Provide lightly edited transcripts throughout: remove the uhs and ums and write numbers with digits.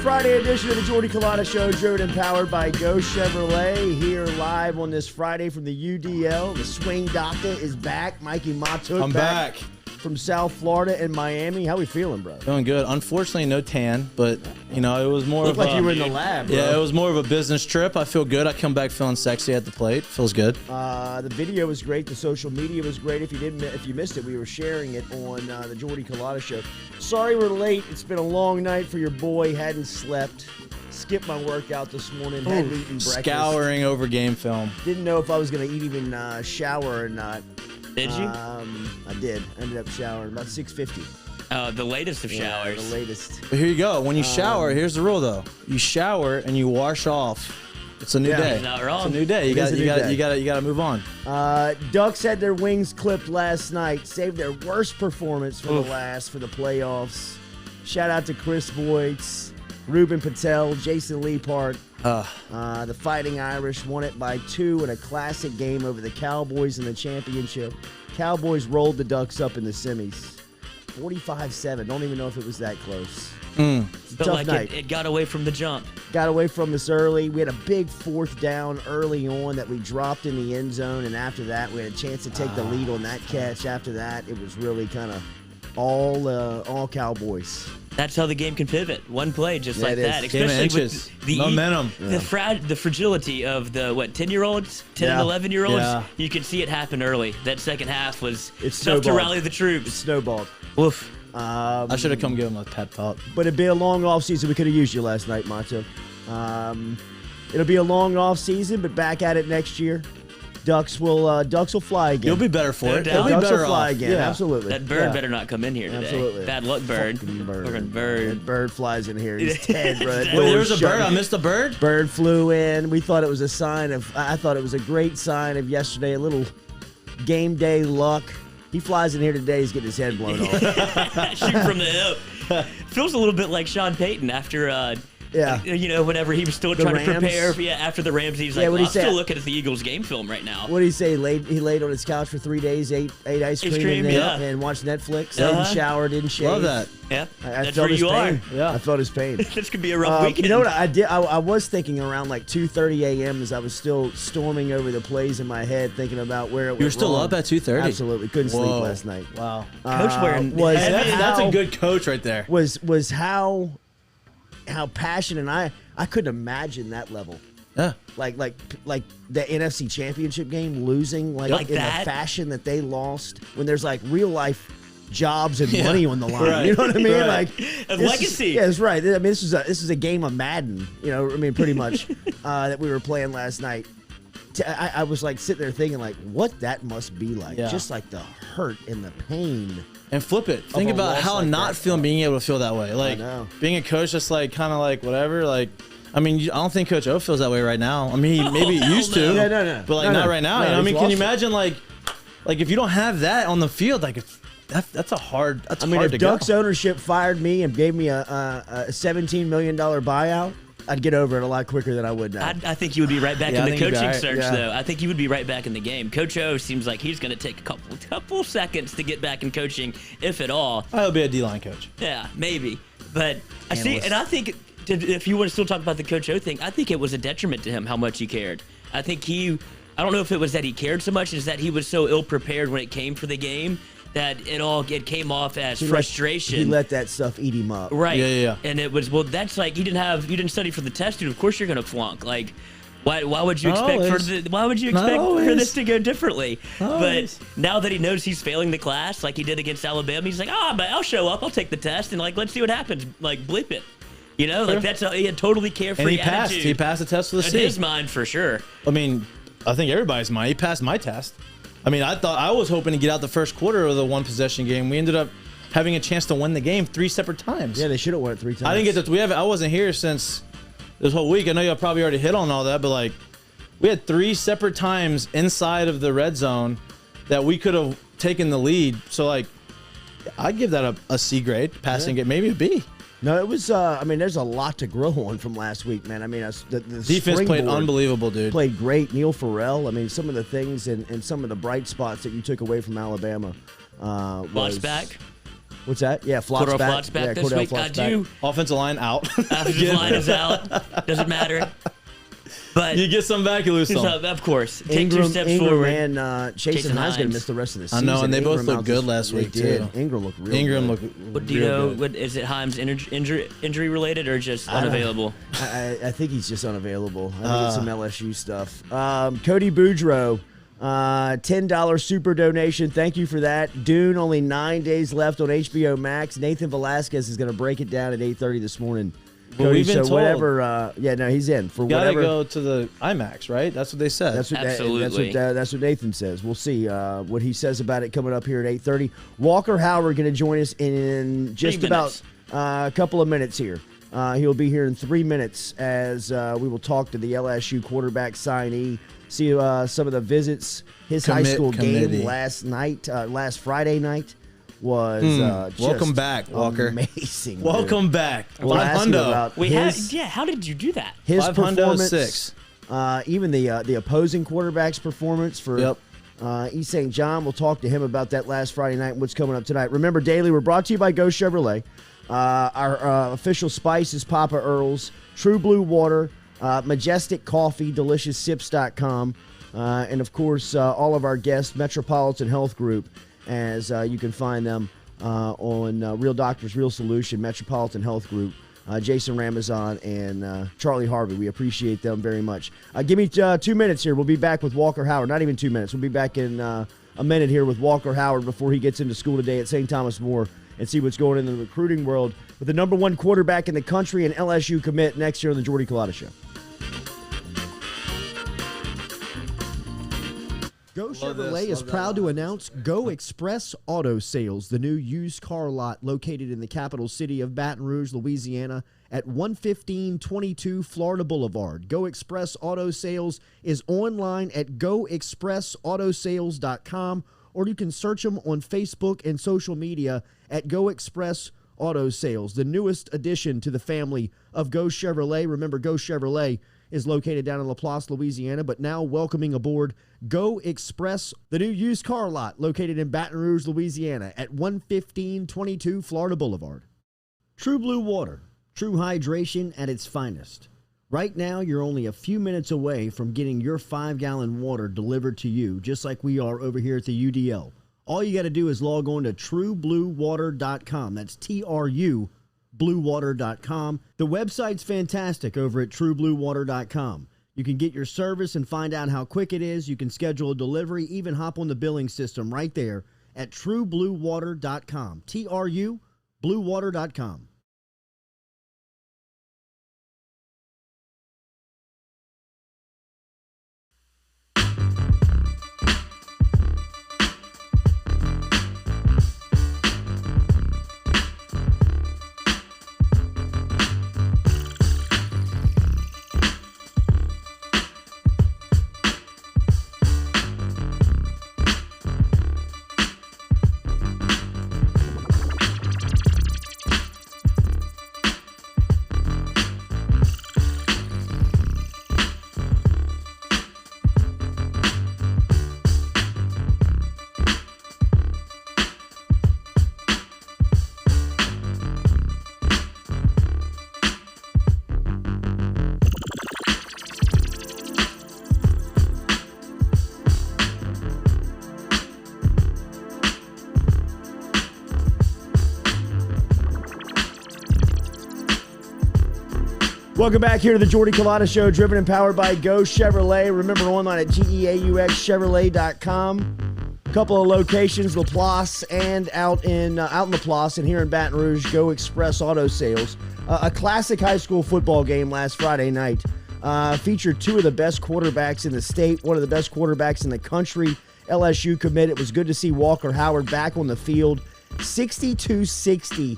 Friday edition of the Jordy Culotta Show, driven and powered by Go Chevrolet. Here live on this Friday from the UDL. The swing doctor is back. Mikie Matook. I'm back from South Florida and Miami. How we feeling, bro? Doing good. Unfortunately, no tan, but you know it was more. Looked like you were in the lab, bro. Yeah, it was more of a business trip. I feel good. I come back feeling sexy at the plate. Feels good. The video was great. The social media was great. If you missed it, we were sharing it on the Jordy Culotta Show. Sorry we're late. It's been a long night for your boy. Hadn't slept. Skipped my workout this morning. Hadn't eaten breakfast. Scouring over game film. Didn't know if I was gonna even shower or not. Did you? I did. Ended up showering about 6:50. The latest of showers. The latest. But here you go. When you shower, here's the rule though. You shower and you wash off. It's a new day. He's not wrong. It's a new day. You got to move on. Ducks had their wings clipped last night. Saved their worst performance for the playoffs. Shout out to Chris Boyce, Ruben Patel, Jason Leapart. The Fighting Irish won it by 2 in a classic game over the Cowboys in the championship. Cowboys rolled the Ducks up in the semis. 45-7. Don't even know if it was that close. Felt like night. It got away from the jump. Got away from us early. We had a big 4th down early on that we dropped in the end zone, and after that, we had a chance to take the lead on that catch. After that, it was really kind of all Cowboys. That's how the game can pivot. One play, just like that. Especially with the momentum. The fragility of the 10-year-olds, 10 and 11-year-olds. Yeah. You can see it happen early. That second half was It's tough to snowballed. rally the troops. It snowballed. Woof. I should have come give him a pep talk. But it'd be a long off season. We could have used you last night, Macho. It'll be a long off season, but back at it next year. Ducks will fly again. You'll be better for it. doubt. You'll be Ducks better will fly off. again. Yeah. Absolutely. That bird Yeah. better not come in here today. Absolutely. Bad luck, bird. Fucking bird. Fucking bird. That bird flies in here. He's dead, bro. That Wait, there was door's a bird. shut. I missed a bird. Bird flew in. We thought it was a sign of. I thought it was a great sign of yesterday. A little game day luck. He flies in here today. He's getting his head blown off. Shoot from the hip. Feels a little bit like Sean Payton after. Whenever he was still trying to prepare after the Rams, he's like, what'd he I'm say? still looking at the Eagles game film right now. What did he say? He laid on his couch for 3 days, ate ice cream, and watched Netflix. Didn't shower, didn't shave. Love that. Yeah, I that's felt where his you pain. are. Yeah. I felt his pain. This could be a rough weekend. You know what I did? I was thinking around like 2:30 a.m. as I was still storming over the plays in my head, thinking about where it was. You were still up at 2:30? Absolutely, couldn't sleep last night. Wow. Coach wearing That's a good coach right there. Was how passionate I couldn't imagine that level. Yeah. Like the NFC Championship game, losing like in that? the fashion that they lost, when there's like real life jobs and money on the line. Right. You know what I mean? Right. Like A this legacy. Yeah, that's right. I mean, this is a game of Madden. You know, I mean, pretty much that we were playing last night. I was like sitting there thinking like, what that must be like. Yeah. Just like the hurt and the pain. And flip it. Think a about loss how like not that. feeling being able to feel that way. Like know. being a coach, just like kind of like whatever. Like, I mean, I don't think Coach O feels that way right now. I mean, he maybe hell used no. to. Yeah, no. But like No, not no. right now. No, You know what I he's mean, can you lost it. imagine like if you don't have that on the field, like that's hard. That's I mean, hard if to Ducks go. ownership fired me and gave me a $17 million buyout, I'd get over it a lot quicker than I would now. I think you would be right back Yeah, I in the think you'd be coaching all right. search, Yeah. though. I think you would be right back in the game. Coach O seems like he's going to take a couple seconds to get back in coaching, if at all. I'll be a D-line coach. Yeah, maybe. But I see, Analyst. and I think if you want to still talk about the Coach O thing, I think it was a detriment to him how much he cared. I think I don't know if it was that he cared so much, as that he was so ill prepared when it came for the game that it came off as frustration. He let that stuff eat him up. Right. Yeah. And it was, well, that's like you didn't study for the test, dude. Of course you're gonna flunk. Like, why would you Not expect always. why would you Not expect for always. this to go differently? Not always. But now that he knows he's failing the class, like he did against Alabama, he's like, but I'll show up, I'll take the test, and like let's see what happens. Like bleep it. You know, like that's he had totally carefree And he passed. attitude. He passed the test with a In C. his mind, for sure. I mean, I think everybody's mind. He passed my test. I mean, I was hoping to get out the first quarter of the one possession game. We ended up having a chance to win the game 3 separate times. Yeah, they should have won it 3 times. I didn't get to. I wasn't here since this whole week. I know y'all probably already hit on all that, but like, we had 3 separate times inside of the red zone that we could have taken the lead. So like, I'd give that a C grade, passing it, maybe a B. No, it was. I mean, there's a lot to grow on from last week, man. I mean, the Defense played springboard unbelievable, dude. Played great. Neil Farrell. I mean, some of the things and some of the bright spots that you took away from Alabama. Watch back. What's that? Yeah, Flott's back. Flott's back this Cordell week. Flott's I do. back. Offensive line out. Offensive line is out. Doesn't matter. But You get some back, you lose some. of course. Take Ingram, 2 steps Ingram forward. and Chasen Hines going to miss the rest of the season. I know, and they both Ingram looked out good this- last they week, did. too. Ingram looked real Ingram good. looked But do you real know, good. is it Himes injury related or just unavailable? I think he's just unavailable. I think it's some LSU stuff. Cody Boudreaux, $10 super donation. Thank you for that. Dune, only 9 days left on HBO Max. Nathan Velasquez is going to break it down at 8:30 this morning. Well, Cody, we've been so told. whatever. He's in for Gotta whatever. go to the IMAX, right? That's what they said. Absolutely. That's what Nathan says. We'll see what he says about it coming up here at 8:30. Walker Howard going to join us in just 3 about minutes. a couple of minutes here. He'll be here in 3 minutes as we will talk to the LSU quarterback signee, see some of the visits. His high school game last Friday night was just welcome back, Walker. amazing. dude. Welcome back. We'll ask him about How did you do that? his 500, performance, 6. Even the opposing quarterback's performance for East St. John. We'll talk to him about that last Friday night and what's coming up tonight. Remember, Daily, we're brought to you by Go Chevrolet. Our official spice is Papa Earl's, True Blue Water, Majestic Coffee, DeliciousSips.com, and, of course, all of our guests, Metropolitan Health Group, as you can find them on Real Doctors, Real Solution, Metropolitan Health Group, Jason Ramazan, and Charlie Harvey. We appreciate them very much. Give me 2 minutes here. We'll be back with Walker Howard. Not even 2 minutes. We'll be back in a minute here with Walker Howard before he gets into school today at St. Thomas More and see what's going on in the recruiting world with the number one quarterback in the country and LSU commit next year on the Jordy Culotta Show. Go Chevrolet is proud to announce Go Express Auto Sales, the new used car lot located in the capital city of Baton Rouge, Louisiana, at 11522 Florida Boulevard. Go Express Auto Sales is online at goexpressautosales.com, or you can search them on Facebook and social media at Go Express Auto Sales, the newest addition to the family of Go Chevrolet. Remember, Go Chevrolet is located down in Laplace, Louisiana, but now welcoming aboard Go Express, the new used car lot located in Baton Rouge, Louisiana at 11522 Florida Boulevard. True Blue Water, true hydration at its finest. Right now, you're only a few minutes away from getting your 5-gallon water delivered to you, just like we are over here at the UDL. All you got to do is log on to truebluewater.com. That's TRU bluewater.com. The website's fantastic over at truebluewater.com. You can get your service and find out how quick it is. You can schedule a delivery, even hop on the billing system right there at truebluewater.com. TRU bluewater.com. Welcome back here to the Jordy Culotta Show, driven and powered by Go Chevrolet. Remember, online at GEAUXChevrolet.com. A couple of locations, Laplace and out in Laplace and here in Baton Rouge, Go Express Auto Sales. A classic high school football game last Friday night. Featured two of the best quarterbacks in the state, one of the best quarterbacks in the country. LSU commit. It was good to see Walker Howard back on the field. 62-60.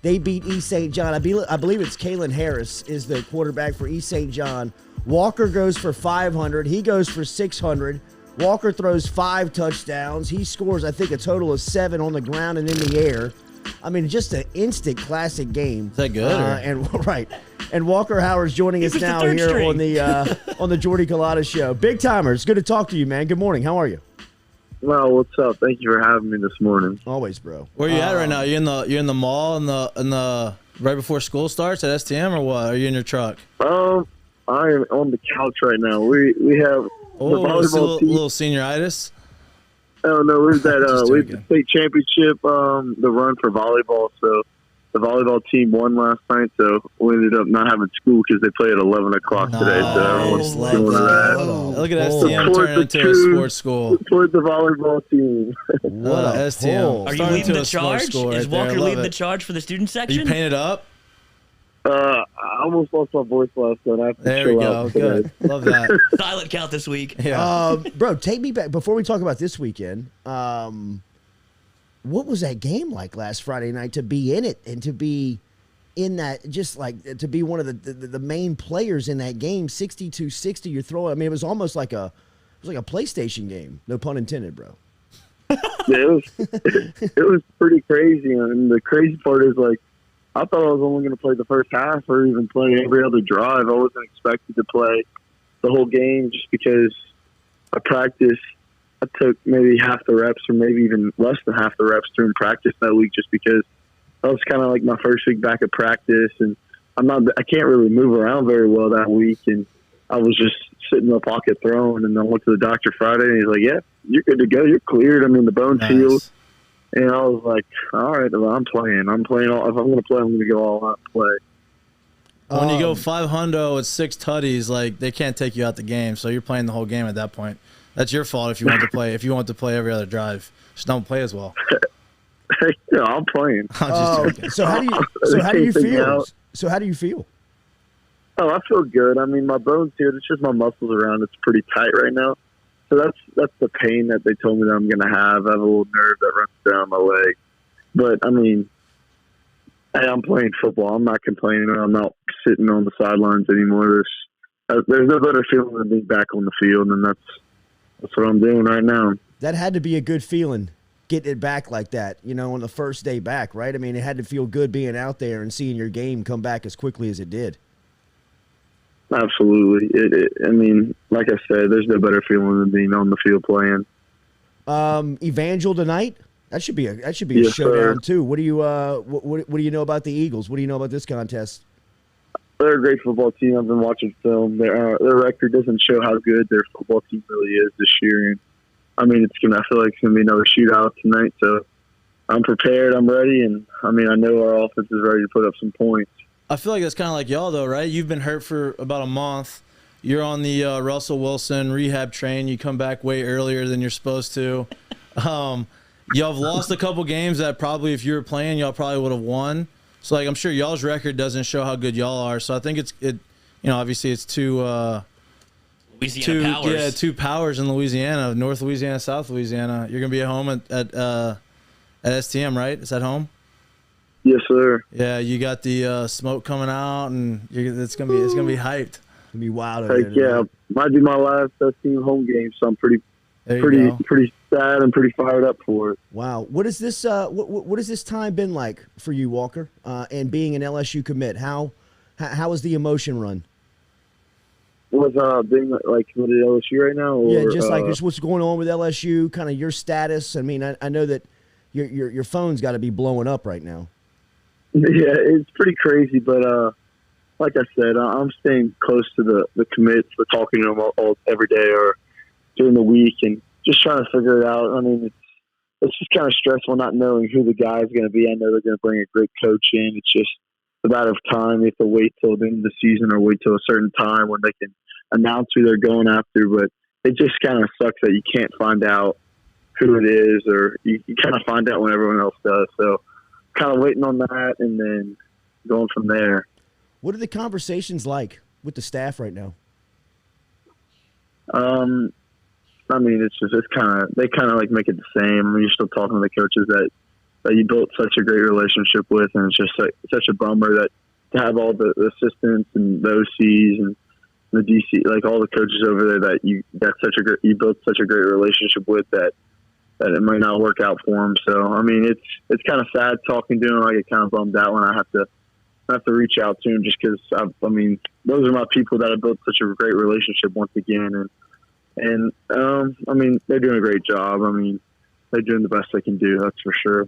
They beat East St. John. I believe it's Kalen Harris is the quarterback for East St. John. Walker goes for 500. He goes for 600. Walker throws 5 touchdowns. He scores, I think, a total of 7 on the ground and in the air. I mean, just an instant classic game. Is that good? And Walker Howard's joining us now here on the Jordy Culotta Show. Big timer. It's good to talk to you, man. Good morning. How are you? Well, what's up? Thank you for having me this morning. Always, bro. Where you at right now? You in the mall in the right before school starts at STM or what? Are you in your truck? I am on the couch right now. We have the volleyball team. Little senioritis. Oh no, we had Just the state championship, the run for volleyball. So the volleyball team won last night. So we ended up not having school because they play at 11 o'clock today. So everyone's doing that. Look at STM turning into a sports school. Support the volleyball team. What a STM. pull. Are you Starting leading to the a sports charge? school Is right there. I Walker love leading the it. charge for the student Are section? you painted up? I almost lost my voice last night. I have to There chill we go. out today. Good. Love that. Silent count this week. Yeah. Bro, take me back before we talk about this weekend. What was that game like last Friday night to be in it and to be in that, just like to be one of the main players in that game? 62-60, you're throwing. I mean, it was almost like a PlayStation game. No pun intended, bro. Yeah, it was pretty crazy. And the crazy part is, like, I thought I was only going to play the first half or even play every other drive. I wasn't expected to play the whole game just because I practiced. I took maybe half the reps or maybe even less than half the reps during practice that week just because that was kind of like my first week back at practice. And I can't really move around very well that week. And I was just sitting in the pocket throwing. And I went to the doctor Friday and he's like, yeah, you're good to go. You're cleared. I mean, the bone's healed. And I was like, all right, well, I'm playing. If I'm going to play, I'm going to go all out and play. When you go 500 with 6 tutties, like, they can't take you out the game, so you're playing the whole game at that point. That's your fault if you want to play. If you want to play every other drive, just don't play as well. Yeah, I'm playing. I'm just joking. So how do you feel? So how do you feel? Oh, I feel good. I mean, my bones here, it's just my muscles around. It's pretty tight right now. So that's the pain that they told me that I'm going to have. I have a little nerve that runs down my leg. But, I mean, hey, I'm playing football. I'm not complaining. I'm not sitting on the sidelines anymore. There's no better feeling than being back on the field, and that's what I'm doing right now. That had to be a good feeling, getting it back like that, on the first day back, right? I mean, it had to feel good being out there and seeing your game come back as quickly as it did. Absolutely. I mean, like I said, there's no better feeling than being on the field playing. Evangel tonight? That should be a Yes, showdown sir. too. What do you what do you know about the Eagles? What do you know about this contest? They're a great football team. I've been watching film. Their record doesn't show how good their football team really is this year. And I mean, I feel like it's gonna be another shootout tonight. So I'm prepared. I'm ready, and I mean, I know our offense is ready to put up some points. I feel like that's kind of like y'all, though, right? You've been hurt for about a month. You're on the Russell Wilson rehab train. You come back way earlier than you're supposed to. Y'all have lost a couple games that probably, if you were playing, y'all probably would have won. So, like, I'm sure y'all's record doesn't show how good y'all are. So I think obviously it's two Louisiana powers. Yeah, two powers in Louisiana, North Louisiana, South Louisiana. You're gonna be at home at STM, right? Is that home? Yes, sir. Yeah, you got the smoke coming out, and it's gonna be hyped. It's gonna be wild. Over there Yeah, tonight. might be my last team home game, so I'm pretty sad and pretty fired up for it. Wow. What is this? What has this time been like for you, Walker? And being an LSU commit, how has the emotion run? Was being like with LSU right now? Or, Yeah, just what's going on with LSU, kind of your status. I mean, I know that your phone's got to be blowing up right now. Yeah, it's pretty crazy, but like I said, I'm staying close to the commits. We're talking to them all every day or during the week, and just trying to figure it out. I mean, it's just kind of stressful not knowing who the guy is going to be. I know they're going to bring a great coach in. It's just a matter of time. They have to wait till the end of the season or wait till a certain time when they can announce who they're going after. But it just kind of sucks that you can't find out who it is, or you kind of find out when everyone else does. So kind of waiting on that and then going from there. What are the conversations like with the staff right now? I mean, they kind of like make it the same. I mean, you're still talking to the coaches that you built such a great relationship with, and it's just such a bummer that to have all the assistants and the OCs and the DC, like all the coaches over there that you built such a great relationship with that it might not work out for them. So, I mean, it's kind of sad talking to them. I get kind of bummed out when I have to reach out to them just because, I mean, those are my people that I built such a great relationship once again. And And, I mean, they're doing a great job. I mean, they're doing the best they can do, that's for sure.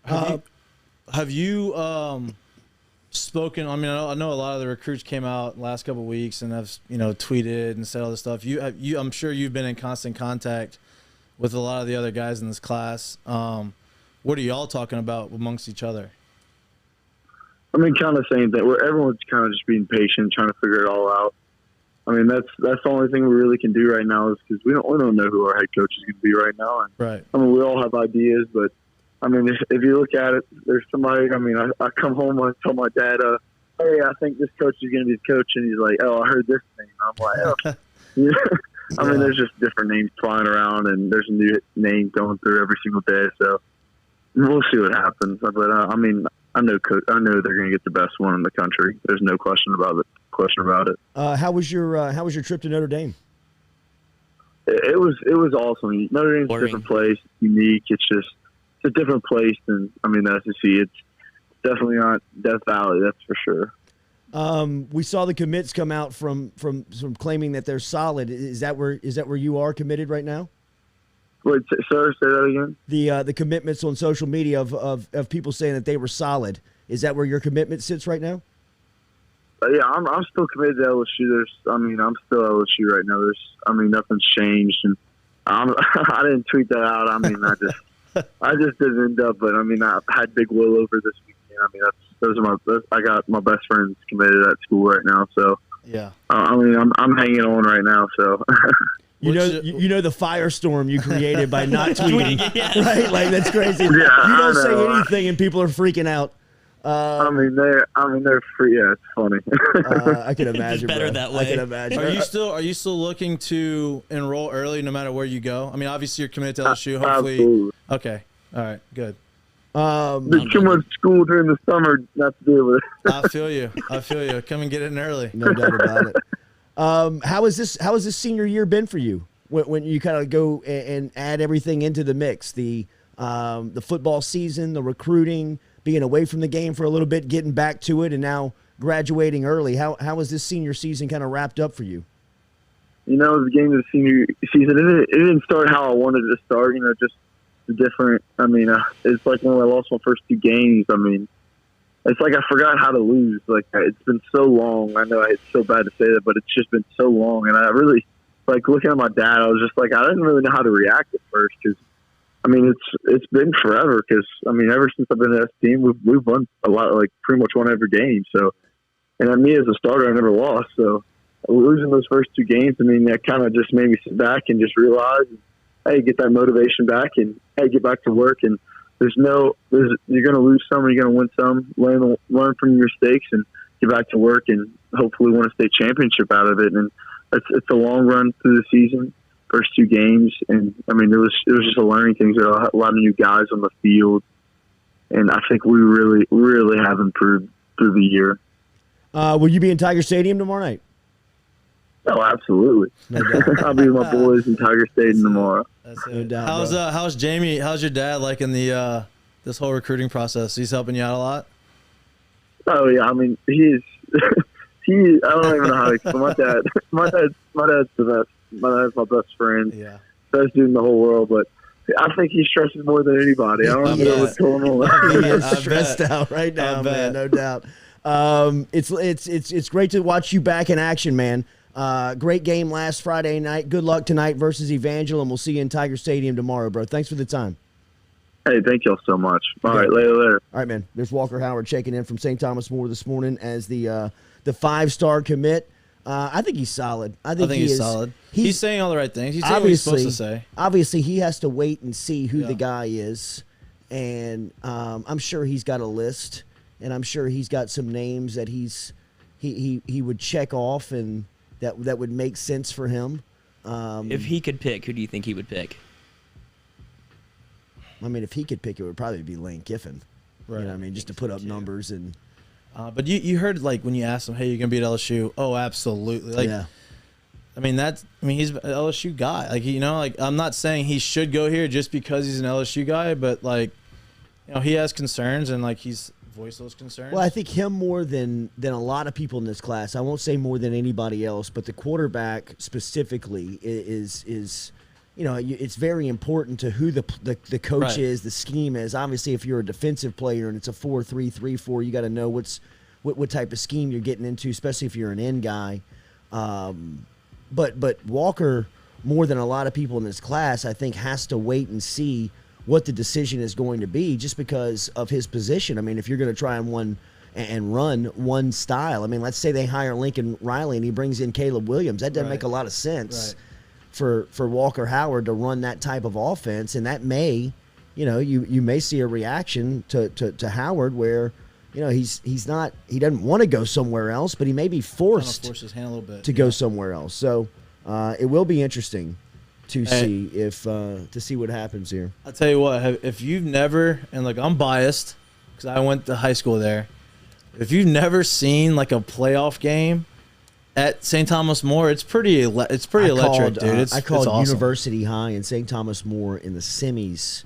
Have you spoken? I mean, I know a lot of the recruits came out last couple of weeks and have tweeted and said all this stuff. I'm sure you've been in constant contact with a lot of the other guys in this class. What are y'all talking about amongst each other? I mean, kind of saying that everyone's kind of just being patient, trying to figure it all out. I mean, that's the only thing we really can do right now is because we don't know who our head coach is going to be right now. And, right. I mean, we all have ideas, but I mean, if you look at it, there's somebody. I mean, I come home and tell my dad, "Hey, I think this coach is going to be the coach," and he's like, "Oh, I heard this name." I'm like, "Oh." Yeah. I mean, there's just different names flying around, and there's a new name going through every single day. So we'll see what happens. But I mean, I know they're going to get the best one in the country. There's no question about it. How was your trip to Notre Dame? It was awesome. Notre Dame's a different place, unique. It's a different place than the SEC. It's definitely not Death Valley, that's for sure. We saw the commits come out from claiming that they're solid. Is that where you are committed right now? Wait, sir, say that again. The commitments on social media of people saying that they were solid. Is that where your commitment sits right now? Yeah, I'm still committed to LSU. I'm still LSU right now. Nothing's changed, and I didn't tweet that out. I just didn't end up. But I had Big Will over this weekend. I got my best friends committed at school right now. So yeah, I'm hanging on right now. So. You know the firestorm you created by not tweeting, right? Like that's crazy. Yeah, you don't say anything and people are freaking out. They're free. Yeah, it's funny. I can imagine. It's better that way. I can imagine. Are you still looking to enroll early, no matter where you go? I mean, obviously you're committed to LSU. Hopefully, absolutely. Okay, all right, good. There's too much school during the summer not to deal with. I feel you. Come and get it in early. No doubt about it. How has this senior year been for you? When you kind of go and add everything into the mix, the football season, the recruiting, being away from the game for a little bit, getting back to it, and now graduating early. How was this senior season kind of wrapped up for you? The game of the senior season, it didn't start how I wanted it to start. Just the different. It's like when I lost my first two games. It's like I forgot how to lose. Like, it's been so long. I know it's so bad to say that, but it's just been so long. And I really, looking at my dad, I was just like, I didn't really know how to react at first because, it's been forever because, ever since I've been at this team, we've won a lot, pretty much won every game. So, and me as a starter, I never lost. So, losing those first two games, that kind of just made me sit back and just realize, hey, get that motivation back and, hey, get back to work. And you're going to lose some, or you're going to win some. Learn from your mistakes and get back to work, and hopefully win a state championship out of it. And it's a long run through the season, first two games, and it was just a learning thing. There are a lot of new guys on the field, and I think we really, really have improved through the year. Will you be in Tiger Stadium tomorrow night? Oh, absolutely. No doubt. I'll be with my boys in Tiger Stadium tomorrow. That's it. No doubt, how's Jamie? How's your dad in the this whole recruiting process? He's helping you out a lot. Oh yeah, he's I don't even know how to explain. My dad's the best. My dad's my best friend. Yeah, best dude in the whole world. But I think he stresses more than anybody. I don't know what's going on. He is stressed out right now, man. No doubt. It's great to watch you back in action, man. Great game last Friday night. Good luck tonight versus Evangel, and we'll see you in Tiger Stadium tomorrow, bro. Thanks for the time. Hey, thank y'all so much. All right, later. All right, man. There's Walker Howard checking in from St. Thomas More this morning as the 5-star commit. I think he's solid. I think he's solid. He's saying all the right things. He's saying what he's supposed to say. Obviously, he has to wait and see who the guy is, and I'm sure he's got a list, and I'm sure he's got some names that he would check off and that would make sense for him. If he could pick, who do you think he would pick? If he could pick, it would probably be Lane Kiffin. Right. You know what I mean? Just to put up numbers and. But you heard when you asked him, hey, you're gonna be at LSU? Oh, absolutely. Yeah. He's an LSU guy. I'm not saying he should go here just because he's an LSU guy, but he has concerns and he's voice those concerns. Well, I think him more than a lot of people in this class. I won't say more than anybody else, but the quarterback specifically is it's very important to who the coach is, the scheme is. Obviously, if you're a defensive player and it's a 4-3-3-4, you got to know what type of scheme you're getting into, especially if you're an end guy. But Walker, more than a lot of people in this class, I think has to wait and see what the decision is going to be just because of his position. I mean, if you're going to try and run one style, I mean, let's say they hire Lincoln Riley and he brings in Caleb Williams. That doesn't make a lot of sense for Walker Howard to run that type of offense, and that may, you may see a reaction to Howard where, he doesn't want to go somewhere else, but he may be forced force his hand a little bit to go somewhere else. So it will be interesting to see what happens here. I'll tell you what, if you've never, and like I'm biased because I went to high school there, if you've never seen like a playoff game at St. Thomas More, it's pretty electric, dude. I called awesome. University High in St. Thomas More in the semis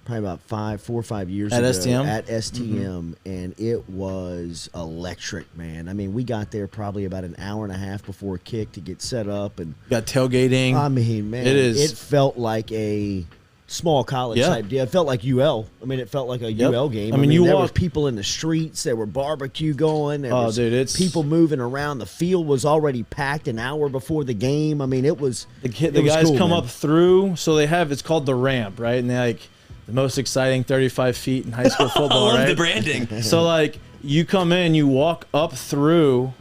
probably about 4 or 5 years at ago STM? at STM, and it was electric, man. I mean, we got there probably about an hour and a half before kick to get set up, and you got tailgating. I mean, man, it felt like a small college type deal. It felt like UL. I mean, it felt like a UL game. I mean, there were people in the streets. There were barbecue going. There was people moving around. The field was already packed an hour before the game. I mean, it was the guys come up through. So it's called the ramp, right? And they the most exciting 35 feet in high school football, I love right? the branding. So you come in, you walk up through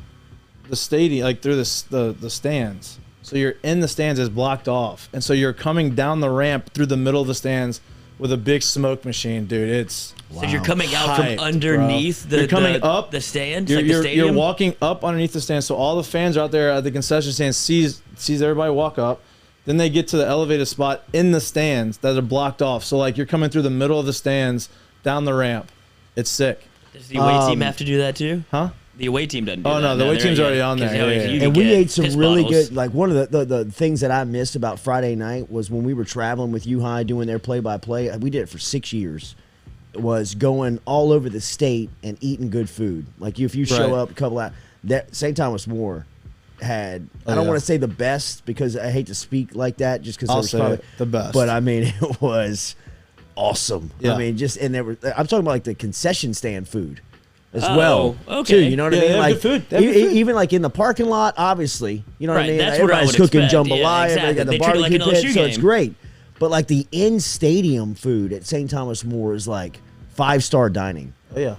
the stadium, through the stands. So you're in the stands is blocked off. And so you're coming down the ramp through the middle of the stands with a big smoke machine, dude. It's So you're coming out from underneath the stands, the stadium? You're walking up underneath the stands. So all the fans are out there at the concession stand, sees everybody walk up. Then they get to the elevated spot in the stands that are blocked off. So you're coming through the middle of the stands down the ramp. It's sick. Does the away team have to do that too? Huh? The away team doesn't do that. Oh, no, the away team's already on there. And we ate some really good, one of the things that I missed about Friday night was when we were traveling with U-High doing their play-by-play. We did it for 6 years. It was going all over the state and eating good food. If you show up a couple out, St. Thomas More had, I don't want to say the best because I hate to speak like that just because I'll say the best. But I mean, it was awesome. Yeah. I mean, I'm talking about the concession stand food as well, too. You know what I mean? They have good food. Even in the parking lot, obviously, you know what I mean? That's everybody's cooking expect. jambalaya, exactly. they got the They treat it like barbecue an pit, LSU so it's game. great. But the in-stadium food at St. Thomas More is 5-star dining. Oh, yeah.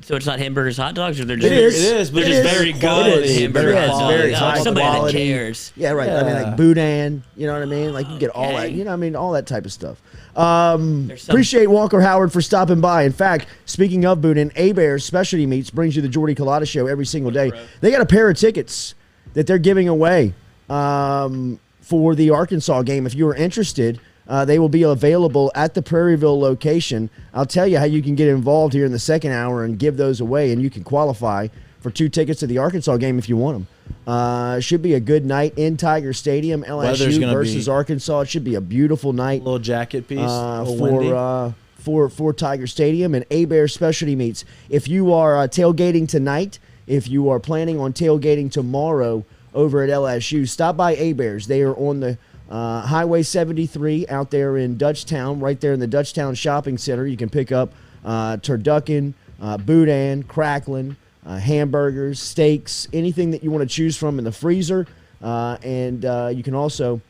So it's not hamburgers, hot dogs, or they're just It is. They're It just is. very It good is. hamburgers. It is. Very high somebody quality. that cares. Yeah, right. I mean, boudin, you know what I mean? You get all that, you know what I mean? All that type of stuff. Appreciate Walker Howard for stopping by. In fact, speaking of boudin, A-Bear's Specialty Meats brings you the Jordy Culotta Show every single day. They got a pair of tickets that they're giving away for the Arkansas game. If you are interested, they will be available at the Prairieville location. I'll tell you how you can get involved here in the second hour and give those away, and you can qualify for 2 tickets to the Arkansas game if you want them. Should be a good night in Tiger Stadium, LSU versus Arkansas. It should be a beautiful night. Little jacket piece for Tiger Stadium and A-Bear Specialty Meats. If you are tailgating tonight, if you are planning on tailgating tomorrow over at LSU, stop by A-Bears. They are on the Highway 73 out there in Dutchtown, right there in the Dutchtown Shopping Center. You can pick up turducken, boudin, crackling, hamburgers, steaks, anything that you want to choose from in the freezer. And you can also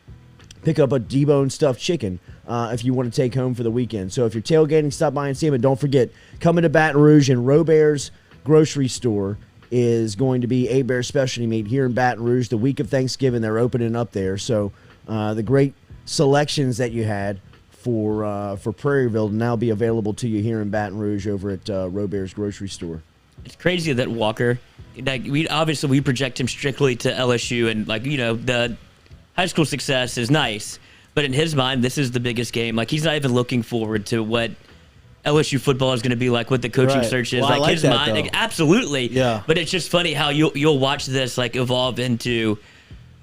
pick up a deboned stuffed chicken if you want to take home for the weekend. So if you're tailgating, stop by and see them. And don't forget, coming to Baton Rouge, and Robert's grocery store is going to be A-Bear Specialty Meat here in Baton Rouge. The week of Thanksgiving, they're opening up there. So the great selections that you had for Prairieville will now be available to you here in Baton Rouge over at Robert's grocery store. It's crazy that Walker, we project him strictly to LSU, and the high school success is nice, but in his mind, this is the biggest game. He's not even looking forward to what LSU football is going to be like, what the coaching search is. Well, like his that, mind, though. absolutely. Yeah. But it's just funny how you'll watch this evolve into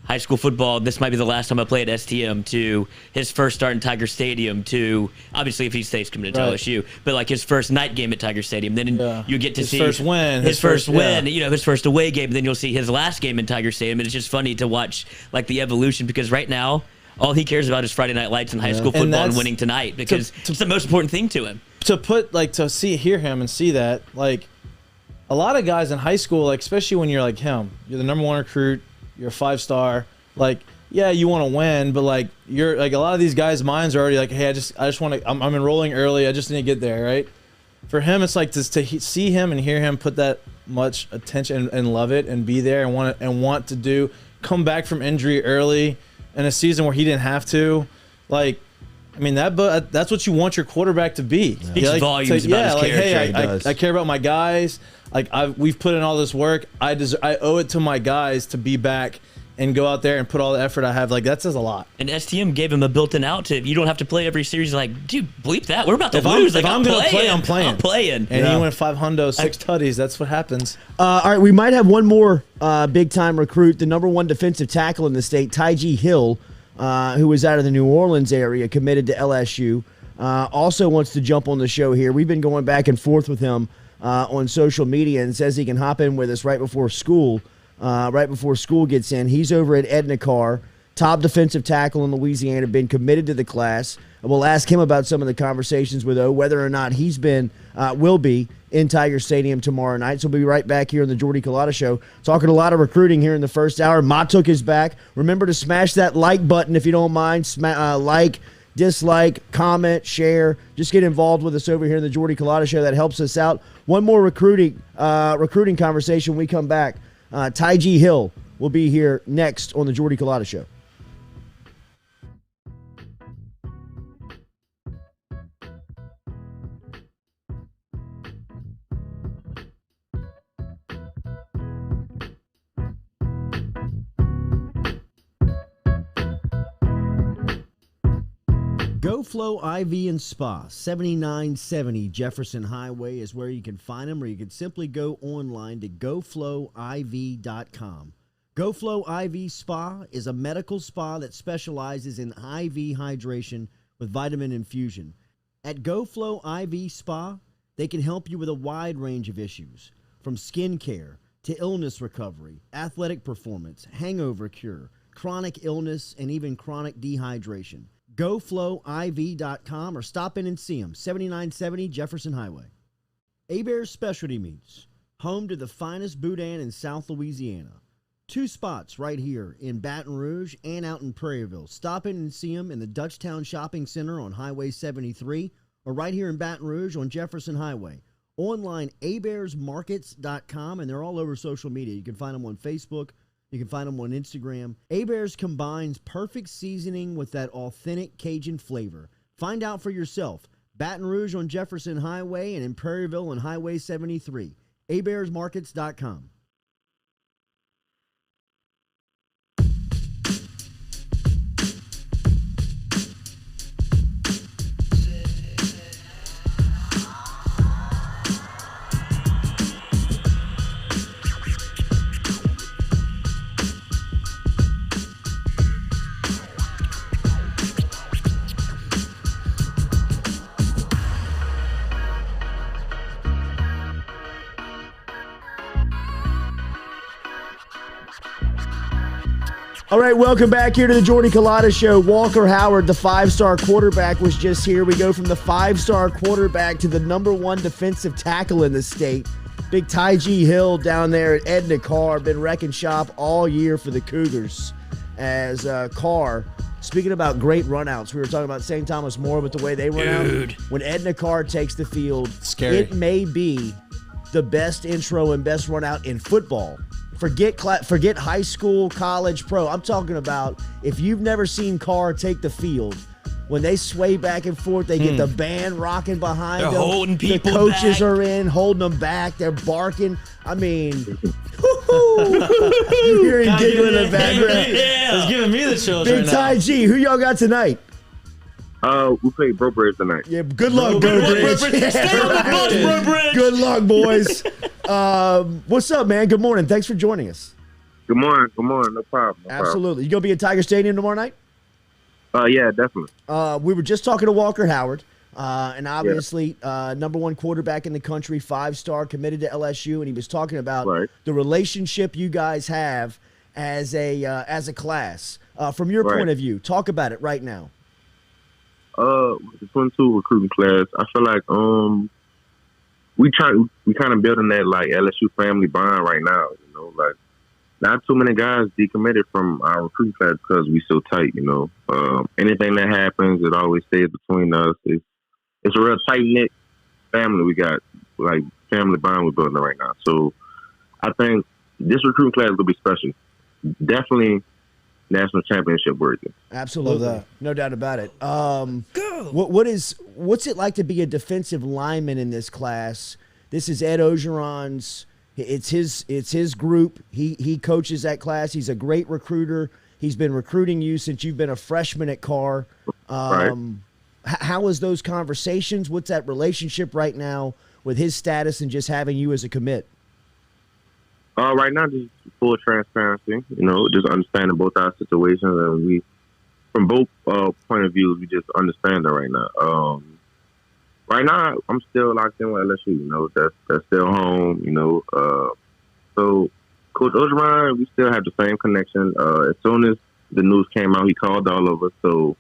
high school football, this might be the last time I play at STM, to his first start in Tiger Stadium, to obviously if he stays committed to LSU, but like his first night game at Tiger Stadium. Then you get to see his first win, his first win, his first away game. Then you'll see his last game in Tiger Stadium, and it's just funny to watch like the evolution, because right now all he cares about is Friday Night Lights and high school football and winning tonight, because it's the most important thing to him. Hear him and see that, like, a lot of guys in high school, like, especially when you're like him, you're the #1 recruit, you're a 5-star, like, yeah, you want to win, but like, you're like, a lot of these guys' minds are already like, hey, I just want to, I'm enrolling early, I just need to get there, right? For him, it's like to see him and hear him put that much attention and love it and be there and want to come back from injury early in a season where he didn't have to, like, I mean, that's what you want your quarterback to be. Speaks volumes about his character. Hey, I care about my guys. Like, we've put in all this work. I owe it to my guys to be back and go out there and put all the effort I have. Like, that says a lot. And STM gave him a built-in out to, you don't have to play every series. Like, dude, bleep that. We're about to lose. Like, I'm going to play, I'm playing. I'm playing. And he went 5 hundo, 6 tutties. That's what happens. All right, we might have one more big-time recruit, the #1 defensive tackle in the state, Ty'G Hill, who was out of the New Orleans area, committed to LSU. Also wants to jump on the show here. We've been going back and forth with him on social media, and says he can hop in with us right before school gets in. He's over at Edna Carr, top defensive tackle in Louisiana, been committed to the class. We'll ask him about some of the conversations with O, whether or not he's will be in Tiger Stadium tomorrow night. So we'll be right back here on the Jordy Culotta Show, talking a lot of recruiting here in the first hour. Matuk is back. Remember to smash that like button if you don't mind. Like, dislike, comment, share. Just get involved with us over here in the Jordy Culotta Show. That helps us out. One more recruiting conversation when we come back. Ty'G Hill will be here next on the Jordy Culotta Show. GoFlow IV and Spa, 7970 Jefferson Highway is where you can find them, or you can simply go online to goflowiv.com. GoFlow IV Spa is a medical spa that specializes in IV hydration with vitamin infusion. At GoFlow IV Spa, they can help you with a wide range of issues, from skin care to illness recovery, athletic performance, hangover cure, chronic illness, and even chronic dehydration. GoFlowIV.com, or stop in and see them, 7970 Jefferson Highway. Hebert's Specialty Meats, home to the finest boudin in South Louisiana. 2 spots right here in Baton Rouge and out in Prairieville. Stop in and see them in the Dutchtown Shopping Center on Highway 73, or right here in Baton Rouge on Jefferson Highway. Online, hebertsmarkets.com, and they're all over social media. You can find them on Facebook. You can find them on Instagram. Hebert's combines perfect seasoning with that authentic Cajun flavor. Find out for yourself. Baton Rouge on Jefferson Highway and in Prairieville on Highway 73. hebertsmarkets.com. All right, welcome back here to the Jordy Culotta Show. Walker Howard, the 5-star quarterback, was just here. We go from the 5-star quarterback to the #1 defensive tackle in the state. Big Ty'G Hill down there at Edna Carr, been wrecking shop all year for the Cougars. As Carr, speaking about great runouts, we were talking about St. Thomas More, but the way they run out, when Edna Carr takes the field, scary. It may be the best intro and best run out in football. Forget high school, college, pro. I'm talking about if you've never seen Carr take the field, when they sway back and forth, they get the band rocking behind them. They're holding people The coaches back. are in, holding them back. They're barking. I mean, you hear him giggling in the background. It's giving me the chills Big right now. Ty'G, who y'all got tonight? We play Bro Bridge tonight. Yeah, good luck, Bro Bridge. Stay on the bus, Bro Bridge. Good luck, boys. What's up, man? Good morning. Thanks for joining us. Good morning. No problem. Absolutely. You gonna be at Tiger Stadium tomorrow night? Yeah, definitely. We were just talking to Walker Howard, and obviously number one quarterback in the country, 5-star, committed to LSU, and he was talking about the relationship you guys have as a class. From your point of view, talk about it right now. With the 22 recruiting class, I feel like we kind of building that like LSU family bond right now. You know, like not too many guys decommitted from our recruiting class because we so tight. You know, anything that happens, it always stays between us. It's a real tight knit family. We got like family bond we're building right now. So I think this recruiting class is gonna be special. Definitely national championship worthy. Absolutely, no doubt about it. What's it like to be a defensive lineman in this class? This is Ed Ogeron's. It's his group. He coaches that class. He's a great recruiter. He's been recruiting you since you've been a freshman at Carr. How is those conversations? What's that relationship right now with his status and just having you as a commit? Right now, just full transparency. You know, just understanding both our situations, and we, from both point of views, we just understand it right now. Right now, I'm still locked in with LSU. You know, that's still home. You know, so Coach Ogeron, we still have the same connection. As soon as the news came out, he called all of us. So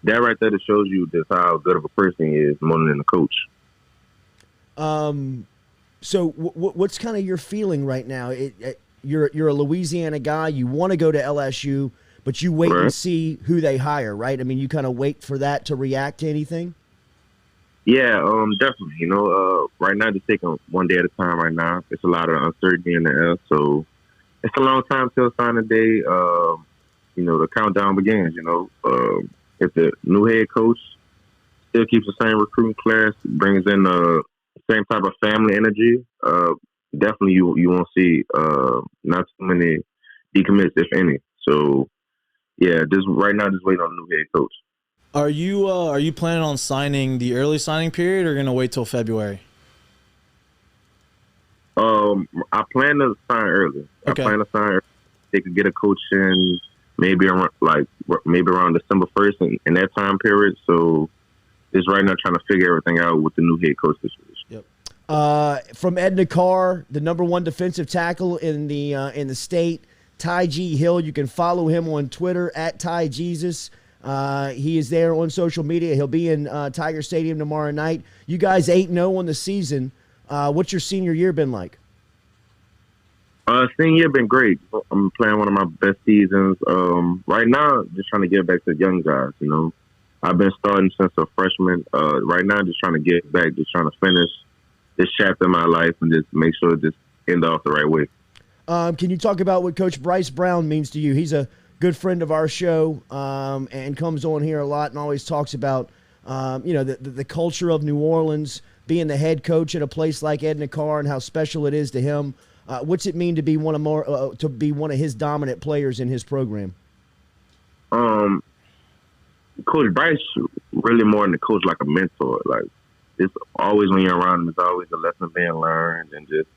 that right there, that shows you just how good of a person he is, more than the coach. So what's kind of your feeling right now? You're a Louisiana guy. You want to go to LSU, but you wait and see who they hire, right? I mean, you kind of wait for that to react to anything? Yeah, definitely. You know, right now, just taking one day at a time right now. It's a lot of uncertainty in the air, so it's a long time till signing day. You know, the countdown begins, you know. If the new head coach still keeps the same recruiting class, brings in the same type of family energy, definitely you won't see not too many decommits, if any. So, yeah, just right now, just waiting on the new head coach. Are you planning on signing the early signing period, or gonna wait till February? I plan to sign early. Okay. I plan to sign early. They could get a coach in maybe around December 1st in that time period. So just right now trying to figure everything out with the new head coach situation. Yep. From Edna Carr, the number one defensive tackle in the state, Ty G. Hill. You can follow him on Twitter at Ty Jesus. He is there on social media. He'll be in Tiger Stadium tomorrow night. You guys 8-0 on the season. What's your senior year been like? Senior year been great. I'm playing one of my best seasons. Right now, just trying to get back to the young guys. You know, I've been starting since a freshman. Right now, just trying to get back, just trying to finish this chapter in my life and just make sure it just end off the right way. Can you talk about what Coach Bryce Brown means to you? He's a good friend of our show and comes on here a lot and always talks about the culture of New Orleans, being the head coach at a place like Edna Carr and how special it is to him. What's it mean to be one of his dominant players in his program? Coach Bryce really more than a coach, like a mentor. Like, it's always when you're around him, it's always a lesson being learned, and just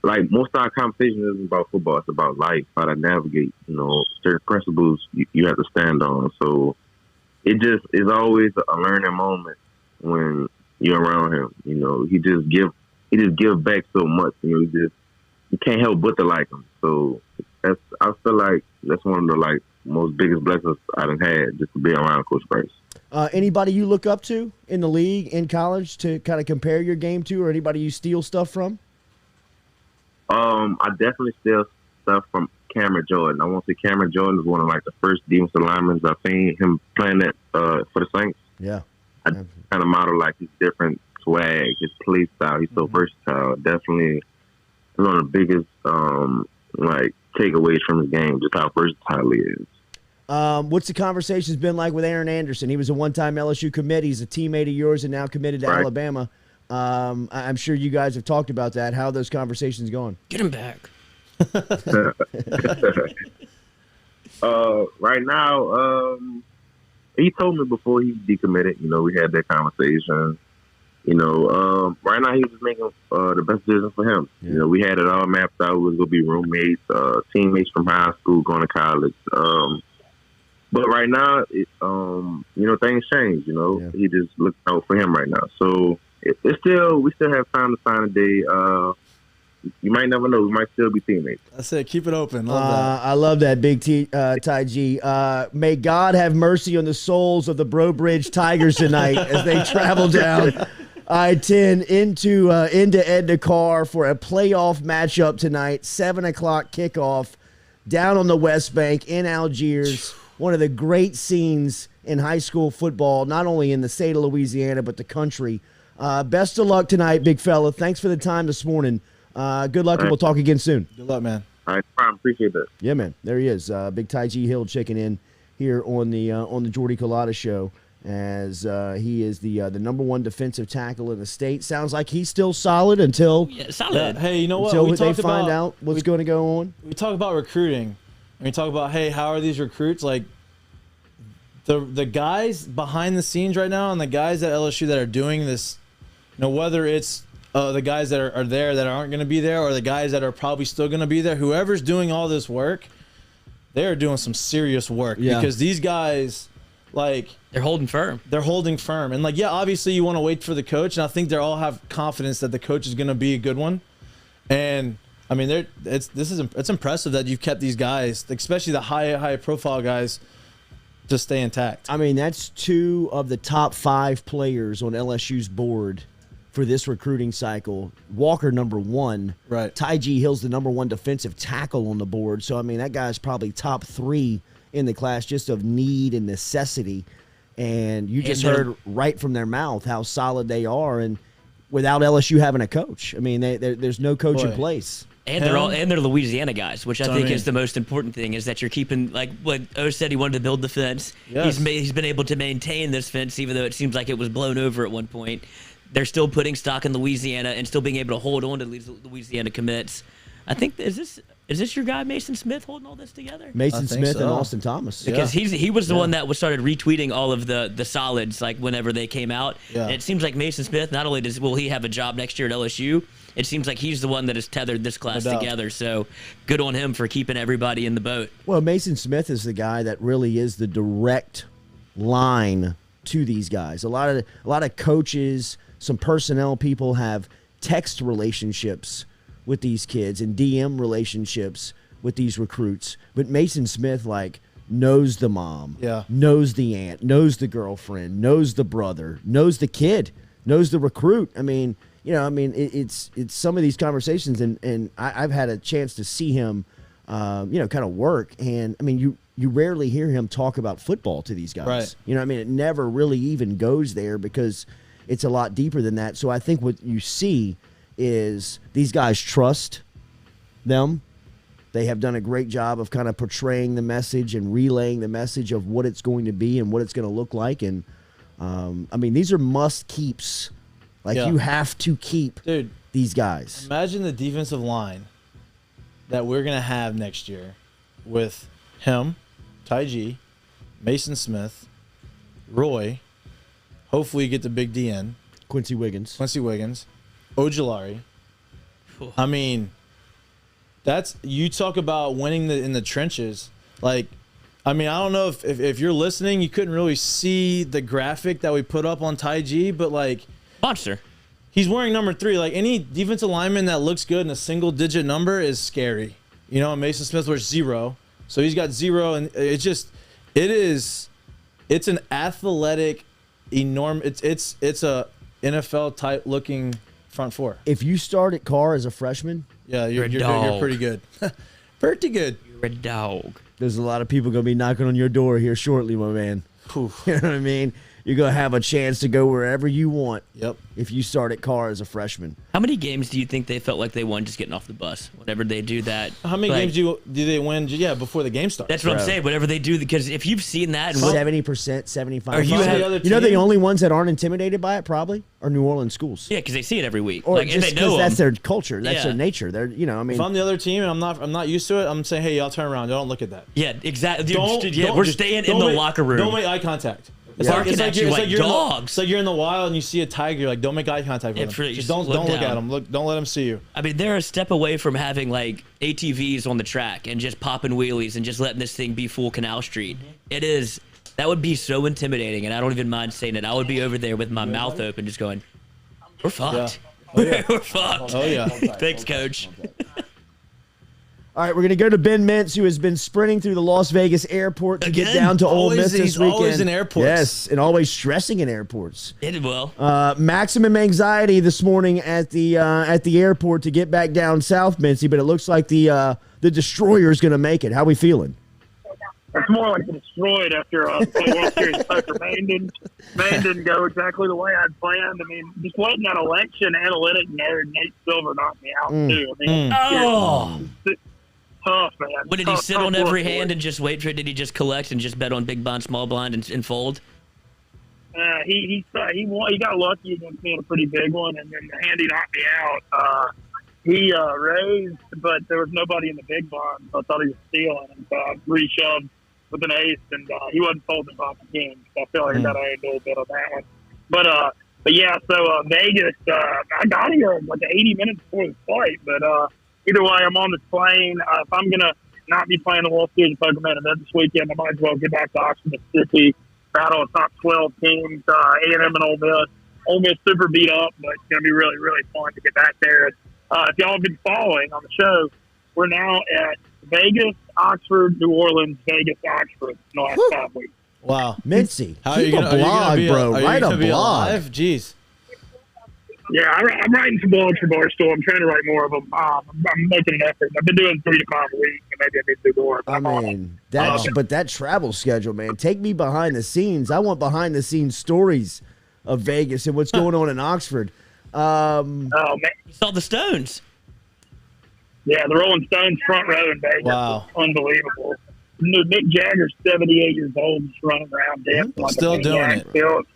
like most of our conversation isn't about football, it's about life, how to navigate, you know, certain principles you have to stand on. So it just is always a learning moment when you're around him. You know, he just give back so much. You know, you can't help but to like him. So I feel like that's one of the most biggest blessings I've had, just to be around Coach Bryce. Anybody you look up to in the league, in college, to kind of compare your game to, or anybody you steal stuff from? I definitely steal stuff from Cameron Jordan. I want to say Cameron Jordan is one of the first defensive linemen I've seen him playing that for the Saints. Yeah, I kind of model his different swag, his play style. He's so versatile. Definitely one of the biggest takeaways from his game, just how versatile he is. What's the conversations been like with Aaron Anderson? He was a one-time LSU commit. He's a teammate of yours and now committed to Alabama. I'm sure you guys have talked about that. How are those conversations going? Get him back. Right now, he told me before he decommitted. You know, we had that conversation. Right now he's just making the best decision for him. Yeah. We had it all mapped out. We was gonna be roommates, teammates from high school, going to college. But right now, things change. Yeah. He just looks out for him right now. So we still have time to sign a day. You might never know. We might still be teammates. That's it. Keep it open. Love that. I love that, Big Ty G. May God have mercy on the souls of the Bro Bridge Tigers tonight as they travel down I-10 into Edna Carr for a playoff matchup tonight. 7 o'clock kickoff down on the West Bank in Algiers. One of the great scenes in high school football, not only in the state of Louisiana, but the country. Best of luck tonight, big fella. Thanks for the time this morning. Good luck, and we'll talk again soon. Good luck, man. All right, I appreciate that. Yeah, man. There he is. Big Ty G Hill checking in here on the Jordy Culotta show, as he is the number one defensive tackle in the state. Sounds like he's still solid until solid. Hey, you know what? Until they find out what's going to go on. We talk about recruiting. And we talk about, hey, how are these recruits? Like, the guys behind the scenes right now and the guys at LSU that are doing this, whether it's the guys that are there that aren't going to be there or the guys that are probably still going to be there, whoever's doing all this work, they're doing some serious work. Yeah. Because these guys, like, they're holding firm. And, like, yeah, obviously you want to wait for the coach, and I think they all have confidence that the coach is going to be a good one. And I mean, it's impressive that you've kept these guys, especially the high profile guys, to stay intact. I mean, that's 2 of the top 5 players on LSU's board for this recruiting cycle. Walker, number 1. Right. Ty G Hill's the number 1 defensive tackle on the board. So, I mean, that guy's probably top 3 in the class just of need and necessity. And you just heard right from their mouth how solid they are. And without LSU having a coach, I mean, there's no coach in place. And they're Louisiana guys, which I think is the most important thing, is that you're keeping, like what O said, he wanted to build the fence. Yes. He's been able to maintain this fence, even though it seems like it was blown over at one point. They're still putting stock in Louisiana and still being able to hold on to these Louisiana commits. I think, is this your guy Mason Smith holding all this together? Mason Smith and Austin Thomas. Because he was the one that started retweeting all of the solids, like, whenever they came out. Yeah. And it seems like Mason Smith, not only will he have a job next year at LSU, it seems like he's the one that has tethered this class together. So good on him for keeping everybody in the boat. Well, Mason Smith is the guy that really is the direct line to these guys. A lot of coaches, some personnel people have text relationships with these kids and DM relationships with these recruits. But Mason Smith, like, knows the mom, knows the aunt, knows the girlfriend, knows the brother, knows the kid, knows the recruit. I mean, it's some of these conversations, and I've had a chance to see him, kind of work. And, I mean, you rarely hear him talk about football to these guys. Right. It never really even goes there because it's a lot deeper than that. So I think what you see is these guys trust them. They have done a great job of kind of portraying the message and relaying the message of what it's going to be and what it's going to look like. And, these are must-keeps. You have to keep these guys. Imagine the defensive line that we're going to have next year with him, Ty G, Mason Smith, Roy, hopefully you get the big DN. Quincy Wiggins. Ojulari. I mean, you talk about winning in the trenches. Like, I mean, I don't know if you're listening, you couldn't really see the graphic that we put up on Ty G, but, like, monster. He's wearing number 3. Like, any defensive lineman that looks good in a single-digit number is scary. And Mason Smith wears 0. So he's got 0, and it's an athletic, enormous, it's a NFL-type looking front 4. If you start at Carr as a freshman, you're pretty good. Pretty good. You're a dog. There's a lot of people going to be knocking on your door here shortly, my man. Oof. You know what I mean? You're going to have a chance to go wherever you want. Yep. If you start at Carr as a freshman. How many games do you think they felt like they won just getting off the bus whenever they do that? How many games do they win? Before the game starts. That's what I'm saying. Whatever they do, because if you've seen that, 70%, 75%. Are the only ones that aren't intimidated by it probably are New Orleans schools. Yeah, because they see it every week. Or just because that's their culture, that's their nature. They're, if I'm the other team and I'm not used to it, I'm saying, hey, y'all turn around. Y'all don't look at that. Yeah, exactly. We're staying in the locker room. Don't make eye contact. Barking at you like dogs. It's like you're in the wild and you see a tiger. You're like, don't make eye contact with him. Just don't look at him. Don't let him see you. I mean, they're a step away from having like ATVs on the track and just popping wheelies and just letting this thing be full Canal Street. It is. That would be so intimidating, and I don't even mind saying it. I would be over there with my mouth open, just going, "We're fucked. Yeah. Oh, yeah. We're fucked." Oh yeah. Thanks, Coach. All right, we're going to go to Ben Mintz, who has been sprinting through the Las Vegas airport to get down to Ole Miss this weekend. Always in airports. Yes, and always stressing in airports. It did well. Maximum anxiety this morning at the airport to get back down south, Mincy, but it looks like the destroyer is going to make it. How we feeling? It's more like destroyed after the World Series poker. Maine didn't go exactly the way I'd planned. I mean, just letting that election analytic Nate Silver knocked me out, too. I mean, it's tough, man. What, did he sit on every hand and just wait for it? Did he just collect and just bet on big blind, small blind, and fold? He got lucky against me in a pretty big one, and then the hand he knocked me out. He raised, but there was nobody in the big blind, so I thought he was stealing, and so I reshoved with an ace, and he wasn't folding off the game. So I feel like I got a little bit on that one. But yeah, so Vegas, I got here like 80 minutes before the flight, but either way, I'm on this plane. If I'm going to not be playing the World Series of Poker Man event this weekend, I might as well get back to Oxford, Mississippi, battle a top 12 teams, A&M and Ole Miss. Ole Miss super beat up, but it's going to be really, really fun to get back there. If y'all have been following on the show, we're now at Vegas, Oxford, New Orleans, Vegas, Oxford in the last 5 weeks. Wow. Mincy, How keep a blog, bro. Write a blog. Jeez. Yeah, I'm writing some blogs for Barstool. I'm trying to write more of them. I'm making an effort. I've been doing 3 to 5 a week, and maybe I need to do more. I mean, but that travel schedule, man, take me behind the scenes. I want behind the scenes stories of Vegas and what's going on in Oxford. Oh, man. You saw the Stones. Yeah, the Rolling Stones front row in Vegas. Wow. Unbelievable. Mick Jagger's 78 years old, just running around dancing like Still a doing maniac. it.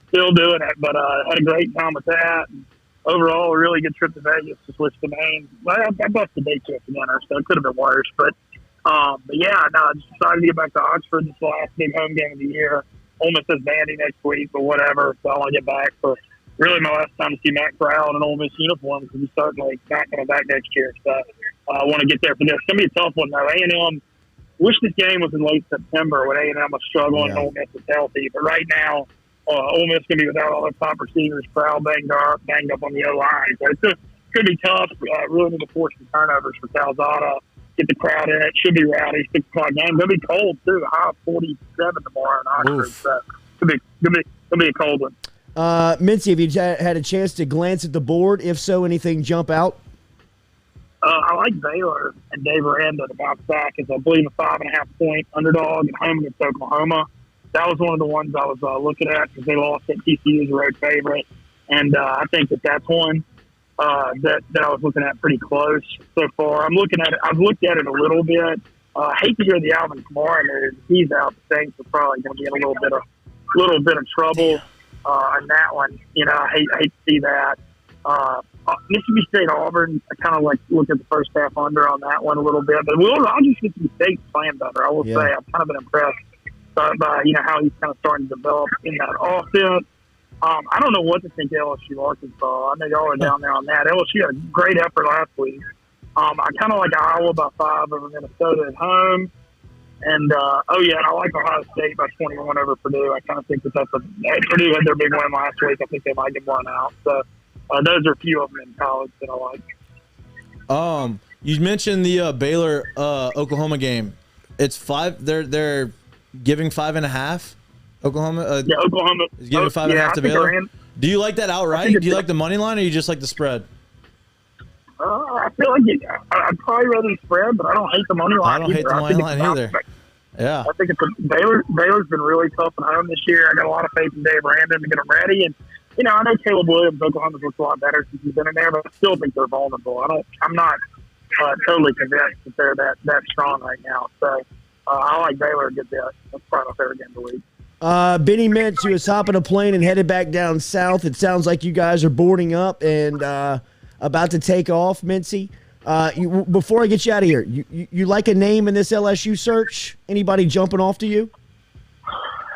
Still doing it, but had a great time with that. And overall, a really good trip to Vegas to switch to Maine. Well, I busted day trip for dinner, so it could have been worse. But yeah, no, I just decided to get back to Oxford. This is the last big home game of the year. Ole Miss has Vandy next week, but whatever. So I want to get back for really my last time to see Matt Corral in an Ole Miss uniform because he's certainly not coming back next year. So I want to get there for this. It's going to be a tough one, though. A&M, wish this game was in late September when A&M was struggling and Ole Miss was healthy. But right now, Ole Miss going to be without all their top receivers, Corral banged up on the O-line. So it's going to be tough. Really need to force some turnovers for Calzada. Get the crowd in. It should be rowdy. 6 o'clock game. Going to be cold, too. A high of 47 tomorrow in Oxford. So it's going to be a cold one. Mincy, have you had a chance to glance at the board? If so, anything jump out? I like Baylor and Dave Aranda to bounce back as I believe a 5.5-point underdog at home against Oklahoma. That was one of the ones I was looking at because they lost at TCU's road favorite, and I think that's one that I was looking at pretty close so far. I'm looking at it. I've looked at it a little bit. I hate to hear the Alvin Kamara news. He's out. The Saints are probably going to be in a little bit of trouble on that one. You know, I hate to see that. Mississippi State Auburn, I kind of like look at the first half under on that one a little bit. But I'll just Mississippi State playing better. I will say I've kind of been impressed by how he's kind of starting to develop in that offense. I don't know what to think of LSU Arkansas. I know y'all are down there on that. LSU had a great effort last week. I kind of like Iowa by 5 over Minnesota at home. And, and I like Ohio State by 21 over Purdue. I kind of think that's Purdue had their big win last week. I think they might get one out. So those are a few of them in college that I like. You mentioned the Baylor Oklahoma game. It's 5. They're giving 5.5. Oklahoma. Oklahoma is giving 5.5 to Baylor. Do you like that outright? Do you like the money line, or you just like the spread? I feel like I'd probably rather spread, but I don't hate the money line. I don't hate the money line either. Yeah, I think Baylor's been really tough at home this year. I got a lot of faith in Dave Brandon to get them ready, and I know Caleb Williams, Oklahoma's looked a lot better since he's been in there, but I still think they're vulnerable. I'm not totally convinced that they're that strong right now. So I like Baylor a good bit. That's probably my favorite game of the week. Benny Mintz, who is hopping a plane and headed back down south. It sounds like you guys are boarding up and about to take off, Mincy. Before I get you out of here, you like a name in this LSU search? Anybody jumping off to you?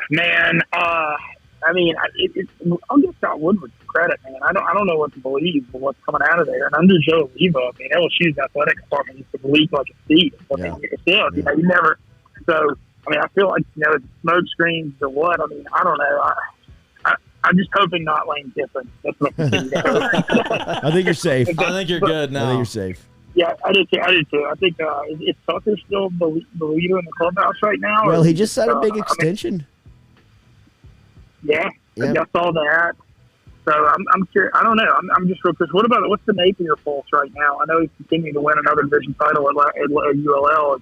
Man, I mean, I'll give Scott Woodward credit, man. I don't know what to believe of what's coming out of there. And under Joe Leva, I mean, LSU's athletic department used to leak like a seed. I mean, still, you know, you never. So, I mean, I feel like, you know, smoke screens or what. I mean, I don't know. I'm just hoping not Lane Kiffin. That's what I'm thinking. I think you're safe. I think you're good now. I think you're safe. Yeah, I did too. I think is Tucker still the leader in the clubhouse right now? Well, he just signed a big extension. I saw that. So I'm curious. I don't know. I'm just real curious. What's the Napier pulse right now? I know he's continuing to win another division title at ULL.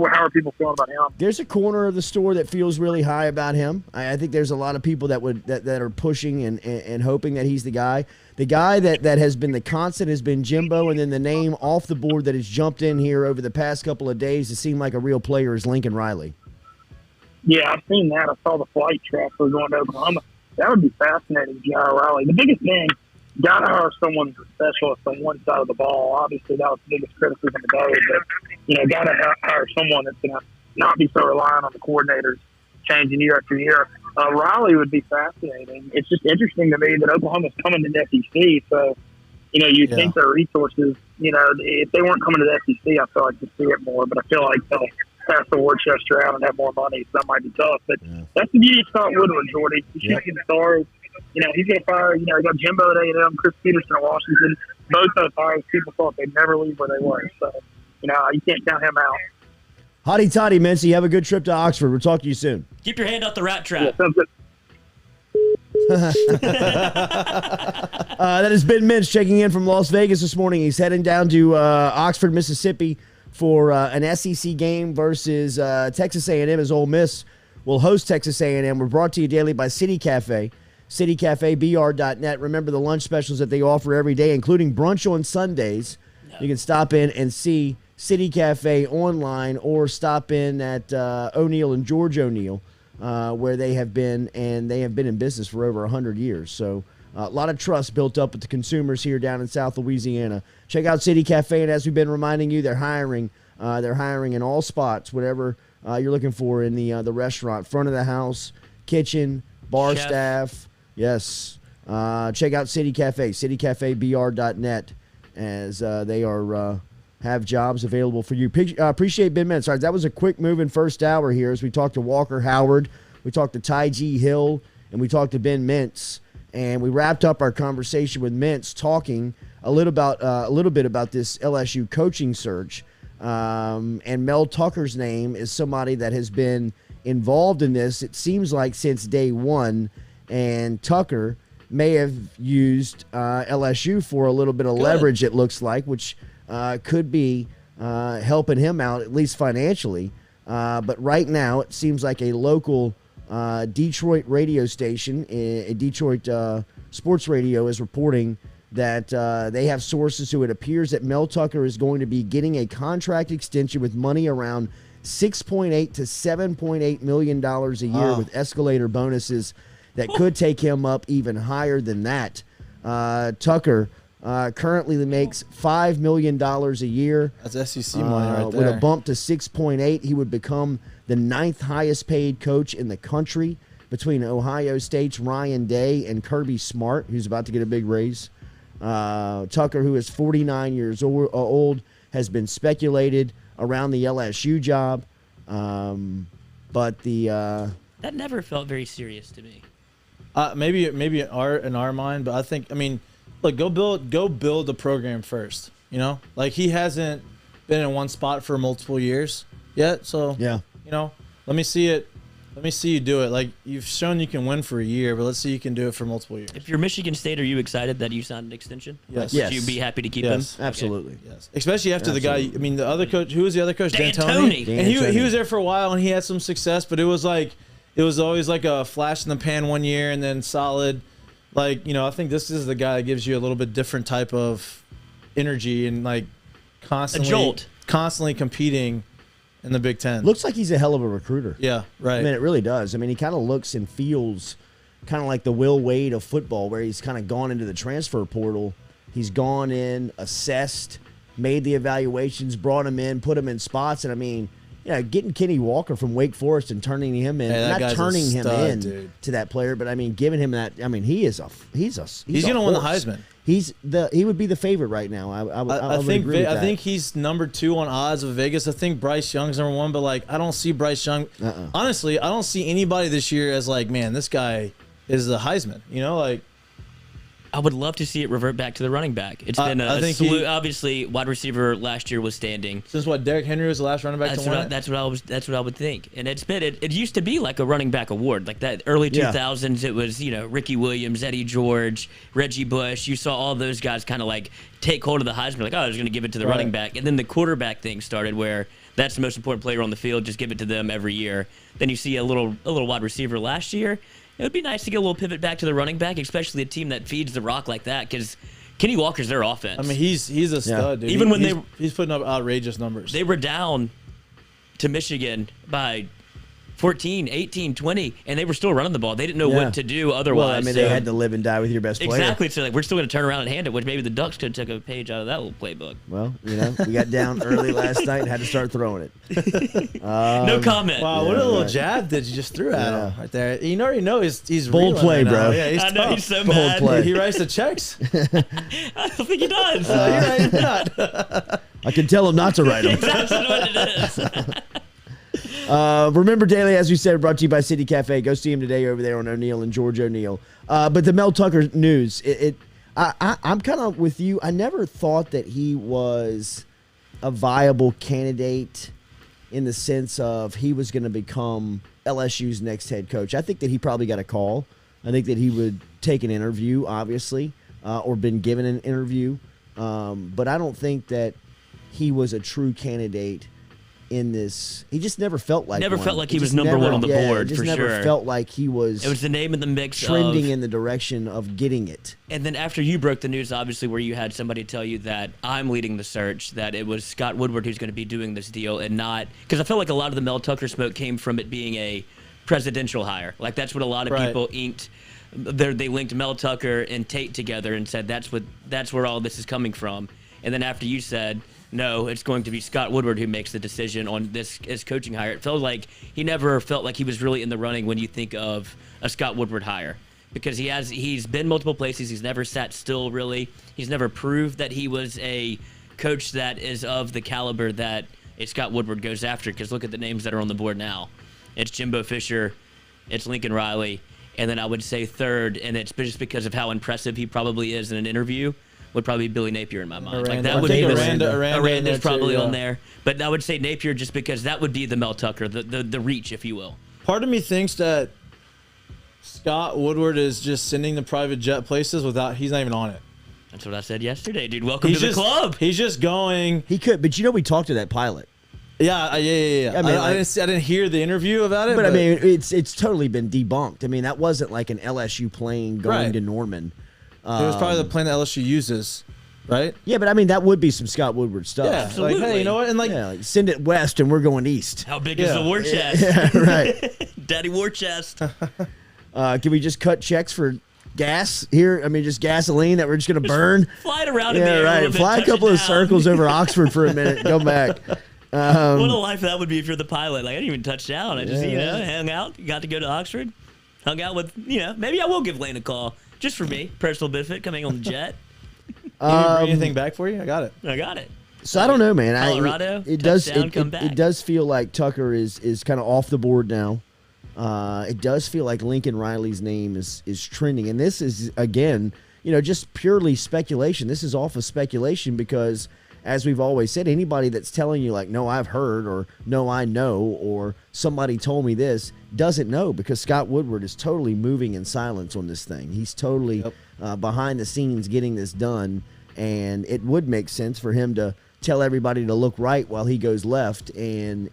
How are people feeling about him? There's a corner of the store that feels really high about him. I think there's a lot of people that are pushing and hoping that he's the guy. The guy that has been the constant has been Jimbo, and then the name off the board that has jumped in here over the past couple of days to seem like a real player is Lincoln Riley. Yeah, I've seen that. I saw the flight track for going to Oklahoma. That would be fascinating, J.R. Riley. The biggest thing, got to hire someone who's a specialist on one side of the ball. Obviously, that was the biggest criticism today. But, you know, got to hire someone that's going to not be so reliant on the coordinators changing year after year. Riley would be fascinating. It's just interesting to me that Oklahoma's coming to the SEC. So, you know, you think their resources, you know, if they weren't coming to the SEC, I feel like to see it more. But I feel like they'll pass the Worcester out and have more money, so that might be tough. But that's the beauty of Scott Woodward, Jordy. He's shooting stars. You know, he's going to fire, you know, he got Jimbo at A&M, Chris Peterson at Washington. Both those hires, people thought they'd never leave where they were. So, you know, you can't count him out. Hotty toddy, Mincy. Have a good trip to Oxford. We'll talk to you soon. Keep your hand off the rat trap. Yeah, sounds good. That has been Mintz checking in from Las Vegas this morning. He's heading down to Oxford, Mississippi for an SEC game versus Texas A&M as Ole Miss will host Texas A&M. We're brought to you daily by City Cafe, citycafebr.net. Remember the lunch specials that they offer every day, including brunch on Sundays. You can stop in and see City Cafe online or stop in at O'Neill and George O'Neill, where they have been, and they have been in business for over 100 years. So a lot of trust built up with the consumers here down in South Louisiana. Check out City Cafe, and as we've been reminding you, they're hiring. They're hiring in all spots, whatever you're looking for in the restaurant, front of the house, kitchen, bar Chef. staff. Yes. Check out City Cafe, citycafebr.net, as they are have jobs available for you. Appreciate Ben Mintz. All right, that was a quick move in first hour here as we talked to Walker Howard, we talked to Ty G. Hill, and we talked to Ben Mintz. And we wrapped up our conversation with Mintz talking a little bit about this LSU coaching search. And Mel Tucker's name is somebody that has been involved in this, it seems like, since day one. And Tucker may have used LSU for a little bit of leverage, it looks like, which could be helping him out, at least financially. But right now, it seems like a local Detroit radio station, a Detroit sports radio, is reporting that they have sources who it appears that Mel Tucker is going to be getting a contract extension with money around $6.8 to $7.8 million a year with escalator bonuses that could take him up even higher than that. Tucker currently makes $5 million a year. That's SEC money right there. With a bump to 6.8, he would become the 9th highest paid coach in the country, between Ohio State's Ryan Day and Kirby Smart, who's about to get a big raise. Tucker, who is 49 years old, has been speculated around the LSU job. But that never felt very serious to me. Maybe in our mind, but I think, I mean, look, go build the program first. You know, like, he hasn't been in one spot for multiple years yet. So yeah, you know, let me see it. Let me see you do it. Like, you've shown you can win for a year, but let's see you can do it for multiple years. If you're Michigan State, are you excited that you signed an extension? Yes. Like, would you be happy to keep him? Absolutely. Okay. Yes. Especially after the guy, I mean, the other coach, who was the other coach? D'Antoni. And he was there for a while, and he had some success, but it was always like a flash in the pan one year and then solid. Like, you know, I think this is the guy that gives you a little bit different type of energy and, like, constantly competing in the Big Ten. Looks like he's a hell of a recruiter. Yeah, right. I mean, it really does. I mean, he kind of looks and feels kind of like the Will Wade of football, where he's kind of gone into the transfer portal. He's gone in, assessed, made the evaluations, brought him in, put him in spots. And, I mean, getting Kenny Walker from Wake Forest and turning him in, not turning him in dude. to that player, but I mean, giving him that. I mean, he's going to win the Heisman. He would be the favorite right now. I think he's number 2 on odds of Vegas. I think Bryce Young's number 1, but like I don't see Bryce Young. Honestly, I don't see anybody this year as like, man, this guy is the Heisman. You know, like. I would love to see it revert back to the running back. It's been obviously wide receiver last year was standing. Since what, Derrick Henry was the last running back to win it? That's what I would think. And it used to be like a running back award. Like that early 2000s, it was, Ricky Williams, Eddie George, Reggie Bush. You saw all those guys kind of like take hold of the Heisman, like, I was going to give it to the running back. And then the quarterback thing started where that's the most important player on the field, just give it to them every year. Then you see a little wide receiver last year. It would be nice to get a little pivot back to the running back, especially a team that feeds the rock like that, because Kenny Walker's their offense. I mean, he's a stud, dude. Even he's putting up outrageous numbers. They were down to Michigan by 14, 18, 20, and they were still running the ball. They didn't know what to do otherwise. Well, I mean, they had to live and die with your best player. Exactly. So, like, we're still going to turn around and hand it, which maybe the Ducks could have took a page out of that little playbook. Well, we got down early last night and had to start throwing it. No comment. Wow, what a little jab that you just threw at him right there. You already know he's bold play, right bro. Yeah, he's I know, tough. he's so Bold mad. play. He writes the checks. I don't think he does. You're right, he's not. I can tell him not to write them. That's what it is. Remember Daily, as we said, brought to you by City Cafe. Go see him today over there on O'Neill and George O'Neill. But the Mel Tucker news, I'm kind of with you. I never thought that he was a viable candidate in the sense of he was going to become LSU's next head coach. I think that he probably got a call. I think that he would take an interview, obviously, or been given an interview. But I don't think that he was a true candidate in this. He just never felt like felt like he was number one on the board, just for never sure. Felt like he was. It was the name in the mix, trending in the direction of getting it. And then after you broke the news, obviously, where you had somebody tell you that I'm leading the search, that it was Scott Woodward who's going to be doing this deal, and not because I felt like a lot of the Mel Tucker smoke came from it being a presidential hire. Like that's what a lot of people inked. They linked Mel Tucker and Tate together and said that's where all this is coming from. And then after you said, no, it's going to be Scott Woodward who makes the decision on this as coaching hire. It felt like he never felt like he was really in the running when you think of a Scott Woodward hire, because he's been multiple places. He's never sat still, really. He's never proved that he was a coach that is of the caliber that a Scott Woodward goes after, because look at the names that are on the board now. It's Jimbo Fisher, it's Lincoln Riley, and then I would say third, and it's just because of how impressive he probably is in an interview, would probably be Billy Napier in my mind. Aranda. Like that would be Aranda's probably on there, but I would say Napier just because that would be the Mel Tucker, the reach, if you will. Part of me thinks that Scott Woodward is just sending the private jet places he's not even on it. That's what I said yesterday, dude. Welcome to the club. He's just going. He could, but we talked to that pilot. Yeah. I mean, I didn't hear the interview about it, but I mean, it's totally been debunked. I mean, that wasn't like an LSU plane going to Norman. It was probably the plane that LSU uses, right? Yeah, but I mean, that would be some Scott Woodward stuff. Yeah, absolutely. Like, hey, you know what? And like send it west and we're going east. How big is the war chest? Yeah, right. Daddy war chest. Can we just cut checks for gas here? I mean, just gasoline that we're just going to burn? Fly it around in the air a little bit, Fly a couple of circles over Oxford for a minute. Go back. What a life that would be if you're the pilot. Like, I didn't even touch down. I just, hung out, got to go to Oxford, hung out with, maybe I will give Lane a call. Just for me, personal benefit, coming on the jet. You didn't bring anything back for you? I got it. So I don't know, man. Colorado, it does. come back. It does feel like Tucker is kind of off the board now. It does feel like Lincoln Riley's name is trending, and this is again, just purely speculation. This is off of speculation because, as we've always said, anybody that's telling you like, no, I've heard, or no, I know, or somebody told me this, doesn't know, because Scott Woodward is totally moving in silence on this thing. He's totally behind the scenes getting this done, and it would make sense for him to tell everybody to look right while he goes left and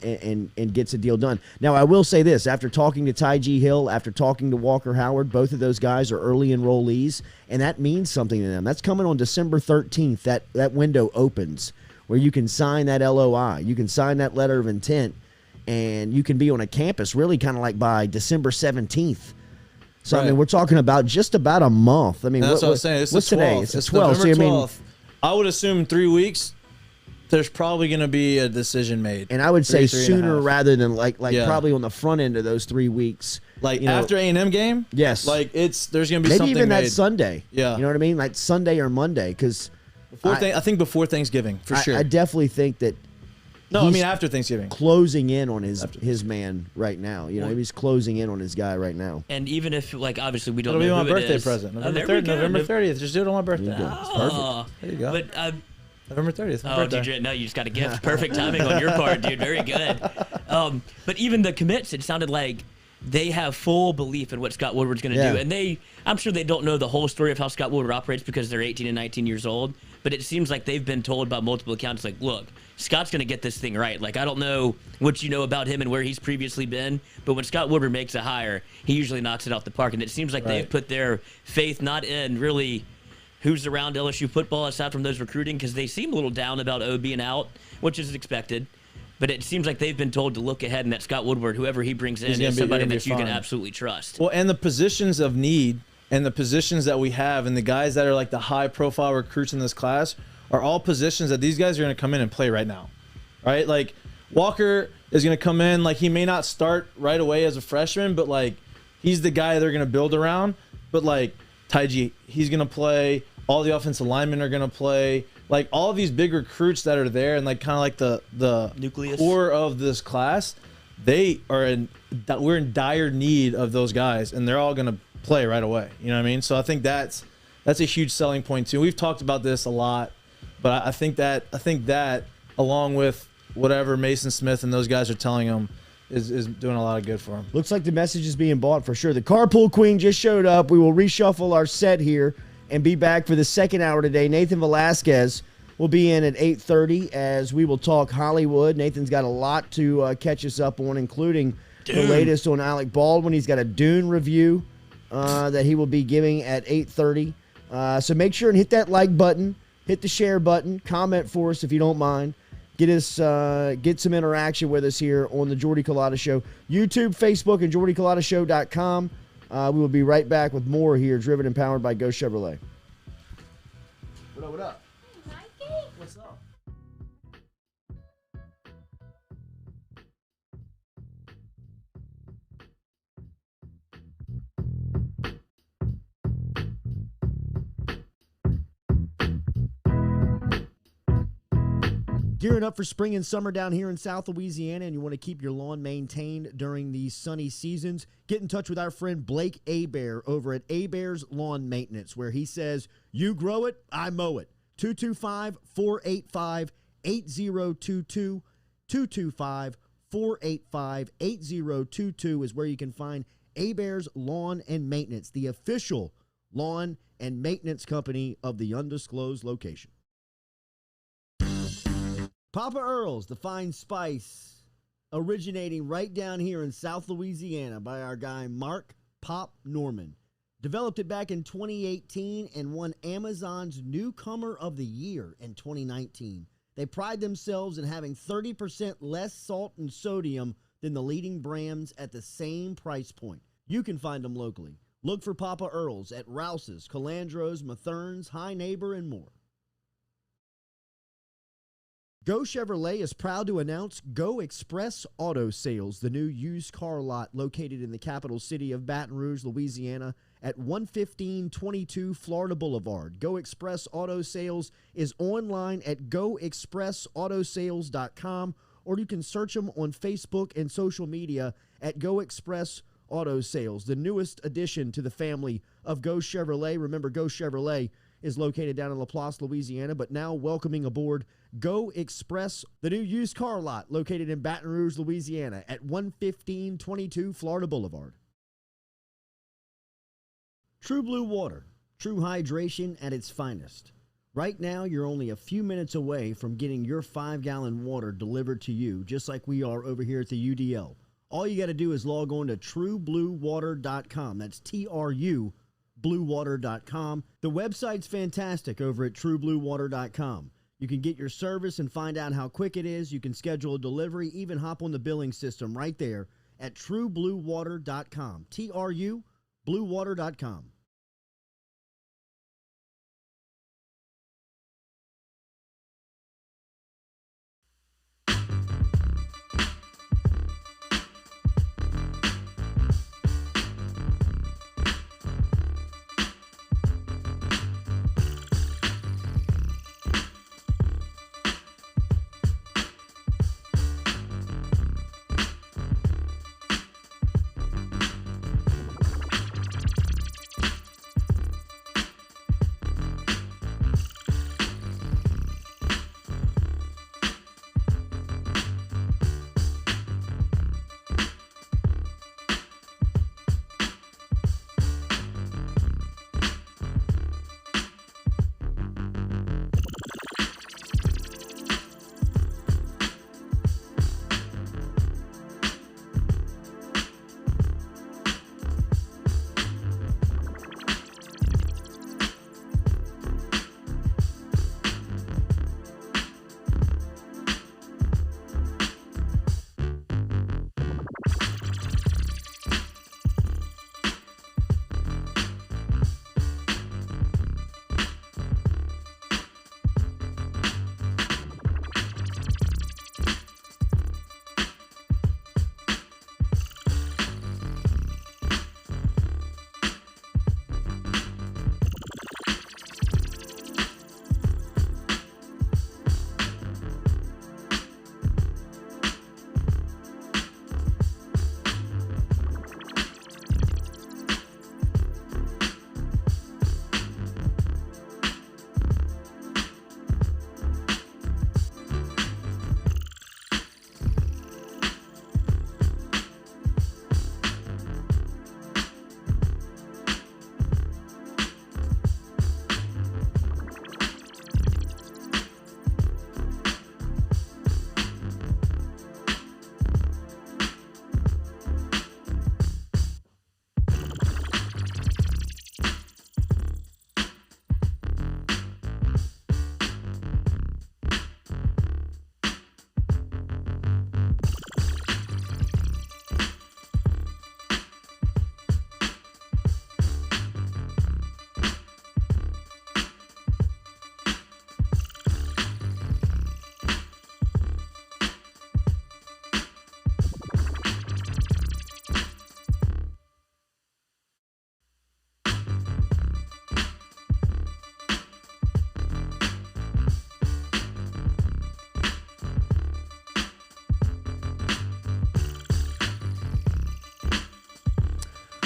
gets a deal done. Now, I will say this. After talking to Ty G. Hill, after talking to Walker Howard, both of those guys are early enrollees, and that means something to them. That's coming on December 13th. That window opens where you can sign that LOI. You can sign that letter of intent, and you can be on a campus really kind of like by December 17th. So, I mean, we're talking about just about a month. I mean, that's what I was saying. It's what's the 12th. today? It's the 12th. November So, 12th. I would assume 3 weeks there's probably going to be a decision made. And I would say 3.5. sooner rather than like Yeah. probably on the front end of those 3 weeks. Like you know, after A&M game? Yes. Like there's going to be maybe something even made. that Sunday. Yeah. You know what I mean? Like Sunday or Monday, because I think before Thanksgiving, for sure. I definitely think that No, I he's mean after Thanksgiving. closing in on his man right now. You know, he's closing in on his guy right now. And even if, like, obviously we don't It'll be know my who it birthday is. present. Oh, November there we 3rd, go. November 30th. Just do it on my birthday. Oh, There you go. But November 30th. My birthday. DJ, no, you just got a gift. Perfect timing on your part, dude. Very good. But even the commits, it sounded like they have full belief in what Scott Woodward's going to do. And I'm sure they don't know the whole story of how Scott Woodward operates because they're 18 and 19 years old. But it seems like they've been told by multiple accounts, like, look, Scott's going to get this thing right. Like, I don't know what you know about him and where he's previously been, but when Scott Woodward makes a hire, he usually knocks it out the park. And it seems like they've put their faith not in really who's around LSU football aside from those recruiting, because they seem a little down about O being out, which is expected. But it seems like they've been told to look ahead, and that Scott Woodward, whoever he brings in, is somebody that you can absolutely trust. Well, and the positions of need and the positions that we have and the guys that are like the high-profile recruits in this class are all positions that these guys are going to come in and play right now, right? Like Walker is going to come in, like he may not start right away as a freshman, but like he's the guy they're going to build around. But like Taiji, he's going to play. All the offensive linemen are going to play. Like all of these big recruits that are there and like kind of like the nucleus core of this class, we're in dire need of those guys, and they're all going to play right away. You know what I mean? So I think that's a huge selling point too. We've talked about this a lot, but I think that along with whatever Mason Smith and those guys are telling them is doing a lot of good for them. Looks like the message is being bought for sure. The Carpool Queen just showed up. We will reshuffle our set here and be back for the second hour today. Nathan Velasquez will be in at 8:30 as we will talk Hollywood. Nathan's got a lot to catch us up on, including the latest on Alec Baldwin. He's got a Dune review that he will be giving at 8:30. So make sure and hit that like button, hit the share button, comment for us if you don't mind. Get some interaction with us here on the Jordy Culotta Show. YouTube, Facebook, and JordyCulottaShow.com. We will be right back with more here, driven and powered by Go Chevrolet. What up? Mikey? What's up? Gearing up for spring and summer down here in South Louisiana, and you want to keep your lawn maintained during these sunny seasons, get in touch with our friend Blake Abear over at Abear's Lawn Maintenance, where he says, you grow it, I mow it. 225-485-8022. 225-485-8022 is where you can find Abear's Lawn and Maintenance, the official lawn and maintenance company of the undisclosed location. Papa Earl's, the fine spice, originating right down here in South Louisiana by our guy Mark Pop Norman. Developed it back in 2018 and won Amazon's Newcomer of the Year in 2019. They pride themselves in having 30% less salt and sodium than the leading brands at the same price point. You can find them locally. Look for Papa Earl's at Rouse's, Calandro's, Mathern's, High Neighbor, and more. Go Chevrolet is proud to announce Go Express Auto Sales, the new used car lot located in the capital city of Baton Rouge, Louisiana, at 11522 Florida Boulevard. Go Express Auto Sales is online at goexpressautosales.com, or you can search them on Facebook and social media at Go Express Auto Sales, the newest addition to the family of Go Chevrolet. Remember, Go Chevrolet is located down in LaPlace, Louisiana, but now welcoming aboard Go Express, the new used car lot located in Baton Rouge, Louisiana at 11522 Florida Boulevard. True Blue Water, true hydration at its finest. Right now, you're only a few minutes away from getting your 5-gallon water delivered to you, just like we are over here at the UDL. All you got to do is log on to truebluewater.com. That's TRU bluewater.com. The website's fantastic over at truebluewater.com. You can get your service and find out how quick it is. You can schedule a delivery, even hop on the billing system right there at truebluewater.com. TRU bluewater.com.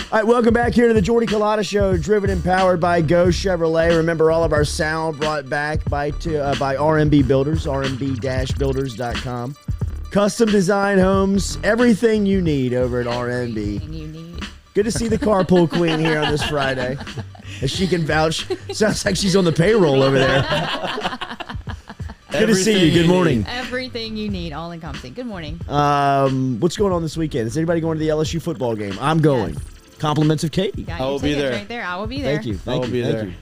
All right, welcome back here to the Jordy Culotta Show, driven and powered by Go Chevrolet. Remember, all of our sound brought back by RMB Builders, rmb-builders.com. Custom design homes, everything you need over at RMB. Everything you need. Good to see the carpool queen here on this Friday. As she can vouch. Sounds like she's on the payroll over there. Good to see you. Good morning. Everything you need, all encompassing. Good morning. What's going on this weekend? Is anybody going to the LSU football game? I'm going. Yes. Compliments of Katie. Got I your will be tickets there. Right there. I will be there. Thank you. I will be there. You.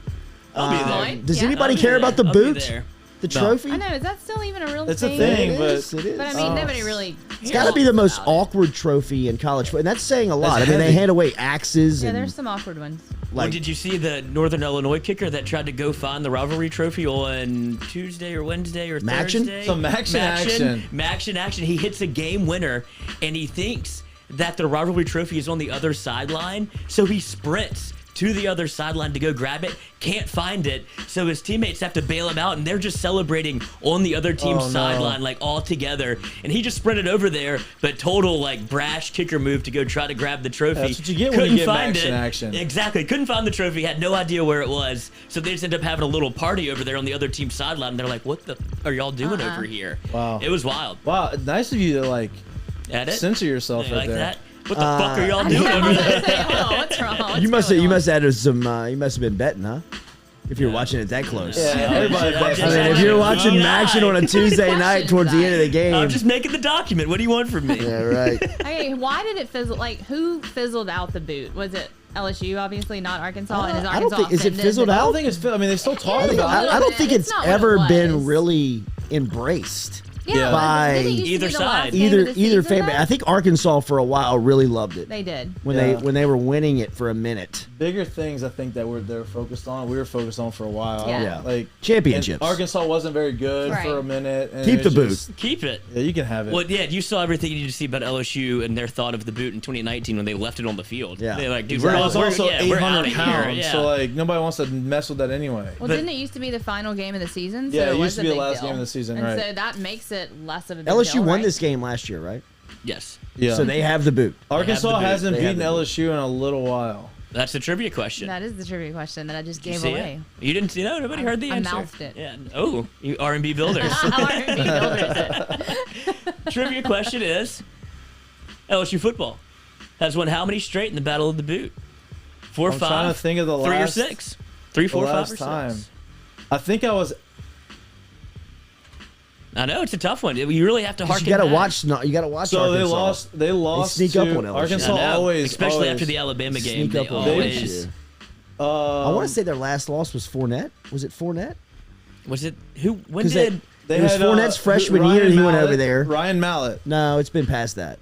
I'll be there. Does Yeah. anybody I'll be care there. about the I'll be boot? there. The No. trophy? I know. Is that still even a real It's a thing? thing, It but is. It is. But I mean, nobody really. It's got to be the most about it. awkward trophy in college football, and that's saying a lot. That's I mean, they heavy. hand away axes Yeah, and there's some awkward ones. Well, like did you see the Northern Illinois kicker that tried to go find the rivalry trophy on Tuesday or Wednesday or Maction? Thursday? Some Maction action. Maction action. He hits a game winner, and he thinks that the rivalry trophy is on the other sideline, so he sprints to the other sideline to go grab it, can't find it, so his teammates have to bail him out, and they're just celebrating on the other team's Oh, no. sideline, like all together. And he just sprinted over there, but total like brash kicker move to go try to grab the trophy. That's what you get when Couldn't you get find Maction it. action. Exactly, couldn't find the trophy, had no idea where it was, so they just ended up having a little party over there on the other team's sideline. And they're like, "What the are y'all doing over here?" Wow. It was wild. Wow, nice of you to like At it. censor yourself You right like there. that? What the fuck are y'all doing Yeah, over there? oh, what's wrong? What's you must going have on? added some. You must have been betting, huh? If you're watching it that close. Yeah, everybody bets. I mean, if you're watching Maction on a Tuesday night towards the end of the game. I'm just making the document. What do you want from me? Yeah, right. Okay, why did it fizzle? Like, who fizzled out the boot? Was it LSU? Obviously, not Arkansas. And is I Arkansas don't think. Is it offended fizzled that- I out? don't think it's. I mean, they still talk think about a it. little I don't bit. think It's it's not what it ever been was. really embraced. Yeah, by didn't it used to either be the side. last game of the Either season, fan. though? I think Arkansas for a while really loved it They did. when Yeah. they were winning it for a minute. Bigger things, I think that they're focused on. We were focused on for a while. Yeah. Yeah. Like Championships. and Arkansas wasn't very good Right. for a minute. And Keep it the was boot. just- Keep it. Yeah, you can have it. Well, yeah, you saw everything you need to see about LSU and their thought of the boot in 2019 when they left it on the field. Yeah. They're like, dude, Exactly. Well, it's we're also we're out 800 of here. pounds, Yeah. so like nobody wants to mess with that anyway. Well, But- didn't it used to be the final game of the season? So Yeah, it was used to a be the big last deal. game of the season, and right. so that makes it less of a big LSU deal, won right? this game last year, right? Yes. Yeah. So they have the boot. Arkansas They have the boot. hasn't They have beaten the boot. LSU in a little while. That's the trivia question. That is the trivia question that I just Did you gave see away. it? You didn't see that? Nobody heard the I answer. mouthed it. Yeah. Oh, you R&B builders. R&B builders. Trivia question is, LSU football has won how many straight in the Battle of the Boot? 4 or I'm 5? trying to think of the 3 last- or 6? 3, The 4, 5, last or 6? time. I think I was. I know it's a tough one. You really have to harken You gotta back. watch. No, you gotta watch. So Arkansas. they lost. They lost. sneak to up on LSU. Arkansas. I know, Always, especially always. after the Alabama game. Sneak They up on always. LSU. I want to say their last loss was Fournette. Was it Fournette? Was it who? When 'Cause did? They It was had, Fournette's freshman Ryan year, and he went Mallett- over there. Ryan Mallett. No, it's been past that.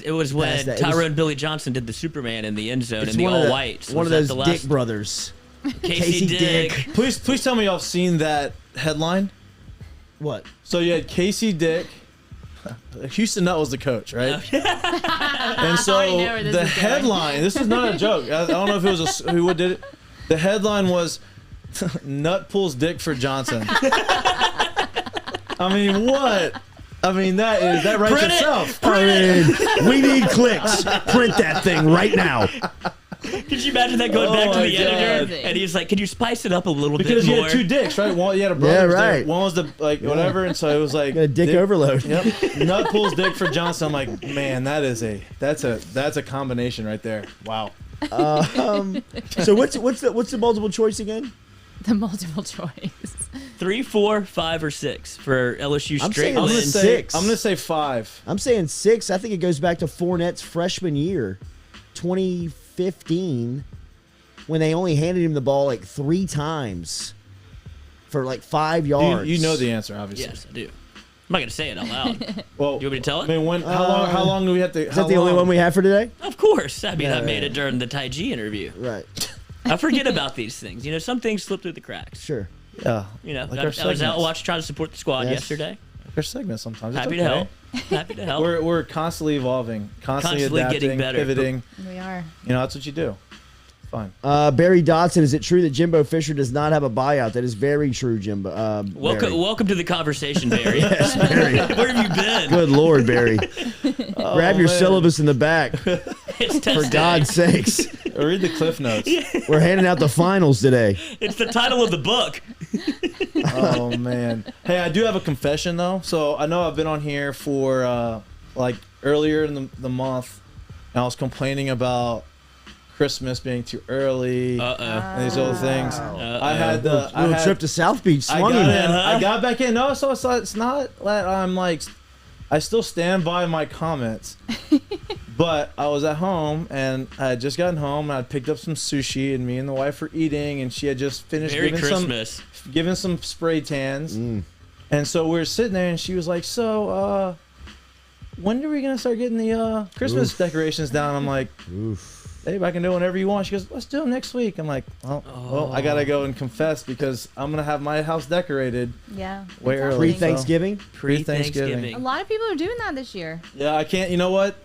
It was when Past that. It was- Tyrone Billy Johnson did the Superman in the end zone It's in the one all of the, whites. one Was of that those the Dick last? brothers. Casey Dick. Please tell me y'all seen that headline. What? So you had Casey Dick. Houston Nutt was the coach, right? And so I know where this the is going. headline. This is not a joke. I don't know if it was who did it. The headline was Nut pulls dick for Johnson. I mean, what? I mean, that writes Print it. itself. I mean, we need clicks. Print that thing right now. Could you imagine that going Oh back to my the God. editor? And he's like, "Could you spice it up a little Because bit you more?" had two dicks, right? One, you had a brother. Yeah, right. One was the whatever, and so it was like Got a dick overload. Yep. Nut pulls dick for Johnson. I'm like, man, that's a combination right there. Wow. So what's the multiple choice again? The multiple choice. 3, 4, 5, or 6 for LSU I'm straight saying I'm gonna wins. say Six. I'm gonna say 5. I'm saying 6. I think it goes back to Fournette's freshman year, 2015, when they only handed him the ball like 3 times for like 5 yards. You know the answer, obviously. Yes, I do. I'm not gonna say it out loud. Well, You want me to tell it? I mean, how long do we have to? Is that the only one we have for today? Of course. I mean, Yeah, I made yeah. it during the Tai Chi interview. Right. I forget about these things. You know, some things slip through the cracks. Sure. Yeah. You know, Like I our was out segments. trying to support the squad Yes. yesterday. Our segment sometimes. It's Happy to okay. help. Happy to help. We're constantly evolving, constantly Constantly getting adapting, better. pivoting. We are. You know, that's what you do. Fine. Barry Dotson, is it true that Jimbo Fisher does not have a buyout? That is very true, Jimbo. Barry. Welcome to the conversation, Barry. Barry. Where have you been? Good Lord, Barry. Grab your man. syllabus in the back. It's test For day. God's sakes. Read the cliff notes. We're handing out the finals today. It's the title of the book. Oh man. Hey, I do have a confession though. So I know I've been on here for like earlier in the month, and I was complaining about Christmas being too early and these other things. I had the Little trip to South Beach I swung got him. in. I got back in. No, so it's not that I'm like, I still stand by my comments. But I was at home and I had just gotten home and I picked up some sushi and me and the wife were eating and she had just finished Merry Christmas. giving some spray tans. And so we were sitting there and she was like, so when are we gonna start getting the Christmas decorations down? I'm like, Babe, I can do whenever you want. She goes, let's do them next week. I'm like, well, I gotta go and confess because I'm gonna have my house decorated Yeah. way It's early. Pre-Thanksgiving? Pre-Thanksgiving. A lot of people are doing that this year. Yeah, I can't. You know what?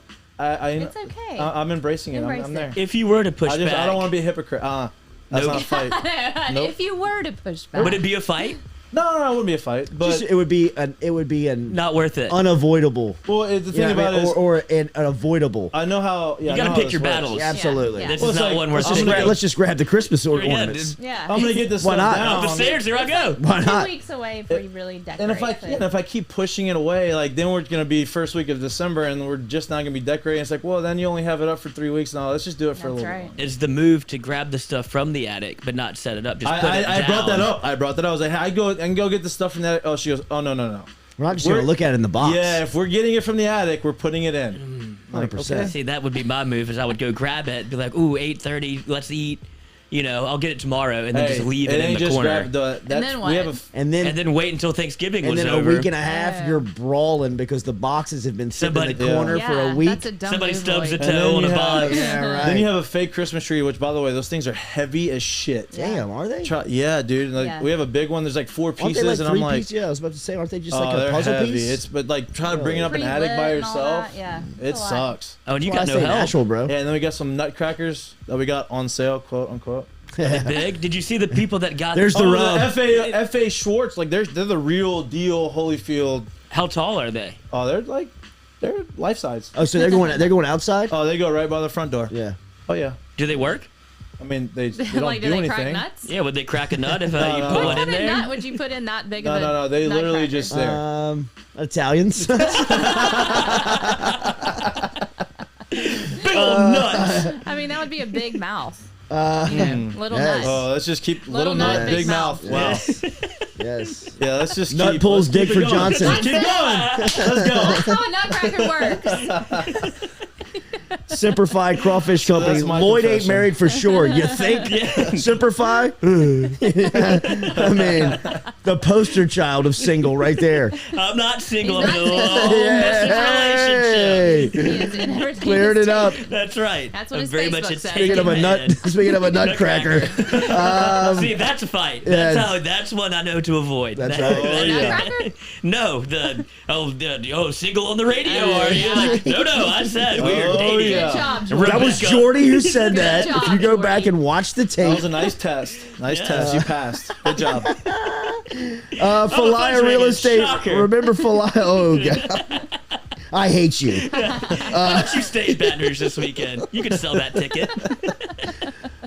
It's okay. I'm embracing it. Embrace I'm there. If you were to push back, I don't want to be a hypocrite. That's Nope. not a fight. Nope. If you were to push back. would it be a fight? No, it wouldn't be a fight. But Just, it would be an Not worth it. unavoidable. well, the thing Yeah, about it is, or an avoidable. I know how. Yeah, You I gotta know pick how your this works. battles. Yeah, absolutely. Yeah. This Well, is it's not like, one where Let's just grab the Christmas Yeah, ornaments. dude. Yeah. I'm gonna get this Why stuff not? down. Up the stairs, here I go. Why 2 not? weeks away before you really decorate. And if I keep pushing it away, like then we're gonna be first week of December, and we're just not gonna be decorating. It's like, well, then you only have it up for 3 weeks. No, let's just do it for a That's little right. bit. Is the move to grab the stuff from the attic, but not set it up? Just put it I brought that down. up. I was like, hey, I can go get the stuff from that. Oh, she goes, oh no. We're not just going to look at it in the box. Yeah, if we're getting it from the attic, we're putting it in. 100%. See, that would be my move. Is I would go grab it, be like, "Ooh, 8:30, let's eat." You know, I'll get it tomorrow, and then just leave it in ain't the just corner, then We have what? And then and then wait until Thanksgiving and was then over. a week and a half, you're brawling because the boxes have been sitting in the Somebody- corner Yeah, for a week. That's a dumb Somebody move, stubs a Lloyd. And then toe on you a have- box. Yeah, right. Then you have a fake Christmas tree, which, by the way, those things are heavy as shit. Damn, are they? Yeah, dude. Like, Yeah. we have a big one. There's like 4 Aren't pieces, they like and 3 I'm like, pieces? Yeah, I was about to say, aren't they just oh, like a they're puzzle heavy. piece? But like, try to bring it up an Pre-lit attic by and all yourself. that, yeah, It it's a lot. sucks. Oh, and you Well, got I no say help. natural, bro. Yeah, and then we got some nutcrackers that we got on sale, quote unquote. Big. Did you see the people that got? There's the Oh, rub. the FA Schwartz, like they're the real deal Holyfield. How tall are they? Oh, they're life size. Oh, so they're going outside? Oh, they go right by the front door. Yeah. Oh yeah. Do they work? I mean, they don't Like, do they anything. crack nuts? Yeah. Would they crack a nut if you no, put no. one in there? Would you put in that big No, of a no. They literally nutcracker? just there. Italians. Big old nuts. I mean, that would be a big mouth. Yes. Little Yes. nut. Oh, let's just keep Little little nut, nut, big big mouth. mouth. Wow. Yes. Yeah, let's just Nut keep, pulls let's dick keep for it going. Johnson. Let's keep going. Let's go. That's how a nutcracker works. Simplify Crawfish Company. that's my Lloyd ain't confession. married for sure. You think? Simplify? I mean, the poster child of single right there. I'm not single. He's I'm in a not long Hey. distance relationship. He is in everything Cleared he's it up. That's right. That's what I'm his very Facebook much a says. Speaking of a man. speaking of a nutcracker. See, that's a fight. yeah. That's one I know to avoid. That's That- right. taking. yeah. Nutcracker? No, single on the radio, are you? Like, no, I said we were dating. yeah. Good job, That Jordan. That was Rebecca. Jordy who said Good that. job, If you go Jordy. back and watch the That tape, was a nice test. Nice Yeah. test. You passed. Good job. Falaya Real Volkswagen, Estate. shocker. Remember Falaya? Oh, God. I hate you. Why don't you stay at Baton Rouge this weekend? You can sell that ticket.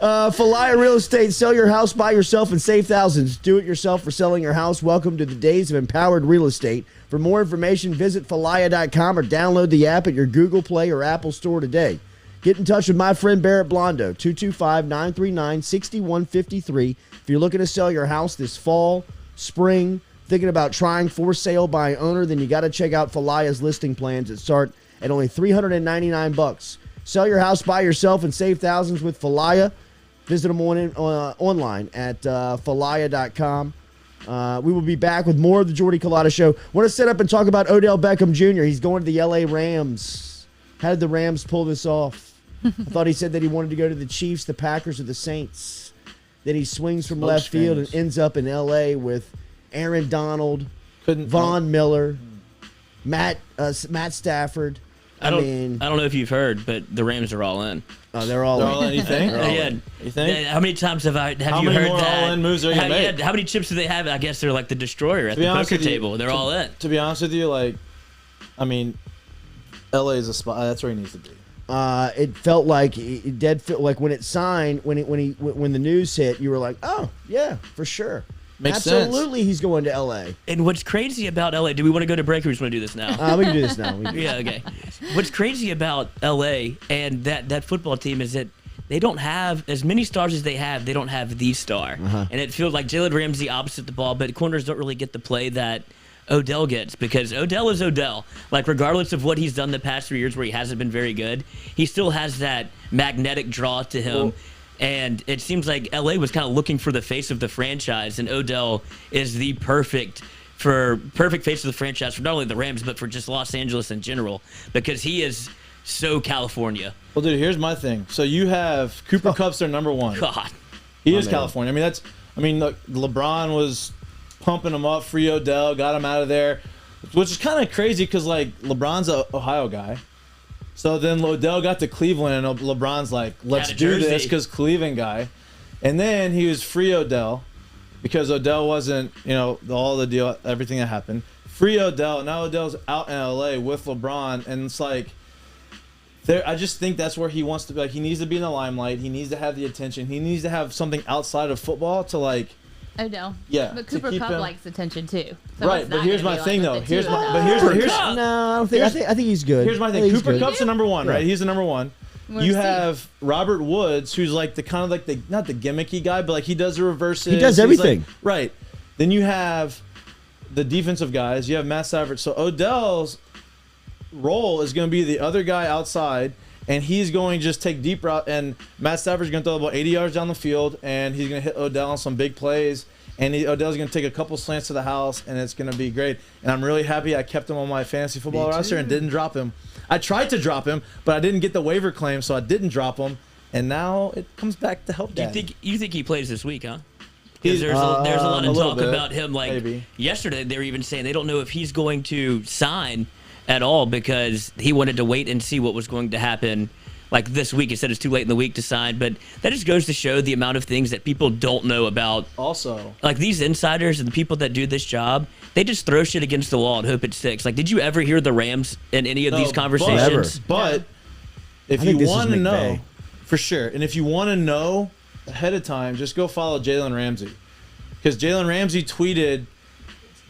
Falaya Real Estate. Sell your house by yourself and save thousands. Do it yourself for selling your house. Welcome to the days of empowered real estate. For more information, visit falaya.com or download the app at your Google Play or Apple Store today. Get in touch with my friend Barrett Blondo, 225-939-6153. If you're looking to sell your house this fall, spring, thinking about trying for sale by owner, then you got to check out Falaya's listing plans that start at only $399. Sell your house by yourself and save thousands with Falaya. Visit them online at falaya.com. We will be back with more of the Jordy Culotta Show. Want to set up and talk about Odell Beckham Jr. He's going to the LA Rams. How did the Rams pull this off? I thought he said that he wanted to go to the Chiefs, the Packers, or the Saints. Then he swings from left field and ends up in LA with Aaron Donald, Von Miller, Matt Stafford. I don't know if you've heard, but the Rams are all in. They're all in. You think? You think? How many times have you many heard more that? all-in moves are you gonna make? How many chips do they have? I guess they're like the destroyer at To be the honest poker with you, table. They're all in. To be honest with you, like, I mean, LA is a spot. That's where he needs to be. It felt like it did feel like when it signed, when the news hit, you were like, oh yeah, for sure. Makes Absolutely, sense. he's going to L.A. And what's crazy about LA? Do we want to go to break or we just want to do this now? We can do this now. Yeah, okay. What's crazy about LA and that football team is that they don't have as many stars as they have. They don't have the star, and it feels like Jalen Ramsey opposite the ball, but corners don't really get the play that Odell gets because Odell is Odell. Like regardless of what he's done the past 3 years where he hasn't been very good, he still has that magnetic draw to him. Well, and it seems like LA was kind of looking for the face of the franchise, and Odell is the perfect face of the franchise for not only the Rams but for just Los Angeles in general because he is so California. Well, dude, here's my thing. So you have Cooper Kupp's their number one. God, He is California. Look, LeBron was pumping him up, free Odell, got him out of there, which is kind of crazy because like LeBron's a Ohio guy. So then Odell got to Cleveland, and LeBron's like, let's do this because Cleveland guy. And then he was free Odell because Odell wasn't, all the deal, everything that happened. Free Odell. Now Odell's out in L.A. with LeBron, and it's like, I just think that's where he wants to be. Like, he needs to be in the limelight. He needs to have the attention. He needs to have something outside of football to like. Odell. Yeah, But to Cooper keep Kupp him- likes attention too. So Right, what's but that here's gonna my be thing, like though. with the Here's two my- of but them? here's No, I don't think. I think he's good. Here's my I thing. think he's Cooper good. Kupp's the number one, right? Yeah. He's the number one. We'll You see. have Robert Woods, who's like the kind of like the not the gimmicky guy, but like he does the reverses. He does He's everything. like- right. Then you have the defensive guys. You have Matt Stafford. So Odell's role is going to be the other guy outside, and he's going to just take deep route. And Matt Stafford's going to throw about 80 yards down the field, and he's going to hit Odell on some big plays. And Odell's going to take a couple slants to the house, and it's going to be great. And I'm really happy I kept him on my fantasy football roster and didn't drop him. I tried to drop him, but I didn't get the waiver claim, so I didn't drop him. And now it comes back to help Dad. you think he plays this week, huh? He's- Because there's a lot a of little talk bit, about him. Like maybe. yesterday, they were even saying they don't know if he's going to sign at all because he wanted to wait and see what was going to happen. Like this week, he said it's too late in the week to sign, but that just goes to show the amount of things that people don't know about. Also, Like these insiders and the people that do this job, they just throw shit against the wall and hope it sticks. Like, did you ever hear the Rams in any of these conversations? But if I think you this is want to know, McVay. for sure, and if you want to know ahead of time, just go follow Jalen Ramsey. Because Jalen Ramsey tweeted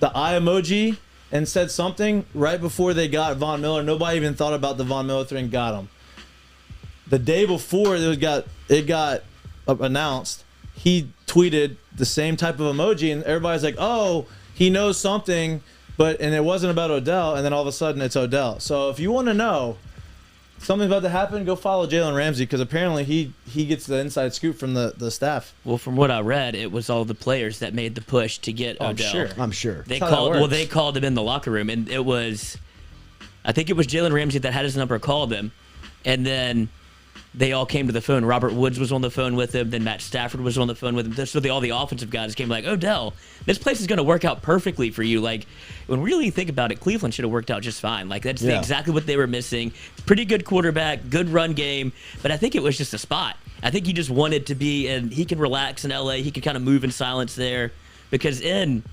the eye emoji and said something right before they got Von Miller. Nobody even thought about the Von Miller thing, got him. The day before it got announced, he tweeted the same type of emoji, and everybody's like, "Oh, he knows something," and it wasn't about Odell. And then all of a sudden, it's Odell. So if you want to know something's about to happen, go follow Jalen Ramsey because apparently he gets the inside scoop from the staff. Well, from what I read, it was all the players that made the push to get Odell. I'm sure. They That's how that works. they called him in the locker room, and I think it was Jalen Ramsey that had his number, called him, and then they all came to the phone. Robert Woods was on the phone with him. Then Matt Stafford was on the phone with him. So all the offensive guys came like, Odell, this place is going to work out perfectly for you. Like, when we really think about it, Cleveland should have worked out just fine. Like, that's exactly what they were missing. Pretty good quarterback, good run game. But I think it was just a spot. I think he just wanted to be, and he can relax in L.A. He can kind of move in silence there. Because in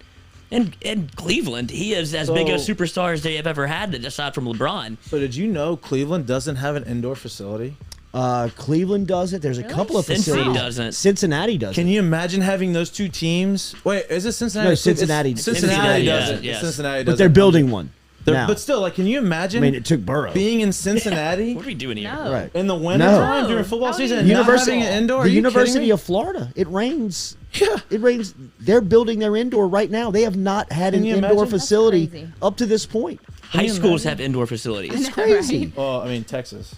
Cleveland, he is as big a superstar as they have ever had, aside from LeBron. So did you know Cleveland doesn't have an indoor facility? Cleveland does it. There's a couple of Cincy facilities. doesn't. Cincinnati does Can it. you imagine having those two teams? Wait, is it Cincinnati? No, Cincinnati. Cincinnati does yeah, it. yes. Cincinnati does But they're it. building one now. But still, like, can you imagine? I mean, it took Burrow. being in Cincinnati What are we doing here? No. Right. in the wintertime No. during football How do you- season and not University, having an indoor? Are the you kidding University me? of Florida. It rains. Yeah. It rains. They're building their indoor right now. They have not had Can an you indoor imagine? facility That's crazy. up to this point. High you schools imagine? have indoor facilities. It's crazy. Right? Well, I mean, Texas.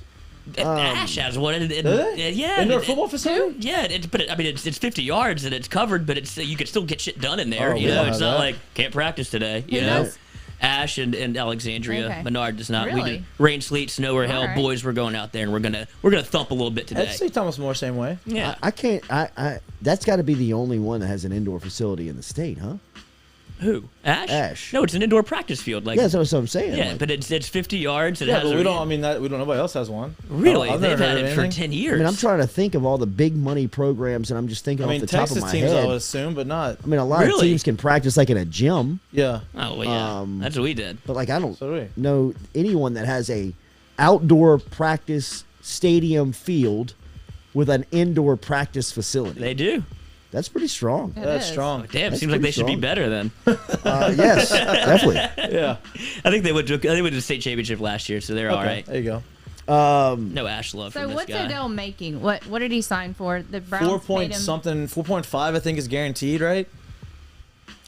Ash has one. Do they? Yeah. Indoor it- football facility? Yeah, it's 50 yards and it's covered, but you can still get shit done in there. Oh, You we know, don't it's have not that. like can't practice today. You Who know, does? Ash and Alexandria. Okay. Menard does not. We Really? did rain, sleet, snow, or hell. All right. Boys, we're going out there and we're gonna thump a little bit today. I'd say Thomas More same way. Yeah. I can't. That's got to be the only one that has an indoor facility in the state, huh? Who? Ash? Ash. No, it's an indoor practice field. Like Yeah, that's what I'm saying. yeah, Like, but it's 50 yards. It Yeah, has but a- we don't. I mean, we don't. Nobody else has one. Really, I've they've never had heard it of for anything. 10 years. I mean, I'm trying to think of all the big money programs, and I'm just thinking I mean, off the top Texas of my teams, I head. would assume, but not. I mean, a lot of Really? teams can practice like in a gym, Yeah. Oh well, yeah, that's what we did. but like I don't So do we. know anyone that has a outdoor practice stadium field with an indoor practice facility. They do. That's pretty strong. That's strong. Damn, That's seems like they pretty should be strong. better then. Yes, definitely. Yeah. I think they went to the state championship last year, so they're all right. There you go. No Ash love So from this what's guy. Odell making? What did he sign for? The Browns 4 paid point him- something, 4.5 I think is guaranteed, right?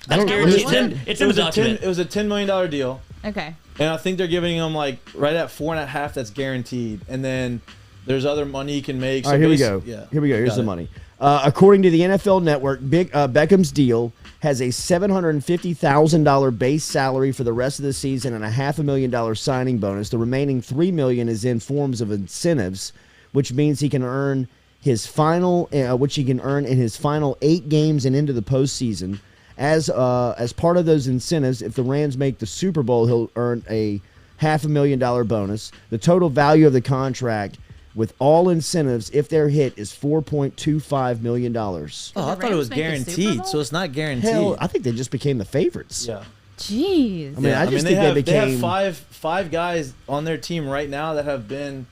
That's don't- guaranteed. what- It's in the document. It was a $10 million deal, Okay. and I think they're giving him like right at 4.5 that's guaranteed, and then there's other money you can make. All right, here we basi- go. Yeah, Here we go. Here's Got the it. money. According to the NFL Network, Beckham's deal has a $750,000 base salary for the rest of the season and a $500,000 signing bonus. The remaining $3 million is in forms of incentives, which means he can earn his final, which he can earn in his final 8 games and into the postseason. As part of those incentives, if the Rams make the Super Bowl, he'll earn a $500,000 bonus. The total value of the contract, with all incentives, if they're hit, is $4.25 million. Oh, I the thought it Rams was make the Super guaranteed, Bowl? so it's not guaranteed. Hell, I think they just became the favorites. Yeah. Jeez. I mean, I just think they became. have five guys on their team right now that have been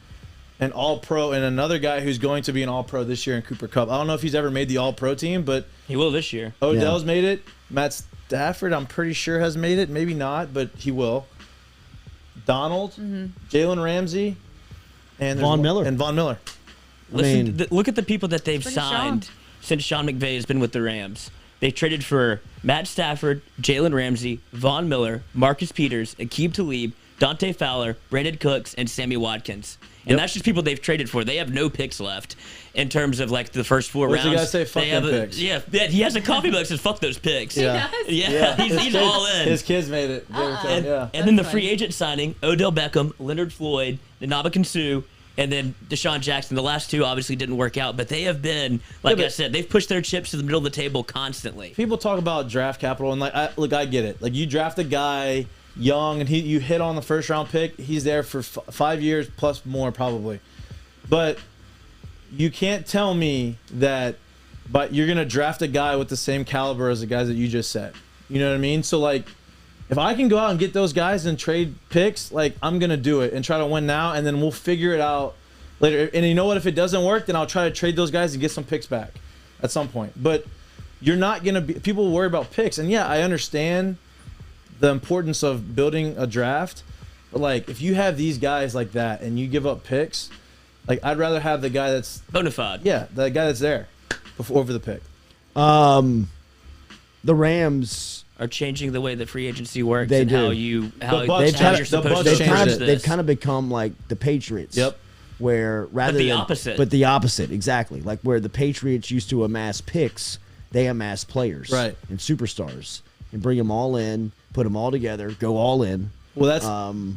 an All-Pro, and another guy who's going to be an All-Pro this year in Cooper Kupp. I don't know if he's ever made the All-Pro team, but He will this year. Odell's made it. Matt Stafford, I'm pretty sure, has made it. Maybe not, but he will. Donald, Jalen Ramsey, and there's Von Miller. And Von Miller. Listen, mean- look at the people that they've Pretty signed since Sean McVay has been with the Rams. They've traded for Matt Stafford, Jalen Ramsey, Von Miller, Marcus Peters, Aqib Talib, Dante Fowler, Brandon Cooks, and Sammy Watkins. And Yep. that's just people they've traded for. They have no picks left in terms of like the first 4 What's the rounds. guy say? Fuck They have them a- picks. Yeah, he has a coffee book that says fuck those picks. Yeah. Yeah, he's all in. His kids made it. And, Yeah. and then the That's free funny. agent signing, Odell Beckham, Leonard Floyd, Ndamukong Suh, and then Deshaun Jackson. The last 2 obviously didn't work out, but they have been, like Yeah, I but- said, they've pushed their chips to the middle of the table constantly. People talk about draft capital, and like, I get it. Like, you draft a guy young, and you hit on the first round pick. He's there for 5 years plus more probably. But you can't tell me that, but you're gonna draft a guy with the same caliber as the guys that you just said. You know what I mean? So like, if I can go out and get those guys and trade picks, like I'm gonna do it and try to win now, and then we'll figure it out later. And you know what? If it doesn't work, then I'll try to trade those guys and get some picks back at some point. But you're not gonna be. People worry about picks, and yeah, I understand the importance of building a draft. But like, if you have these guys like that and you give up picks, like I'd rather have the guy that's Bonafide. yeah, the guy that's there over the pick. The Rams, Are changing the way that free agency works They and do. how Bucks- you're they've supposed the Bucks to they've changed kind, approach of, this. they've kind of become like the Patriots. Yep. Where rather the than opposite. but the opposite, exactly. Like where the Patriots used to amass picks, they amass players, Right. and superstars, and bring them all in, put them all together, go all in. Well, that's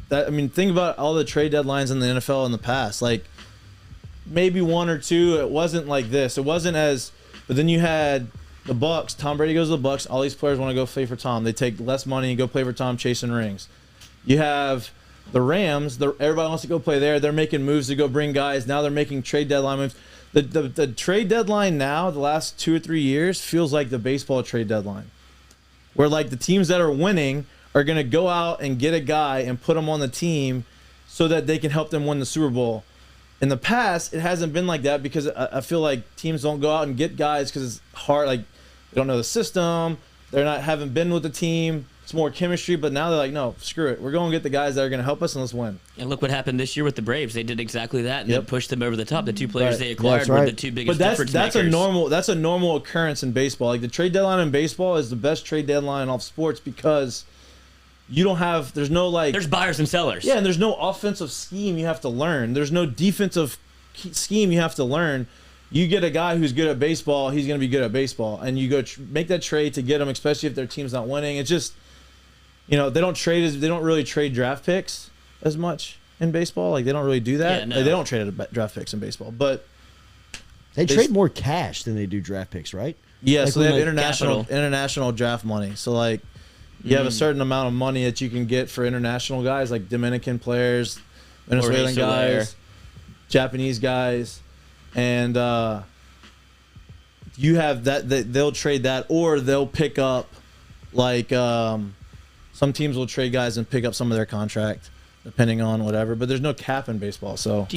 that. I mean, think about all the trade deadlines in the NFL in the past. Like maybe 1 or 2. It wasn't like this. It wasn't as. But then you had the Bucks. Tom Brady goes to the Bucks. All these players want to go play for Tom. They take less money and go play for Tom, chasing rings. You have the Rams. Everybody wants to go play there. They're making moves to go bring guys. Now they're making trade deadline moves. The trade deadline now, the last 2 or 3 years, feels like the baseball trade deadline, where like the teams that are winning are going to go out and get a guy and put him on the team so that they can help them win the Super Bowl. In the past, it hasn't been like that because I feel like teams don't go out and get guys because it's hard. Like they don't know the system. Haven't been with the team. It's more chemistry. But now they're like, no, screw it. We're going to get the guys that are going to help us and let's win. And look what happened this year with the Braves. They did exactly that and Yep. then pushed them over the top. The 2 players Right. they acquired That's were right. the 2 biggest But difference that's makers. a normal occurrence in baseball. Like the trade deadline in baseball is the best trade deadline off sports because there's no like There's buyers and sellers. Yeah, and there's no offensive scheme you have to learn. There's no defensive scheme you have to learn. You get a guy who's good at baseball, he's going to be good at baseball. And you go make that trade to get him, especially if their team's not winning. It's just, they don't really trade draft picks as much in baseball. Like, they don't really do that. Yeah, no. Like, they don't trade draft picks in baseball. But, They trade more cash than they do draft picks, right? yeah, Like so they have when international draft money. So, like, you have a certain amount of money that you can get for international guys, like Dominican players, Venezuelan guys, Japanese guys, and you have that they'll trade that, or they'll pick up like some teams will trade guys and pick up some of their contract depending on whatever. But there's no cap in baseball, so.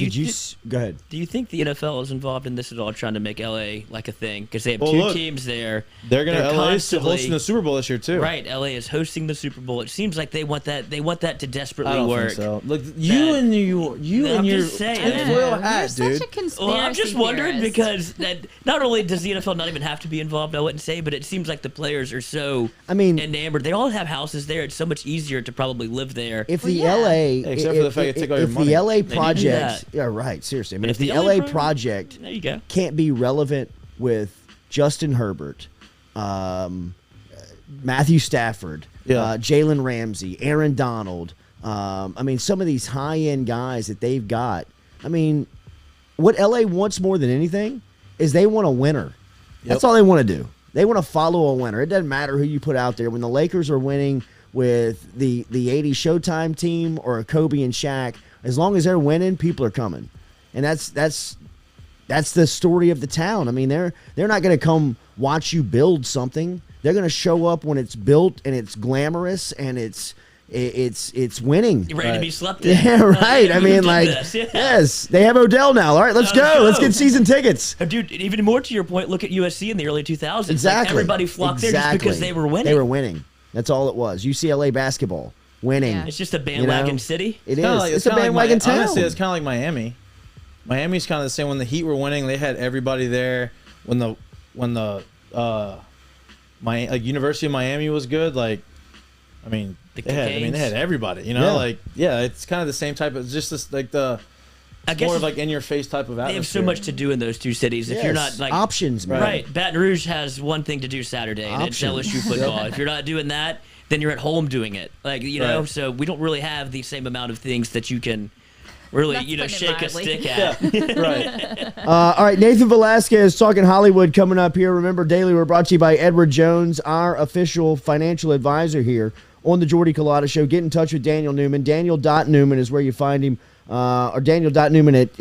Go ahead. Do you think the NFL is involved in this at all, trying to make LA like a thing? Because they have Well, two look, teams there. They're gonna LA is constantly- hosting the Super Bowl this year too. Right, LA is hosting the Super Bowl. It seems like they want that. They want that to desperately I don't work. think so. Look, you and I'm your just saying. tinfoil You're hat, such dude. a conspiracy Well, I'm just wondering theorist. because that not only does the NFL not even have to be involved, I wouldn't say, but it seems like the players are so enamored. They all have houses there. It's so much easier to probably live there. If the Well, yeah. LA, Except for the fact they take all your if money. the LA They need project, that. yeah, right, seriously. I mean, But if the LA project there you go. can't be relevant with Justin Herbert, Matthew Stafford, Jalen Ramsey, Aaron Donald. I mean, some of these high-end guys that they've got. I mean, what LA wants more than anything is they want a winner. That's all they want to do. They want to follow a winner. It doesn't matter who you put out there. When the Lakers are winning with the 80s Showtime team or Kobe and Shaq, as long as they're winning, people are coming. And that's the story of the town. I mean, they're not going to come watch you build something. They're going to show up when it's built and it's glamorous and it's winning. You're ready to be slept in. Yeah, right. I We mean, did like, this, yeah. yes, they have Odell now. All right, let's go. Let's get season tickets. Dude, even more to your point, look at USC in the early 2000s. Exactly. Like everybody flocked there just because they were winning. They were winning. That's all it was. UCLA basketball, winning. Yeah. It's just a bandwagon You know? city. It is. Kinda like- it's a kinda like bandwagon town. Honestly, it's kind of like Miami. Miami's kind of the same. When the Heat were winning, they had everybody there. When the University of Miami was good, like, I mean, they had everybody. You know, Yeah. like, yeah, it's kind of the same type of just this like the. I It's guess more of like in your face type of atmosphere. they have so much to do in those two cities. If you're Yes. not like Options, man. right? Baton Rouge has one thing to do Saturday, and it's Options. LSU football. If you're not doing that, then you're at home doing it. Like know, Right. so we don't really have the same amount of things that you can really That's putting it shake a mildly. stick at. right. All right, Nathan Velasquez talking Hollywood coming up here. Remember, Daily, we're brought to you by Edward Jones, our official financial advisor here on the Jordy Culotta Show. Get in touch with Daniel Newman. Daniel.Newman is where you find him, or Daniel.Newman at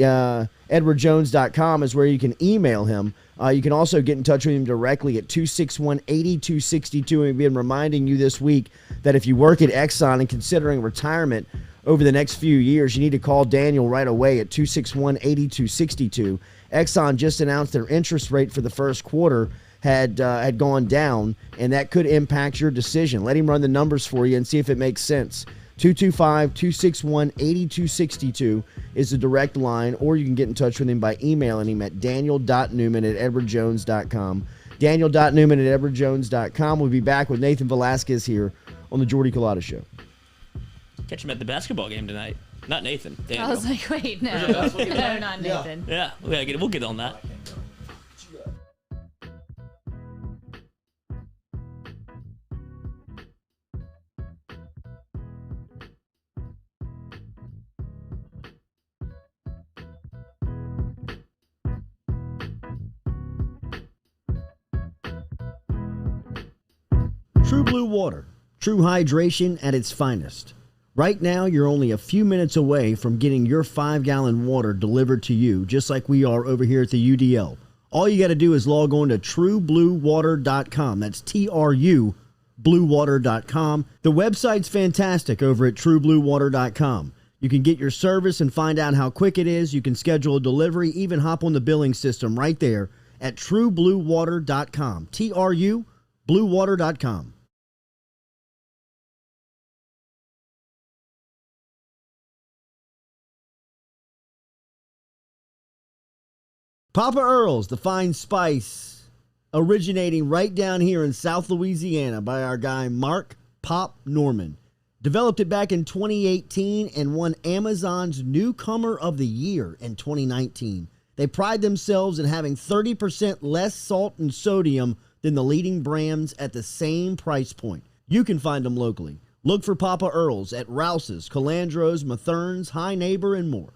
edwardjones.com is where you can email him. You can also get in touch with him directly at 261-8262. And we've been reminding you this week that if you work at Exxon and considering retirement over the next few years, you need to call Daniel right away at 261-8262. Exxon just announced their interest rate for the first quarter had gone down, and that could impact your decision. Let him run the numbers for you and see if it makes sense. 225-261-8262 is the direct line, or you can get in touch with him by emailing him at daniel.newman@edwardjones.com. Daniel.Newman@edwardjones.com. We'll be back with Nathan Velasquez here on the Jordy Culotta Show. Catch him at the basketball game tonight. Not Nathan. Daniel. I was like, wait, no, no, not Nathan. yeah, we'll get on that. True Blue Water, true hydration at its finest. Right now, you're only a few minutes away from getting your 5-gallon water delivered to you, just like we are over here at the UDL. All you got to do is log on to truebluewater.com. That's TRU, bluewater.com. The website's fantastic over at truebluewater.com. You can get your service and find out how quick it is. You can schedule a delivery, even hop on the billing system right there at truebluewater.com. TRU, bluewater.com. Papa Earl's, the fine spice, originating right down here in South Louisiana by our guy Mark Pop Norman. Developed it back in 2018 and won Amazon's Newcomer of the Year in 2019. They pride themselves in having 30% less salt and sodium than the leading brands at the same price point. You can find them locally. Look for Papa Earl's at Rouse's, Calandro's, Mathern's, High Neighbor, and more.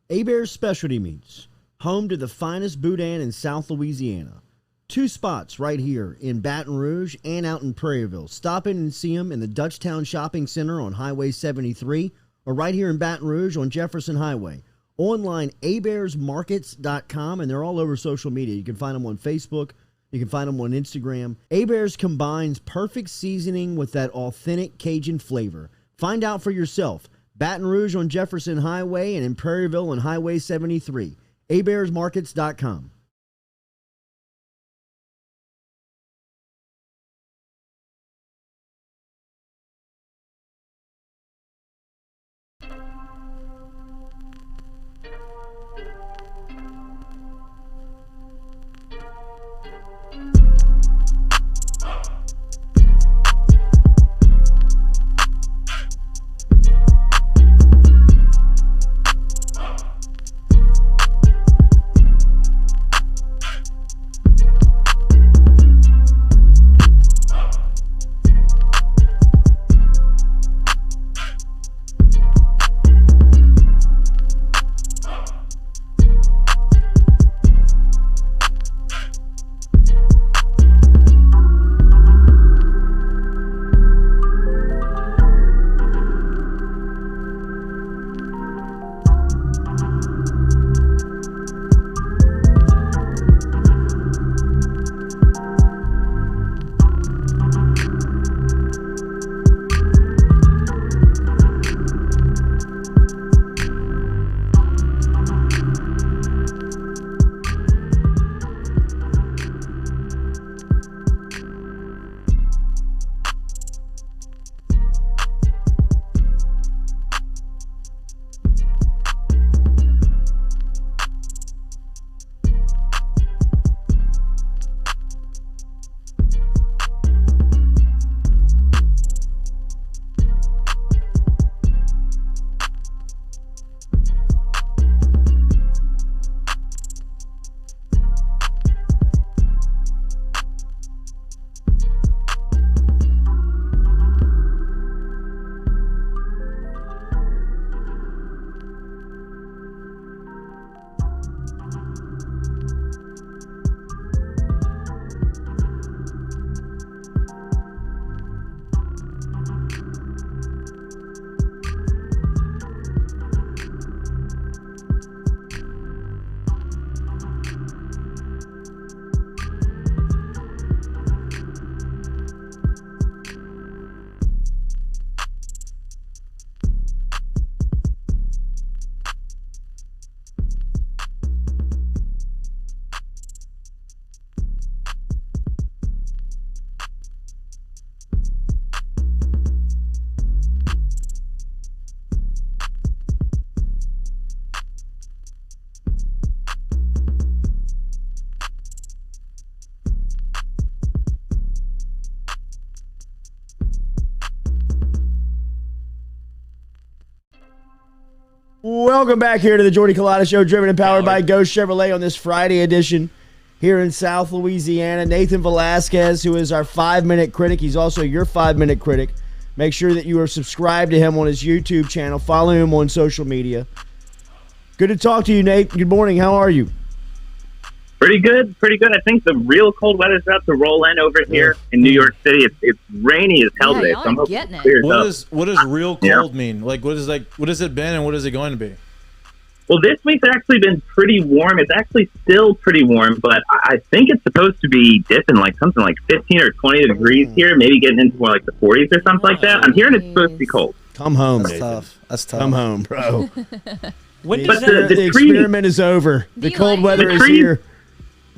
Hebert's Specialty Meats, home to the finest boudin in South Louisiana. 2 spots right here in Baton Rouge and out in Prairieville. Stop in and see them in the Dutchtown Shopping Center on Highway 73 or right here in Baton Rouge on Jefferson Highway. Online, abearsmarkets.com, and they're all over social media. You can find them on Facebook, You can find them on Instagram. A-Bears combines perfect seasoning with that authentic Cajun flavor. Find out for yourself. Baton Rouge on Jefferson Highway and in Prairieville on Highway 73. abearsmarkets.com. Welcome back here to the Jordy Culotta Show, driven and powered by Ghost Chevrolet on this Friday edition here in South Louisiana. Nathan Velasquez, who is our 5-minute critic. He's also your 5-minute critic. Make sure that you are subscribed to him on his YouTube channel. Follow him on social media. Good to talk to you, Nate. Good morning. How are you? Pretty good. I think the real cold weather's about to roll in over here in New York City. It's rainy as hell today. Y'all So I'm are hoping getting it it. clears up. What does real cold mean? Like, what has it been and what is it going to be? Well, this week's actually been pretty warm. It's actually still pretty warm, but I think it's supposed to be dipping like something like 15 or 20 degrees here, maybe getting into more like the 40s or something like that. I'm hearing it's supposed to be cold. Come home, That's Nathan. tough. That's tough. Come home, bro. When But does The experiment is over. The cold weather is here.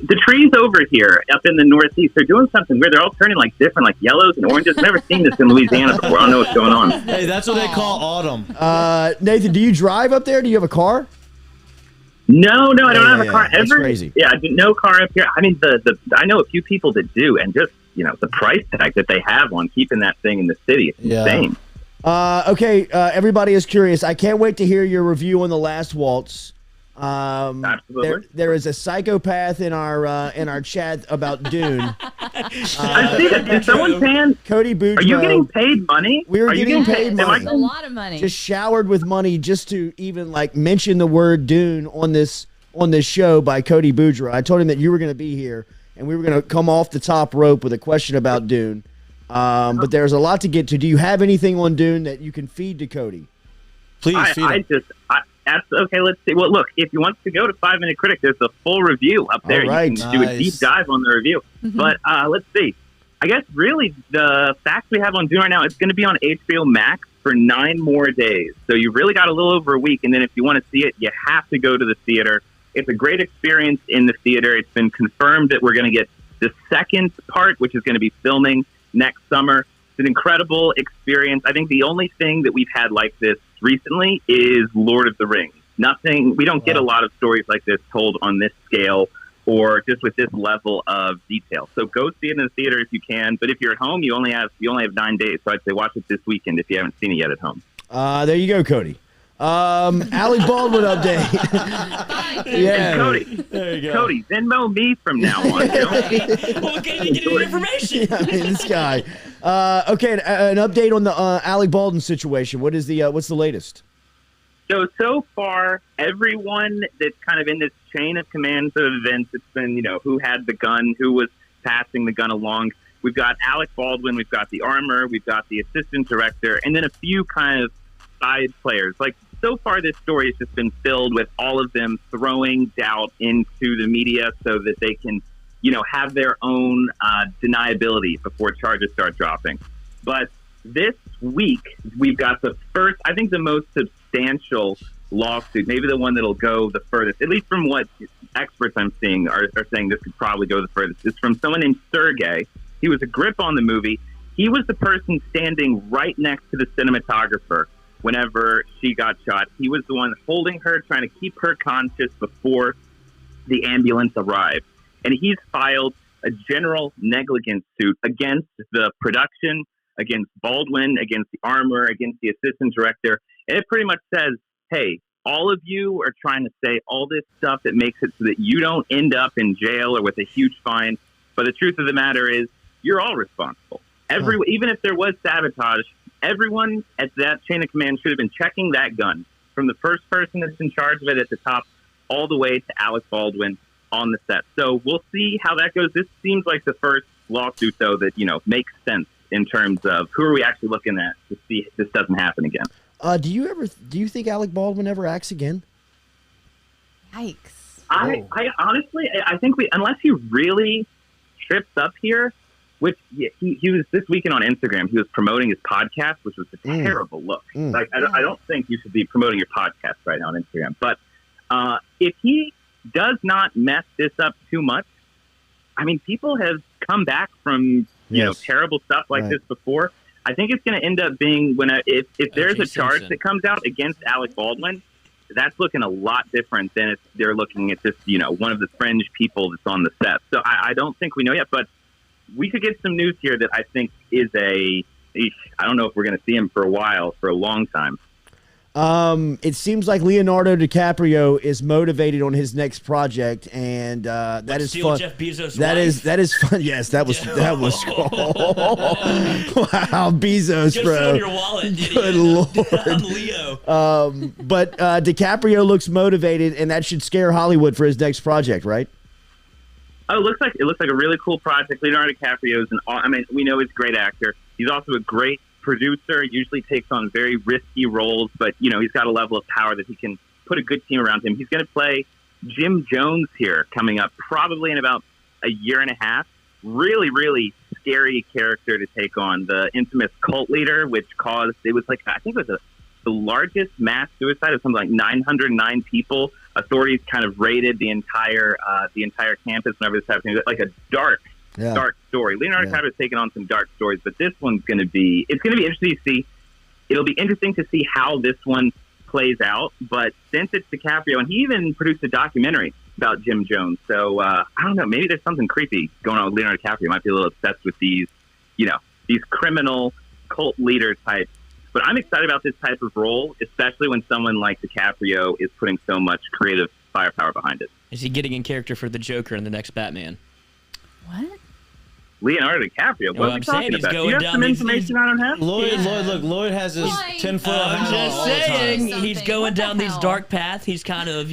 The trees over here up in the Northeast are doing something weird. They're all turning like different, like yellows and oranges. I've never seen this in Louisiana before. I don't know what's going on. Hey, that's what they call autumn. Nathan, do you drive up there? Do you have a car? No, I don't have a car. That's crazy. Yeah, no car up here. I mean, I know a few people that do, and just the price tag that they have on keeping that thing in the city is insane. Okay, everybody is curious. I can't wait to hear your review on The Last Waltz. Absolutely. There is a psychopath in our chat about Dune. I see that. Is someone paying? Cody Boudreaux. Are you getting paid money? We're getting paid money. That's a lot of money. Just showered with money just to even mention the word Dune on this show by Cody Boudreaux. I told him that you were going to be here and we were going to come off the top rope with a question about Dune. But there's a lot to get to. Do you have anything on Dune that you can feed to Cody? Please feed him. Okay, let's see. Well, look, if you want to go to 5 Minute Critic, there's a full review up there. All right. You can do a deep dive on the review. But let's see. I guess really the facts we have on Dune right now, it's going to be on HBO Max for 9 more days. So you really got a little over a week. And then if you want to see it, you have to go to the theater. It's a great experience in the theater. It's been confirmed that we're going to get the second part, which is going to be filming next summer. It's an incredible experience. I think the only thing that we've had like this recently is Lord of the Rings. We don't get a lot of stories like this told on this scale or just with this level of detail. So go see it in the theater if you can. But if you're at home, you only have 9 days. So I'd say watch it this weekend if you haven't seen it yet at home. There you go, Cody. Alec Baldwin update. Yeah, Cody. There you go. Cody, Venmo me from now on. Well, can you get any information? Yeah, this guy. Okay, an update on the Alec Baldwin situation. What's the latest? So far, everyone that's kind of in this chain of commands of events, it's been, who had the gun, who was passing the gun along. We've got Alec Baldwin, we've got the armor, we've got the assistant director, and then a few kind of side players. Like, so far, this story has just been filled with all of them throwing doubt into the media so that they can, have their own deniability before charges start dropping. But this week, we've got the first, I think the most substantial lawsuit, maybe the one that'll go the furthest, at least from what experts I'm seeing are saying this could probably go the furthest. It's from someone named Sergey. He was a grip on the movie. He was the person standing right next to the cinematographer whenever she got shot. He was the one holding her, trying to keep her conscious before the ambulance arrived. And he's filed a general negligence suit against the production, against Baldwin, against the armor, against the assistant director. And it pretty much says, hey, all of you are trying to say all this stuff that makes it so that you don't end up in jail or with a huge fine. But the truth of the matter is, you're all responsible. Even if there was sabotage, everyone at that chain of command should have been checking that gun from the first person that's in charge of it at the top all the way to Alec Baldwin on the set. So we'll see how that goes. This seems like the first lawsuit, though, that, makes sense in terms of who are we actually looking at to see if this doesn't happen again. Do you think Alec Baldwin ever acts again? Yikes. I honestly, I think unless he really trips up here, which he was this weekend on Instagram, he was promoting his podcast, which was a terrible look. Like, I don't think you should be promoting your podcast right now on Instagram. But if he does not mess this up too much, I mean, people have come back from, terrible stuff like this before. I think it's going to end up being if there's a charge that comes out against Alec Baldwin, that's looking a lot different than if they're looking at just, one of the fringe people that's on the set. So I don't think we know yet, but we could get some news here that I think is I don't know if we're going to see him for a long time. It seems like Leonardo DiCaprio is motivated on his next project, and that is fun. Jeff Bezos' that is fun. Yes, that was cool. Wow, Bezos, Just bro. on your wallet, Good Lord. I'm Leo. But DiCaprio looks motivated, and that should scare Hollywood for his next project, right? Oh, it looks like a really cool project. Leonardo DiCaprio we know he's a great actor. He's also a great producer. Usually takes on very risky roles, but he's got a level of power that he can put a good team around him. He's going to play Jim Jones here coming up, probably in about a year and a half. Really, really scary character to take on. The infamous cult leader, which caused the largest mass suicide of something like 909 people. Authorities kind of raided the entire campus whenever this happened. Like a dark story. Leonardo DiCaprio has taken on some dark stories, but this one's going to be interesting to see. It'll be interesting to see how this one plays out. But since it's DiCaprio, and he even produced a documentary about Jim Jones, so I don't know. Maybe there's something creepy going on with Leonardo DiCaprio. He might be a little obsessed with these criminal cult leader types. But I'm excited about this type of role, especially when someone like DiCaprio is putting so much creative firepower behind it. Is he getting in character for the Joker in the next Batman? What? Leonardo DiCaprio. What are we talking about? Do you have some information I don't have? Lloyd has his 10-foot. I'm just saying, he's going down these dark paths. He's kind of,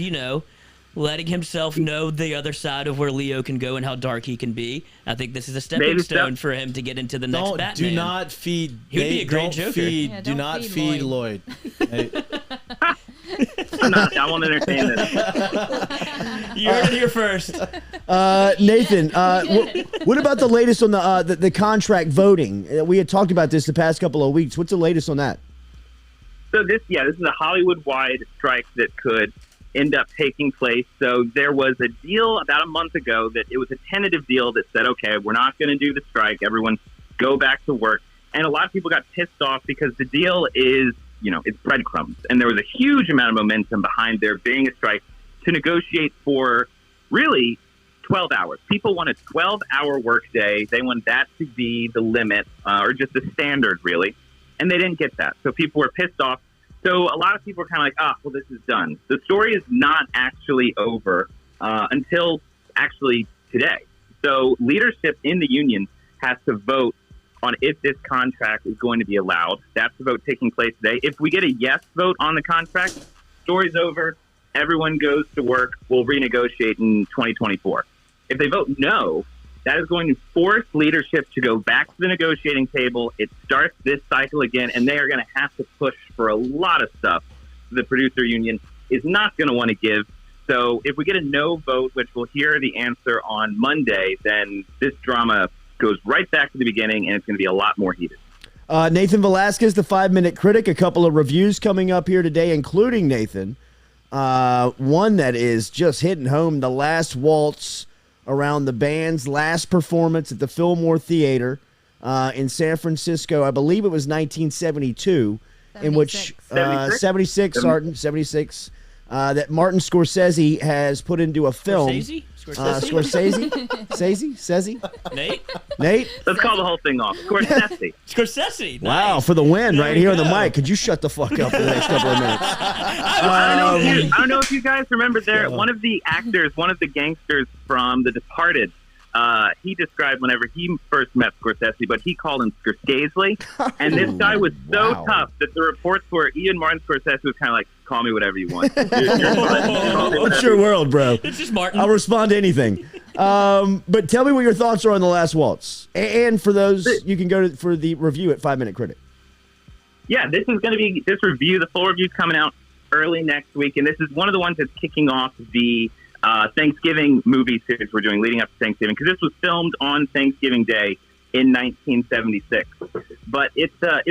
letting himself know the other side of where Leo can go and how dark he can be. I think this is a stepping stone for him to get into the next Batman. Do not feed. He would be a great Joker. Do not feed Lloyd. Hey. I won't entertain this. You heard it here first. Nathan, what about the latest on the contract voting? We had talked about this the past couple of weeks. What's the latest on that? So this is a Hollywood-wide strike that could end up taking place. So there was a deal about a month ago that it was a tentative deal that said, okay, we're not going to do the strike. Everyone go back to work. And a lot of people got pissed off because the deal is, it's breadcrumbs. And there was a huge amount of momentum behind there being a strike to negotiate for really 12 hours. People want a 12-hour workday. They want that to be the limit or just the standard, really. And they didn't get that. So people were pissed off. So a lot of people are kind of like, well, this is done. The story is not actually over until actually today. So leadership in the union has to vote on if this contract is going to be allowed. That's the vote taking place today. If we get a yes vote on the contract, story's over. Everyone goes to work. We'll renegotiate in 2024. If they vote no, that is going to force leadership to go back to the negotiating table. It starts this cycle again, and they are going to have to push for a lot of stuff the producer union is not going to want to give. So if we get a no vote, which we'll hear the answer on Monday, then this drama goes right back to the beginning, and it's going to be a lot more heated. Nathan Velasquez, the 5-Minute Critic, a couple of reviews coming up here today, including Nathan. One that is just hitting home, The Last Waltz, around the band's last performance at the Fillmore Theater in San Francisco. I believe it was 1972, 76. In which 76, that Martin Scorsese has put into a film. Scorsese? Nate? Let's call the whole thing off. Scorsese. Wow, Nice. for the win right here on the mic. Could you shut the fuck up for the next couple of minutes? I don't know if you guys remember one of the actors, one of the gangsters from The Departed, he described whenever he first met Scorsese, but he called him Scorsese. And this guy was so tough that the reports were even Martin Scorsese was kind of like, call me whatever you want. It's your world, bro. It's just Martin. I'll respond to anything. But tell me what your thoughts are on The Last Waltz. And for those, you can go for the review at 5-Minute Critic. Yeah, this is going to be this review. The full review is coming out early next week. And this is one of the ones that's kicking off the Thanksgiving movie series we're doing leading up to Thanksgiving, because this was filmed on Thanksgiving Day in 1976. But it's a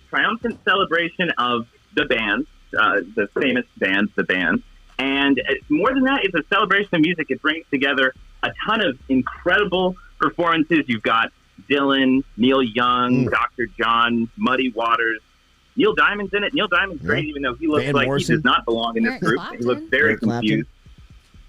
triumphant celebration of the band, the famous band, the band. And more than that, it's a celebration of music. It brings together a ton of incredible performances. You've got Dylan, Neil Young, Dr. John, Muddy Waters. Neil Diamond's in it. Neil Diamond's great, even though he looks Van like Morrison. he does not belong in this group. Clapton. He looks very confused.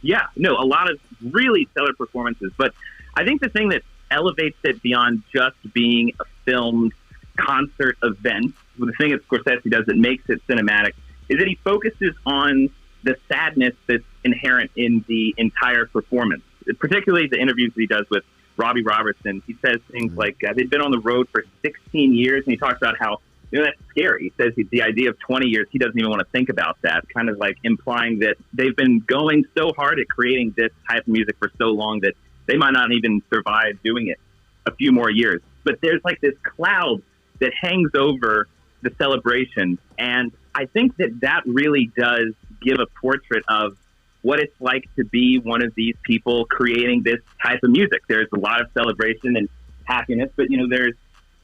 Yeah, no, a lot of really stellar performances. But I think the thing that elevates it beyond just being a filmed concert event, the thing that Scorsese does that makes it cinematic, is that he focuses on the sadness that's inherent in the entire performance, particularly the interviews that he does with Robbie Robertson. He says things like they've been on the road for 16 years, and he talks about how, that's scary. He says the idea of 20 years, he doesn't even want to think about that, kind of like implying that they've been going so hard at creating this type of music for so long that they might not even survive doing it a few more years. But there's like this cloud that hangs over the celebration, and I think that really does give a portrait of what it's like to be one of these people creating this type of music. There's a lot of celebration and happiness, but there's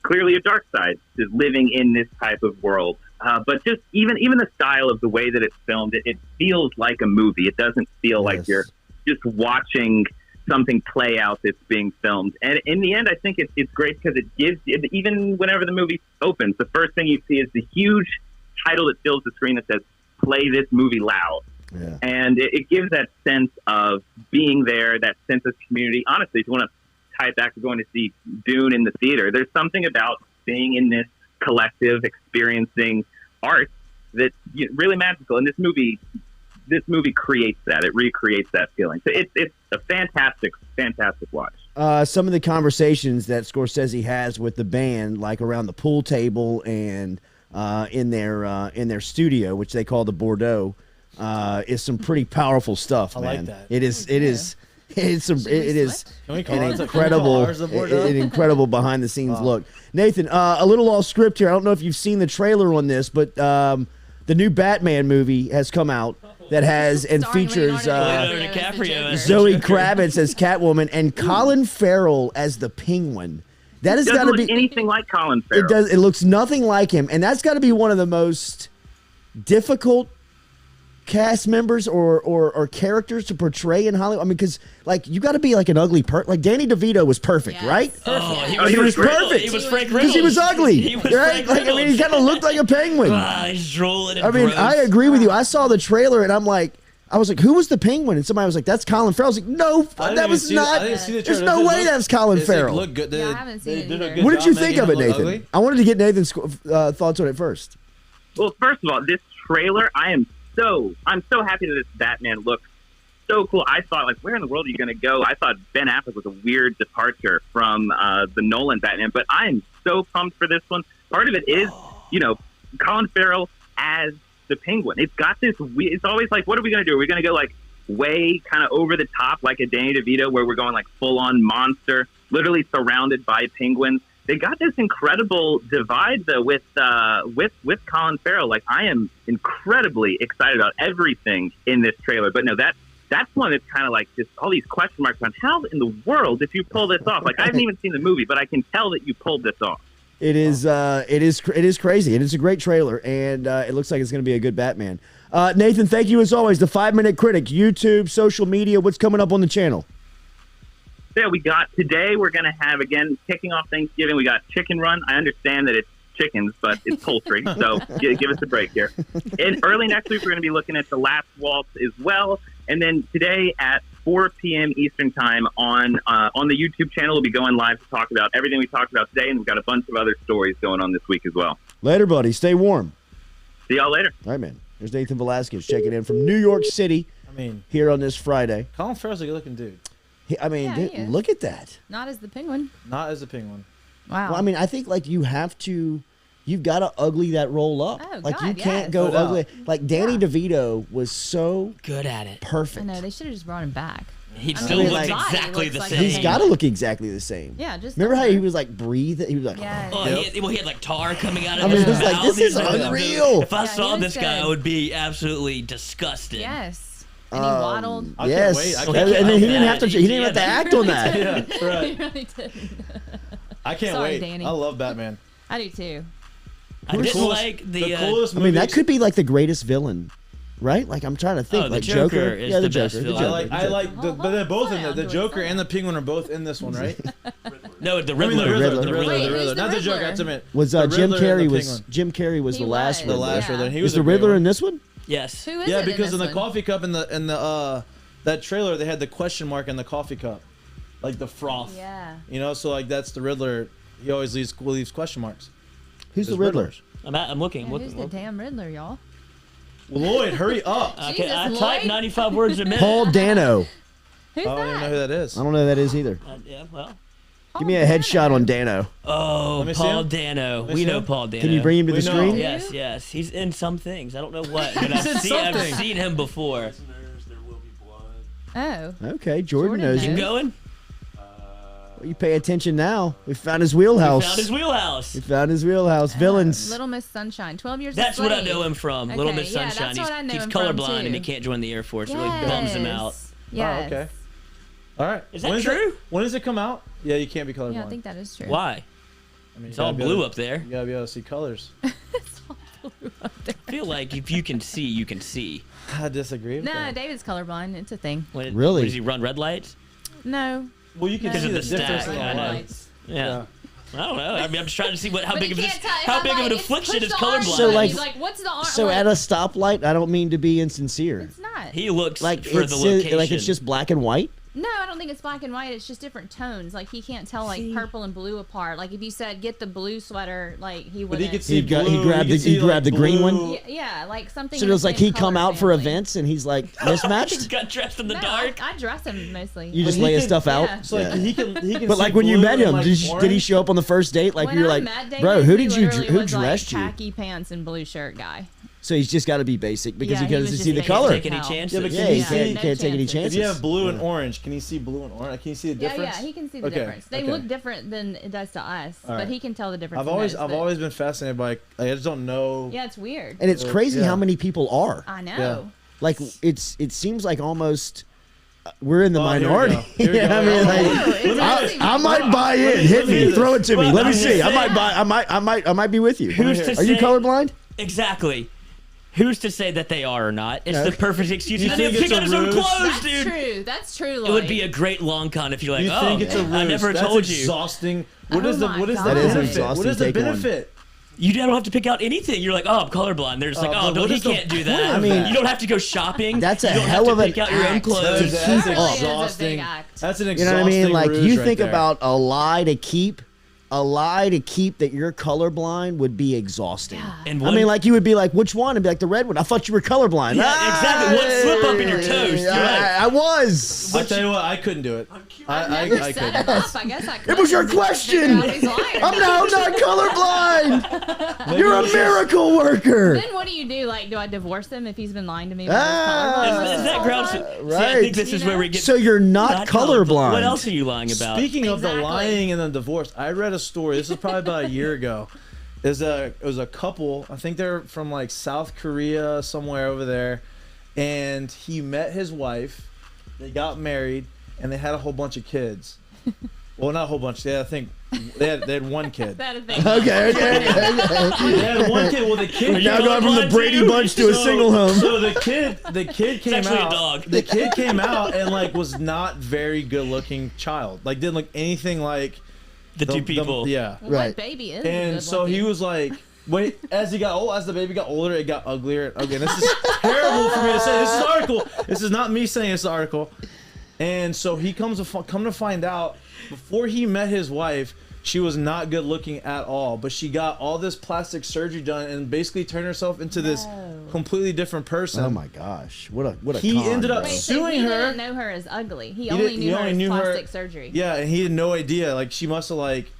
clearly a dark side to living in this type of world. But just even the style of the way that it's filmed, it feels like a movie. It doesn't feel like you're just watching something play out that's being filmed. And in the end, I think it's great because it gives, even whenever the movie opens, the first thing you see is the huge title that fills the screen that says, "Play this movie loud." Yeah. And it gives that sense of being there, that sense of community. Honestly, if you want to tie it back to going to see Dune in the theater, there's something about being in this collective, experiencing art that's really magical. And this movie creates that. It recreates that feeling. So it's a fantastic watch. Some of the conversations that Scorsese has with the band, like around the pool table and in their studio, which they call the Bordeaux, is some pretty powerful stuff, man. I like that. It is Can we call an it an incredible behind the scenes look. Nathan, a little off script here. I don't know if you've seen the trailer on this, but the new Batman movie has come out that has and Starring features Leonardo DiCaprio as the DiCaprio Joker. as Zoe Kravitz as Catwoman and Colin Farrell as the Penguin. That has got Doesn't to look be. anything like Colin Farrell. It does. It looks nothing like him, and that's got to be one of the most difficult cast members or characters to portray in Hollywood. I mean, because like you got to be like an ugly like Danny DeVito was perfect, Yes. right? Oh, He was perfect. He was Frank Because he was ugly, He was right? Frank Like I mean, he Reynolds. kind of looked like a penguin. He's drooling and I mean, gross. I agree with you. I saw the trailer and I was like, who was the penguin? And somebody was like, that's Colin Farrell. I was like, no, that was not. I didn't see the There's trailer. no Does it way look- that's Colin does it Farrell. look good? Yeah, I haven't seen it did a either. good What did job you think making of it, him look Nathan? ugly? I wanted to get Nathan's thoughts on it first. Well, first of all, this trailer, I'm so happy that this Batman looks so cool. I thought, like, where in the world are you going to go? I thought Ben Affleck was a weird departure from the Nolan Batman, but I am so pumped for this one. Part of it is, Colin Farrell as the Penguin. It's got this weird, it's always like, what are we going to do? Are we going to go, like, way kind of over the top like a Danny DeVito where we're going, like, full-on monster, literally surrounded by penguins? They got this incredible divide, though, with Colin Farrell. Like, I am incredibly excited about everything in this trailer. But no, that's one that's kind of like just all these question marks on how in the world did you pull this off? Like, I haven't even seen the movie, but I can tell that you pulled this off. It is crazy, and it's a great trailer, and it looks like it's going to be a good Batman. Nathan, thank you as always. The 5-Minute Critic, YouTube, social media. What's coming up on the channel? Yeah, we got today. We're going to have, again, kicking off Thanksgiving. We got Chicken Run. I understand that it's chickens, but it's poultry, so give us a break here. And early next week, we're going to be looking at The Last Waltz as well. And then today at 4 p.m. Eastern Time on the YouTube channel, we'll be going live to talk about everything we talked about today, and we've got a bunch of other stories going on this week as well. Later, buddy. Stay warm. See y'all later. All right, man. There's Nathan Velasquez checking in from New York City. I mean, here on this Friday. Colin Farrell's a good-looking dude. Yeah, he Dude, is. look at that. Not as the penguin. Not as a penguin. Wow. Well, I mean, I think like you've got to ugly that role up. Oh, like God, you can't yes. go No doubt. ugly. Like Danny DeVito was so good at it. I perfect. know they should have just brought him back. He I still mean, looks his body exactly looks the like same. He's got to look exactly the same. Yeah, just Remember how over. he was like breathe? He was like, Yeah. Oh, he had like tar coming out of I mean, his it was like, mouth. this is He's like, unreal. If I Yeah, saw he was this guy, good. I would be absolutely disgusted. Yes. And he waddled. I can't yes. wait. I And can't then he didn't have to. He He didn't have to act on that. Yeah, He right. really didn't. I can't Sorry, wait. Danny. I love Batman. I do too. I didn't like The coolest I mean, that movies- could be like the greatest villain, right? Like I'm trying to think. Oh, the like Joker is yeah, the the best Joker. villain. I like, Joker. but they're both in Oh, it. The wow. Joker and the Penguin are both in this one, right? No, the I mean, Riddler. the Riddler, Riddler. the Riddler, Wait, the who's Riddler. the Not the Joker. Riddler? That's meant. Was The Jim Riddler and Carrey the was Penguin. Jim Carrey was He the last was. The last Yeah. Riddler. He Is was the a great Riddler one. in this one? Yes. Who is Yeah, it because in this the one? coffee cup in the that trailer they had the question mark in the coffee cup, like the froth. Yeah. You know, so like that's the Riddler. He always leaves question marks. Who's the There's Riddler? Riddlers. I'm looking. Yeah, I'm who's looking. the damn Riddler, y'all? Lloyd, hurry up! Okay, Jesus, I Lloyd. type 95 words a minute. Paul Dano. Who's I don't even know who that? that is. I don't know who that is either. Yeah, well. Give me a headshot on Dano. Oh, Let me see Paul him. Dano. me We see know him. Paul Dano. Can you bring him to We the know. screen? Yes, yes. He's in some things. I don't know what, but He's in I've something. seen him before. Oh. Okay, Jordan Jordan knows knows. you. Keep going. Well, you pay attention now. We found his wheelhouse. Found his wheelhouse. We found his wheelhouse. Villains. Little Miss Sunshine. 12 Years That's a what Slave. I know him from. Little Okay, Miss yeah, Sunshine. that's what I know He's him from, colorblind and he too. can't join the Air Force. It Yes. really bums him out. Yes. Oh, okay. All right. Is that When true? When does it come out? Yeah, you can't be colorblind. Yeah, I think that is true. Why? I mean, It's you all gotta be blue able up there. to- You gotta be able to see colors. I feel like if you can see, you can see. I disagree with No, that. David's colorblind. It's a thing. Really? Does he run red lights? No. Well, you can Because see of the the difference stack, in I the know. lights. Yeah. I don't know. I mean, I'm just trying to see how But big he of this, can't tell. how I'm big of like, an it's affliction push is the orange colorblind. So, button. like- He's like, what's the orange? So at a stoplight, I don't mean to be insincere. It's not. He looks Like for it's the location. like it's just black and white. No, I don't think it's black and white. It's just different tones. Like he can't tell like purple and blue apart. Like if you said get the blue sweater, like he But wouldn't. he could see He blue. grabbed he the could see, grabbed the like, green blue. one. Yeah, like something. So in it was the like same he come color out for family. events and he's like He mismatched. got dressed in the No, dark. I dress him mostly. You just But he lay his can- stuff out. yeah. So like, he can But see like when you blue met and, him, like, did he orange. show up on the first date? Like when you're I like, met David, bro, who he did you literally who was, dressed like, you? Khaki pants and blue shirt guy. So he's just got to be basic because Yeah, he was doesn't just see the making color. Take any chances. Yeah, but Yeah, he Yeah, can't take any chances. If you have blue and orange, can you see blue and orange? Can you see the difference? Yeah, he can see the Okay, difference. They okay. look different than it does to us, All right. but he can tell the difference. I've in always those, I've but- always been fascinated by I just don't know. Yeah, it's weird. And it's crazy Yeah. how many people are. I know. Yeah. Like it seems like almost we're in the Oh, here we minority. go. Here we Yeah, go. I mean, like, No, it doesn't I might buy Let in. me- Hit let me me. do Throw it this. to me. Well, Let me I'm see. just I might saying- buy. I might be with you. Who's to Are you say- colorblind? Exactly. Who's to say that they are or not? It's No. the perfect excuse. He You doesn't think even it's pick a out his own ruse? clothes, That's dude. true. That's true. It would be a great long con if you're like, You oh, think it's a ruse? I never That's told you. exhausting. What Oh is the my what is God. the That is an benefit? What exhausting is the take on. benefit? You don't have to pick out anything. You're like, oh, I'm colorblind. They're just like, but oh, no, what he is the can't do point that. of that? You don't have to go shopping. That's a you don't hell have of to an pick out your own act clothes. to That's keep That up. really is a big exhausting. act. That's an You exhausting know what I mean? Like ruse you right think there. about a lie to keep that you're colorblind would be exhausting. Yeah. And I one- mean, like you would be like, which one? And be like, the red one. I thought you were colorblind. Yeah, exactly. One slip up in your toast. You're right. I was. I'll tell you what, I couldn't do it. I Never I set couldn't. him up. I guess I could. It was your question. I'm now not colorblind. You're a miracle worker. Then what do you do? Like, do I divorce him if he's been lying to me? Ah, about his colorblind? Is that grounds? Right. See, I think this is where we get. So you're not colorblind. What else are you lying about? Speaking of the Exactly. lying and the divorce, I read a story. This was probably about a year ago. It was a couple. I think they're from like South Korea, somewhere over there, and he met his wife. They got married, and they had a whole bunch of kids. Well, not a whole bunch. I think they had one kid. That is thing. Okay. They had one kid. Well, the kid Now going from the colorblind Brady too? Bunch to a single home. So the kid came actually a out. dog. The kid came out and like was not very good looking child. Like didn't look anything like The two people. yeah. Well, Right. What baby is? And good so he looking? was like, wait, as the baby got older, it got uglier and uglier. This is terrible for me to say. This is an article. This is not me saying it's an article. And so he come to find out, before he met his wife, she was not good looking at all. But she got all this plastic surgery done and basically turned herself into this completely different person. Oh my gosh! What a He con, ended up bro. Wait, so suing he her. didn't know her as ugly. He He only didn't- knew he her only as knew her- plastic surgery. Yeah, and he had no idea. Like she must have like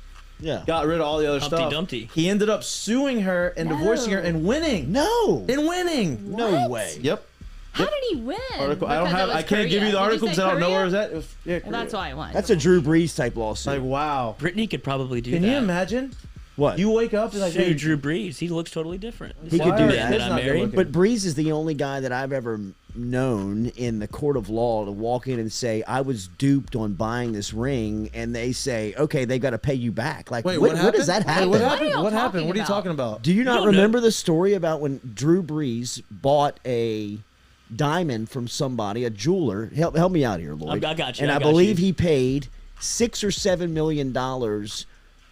Yeah. got rid of all the other Humpty stuff. Dumpty. He ended up suing her and divorcing her and winning. No. And winning. No What? way. Yep. How did he win? Article. I don't Because it have. was I can't give Korea. you the Did article say because I don't know Korea? where it's at. It was- yeah, Well, that's Korea. why I won. That's a Drew Brees type lawsuit. Like wow. Brittany could probably do Can that. you imagine? What? You wake up and like, Sue hey, Drew Brees. He looks totally different. He could do why are that. his I'm not good married. looking? But Brees is the only guy that I've ever known in the court of law to walk in and say, I was duped on buying this ring, and they say, okay, they've got to pay you back. Like, wait, what happened? does that Wait, happen? what What are happened? y'all What happened? talking What are you about? talking about? Do you not don't remember know. the story about when Drew Brees bought a diamond from somebody, a jeweler? Help me out here, Lloyd. I got you, And I I got believe you. he paid $6 or $7 million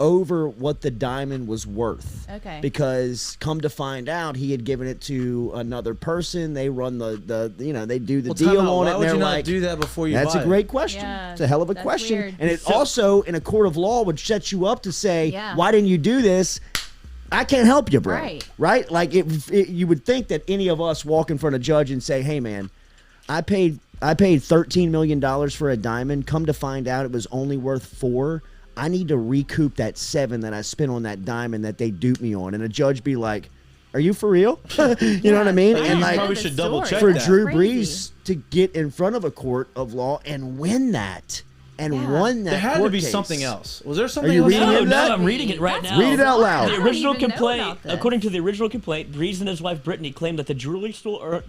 over what the diamond was worth. Okay. Because come to find out, he had given it to another person. They run the they do the Well, time deal out. on Why it. And would they're you not like, do that before you that's buy a it? great question. Yeah, It's a hell of a that's question. weird. And it also, in a court of law, would set you up to say, Yeah. why didn't you do this? I can't help you, bro. Right. Like, you would think that any of us walk in front of a judge and say, hey, man, I paid $13 million for a diamond. Come to find out it was only worth $4 million. I need to recoup that $7 million that I spent on that diamond that they duped me on. And a judge be like, are you for real? You know what I mean? I And didn't like, know probably the should double story. check for that. Drew Crazy. Brees to get in front of a court of law and win that and Yeah. won that There had to court be case. something else. Was there something you else? reading No, into that? I'm reading it right That's now. Read it out loud. The I don't original even know complaint, about this. according to the original complaint, Brees and his wife Brittany claimed that the jewelry store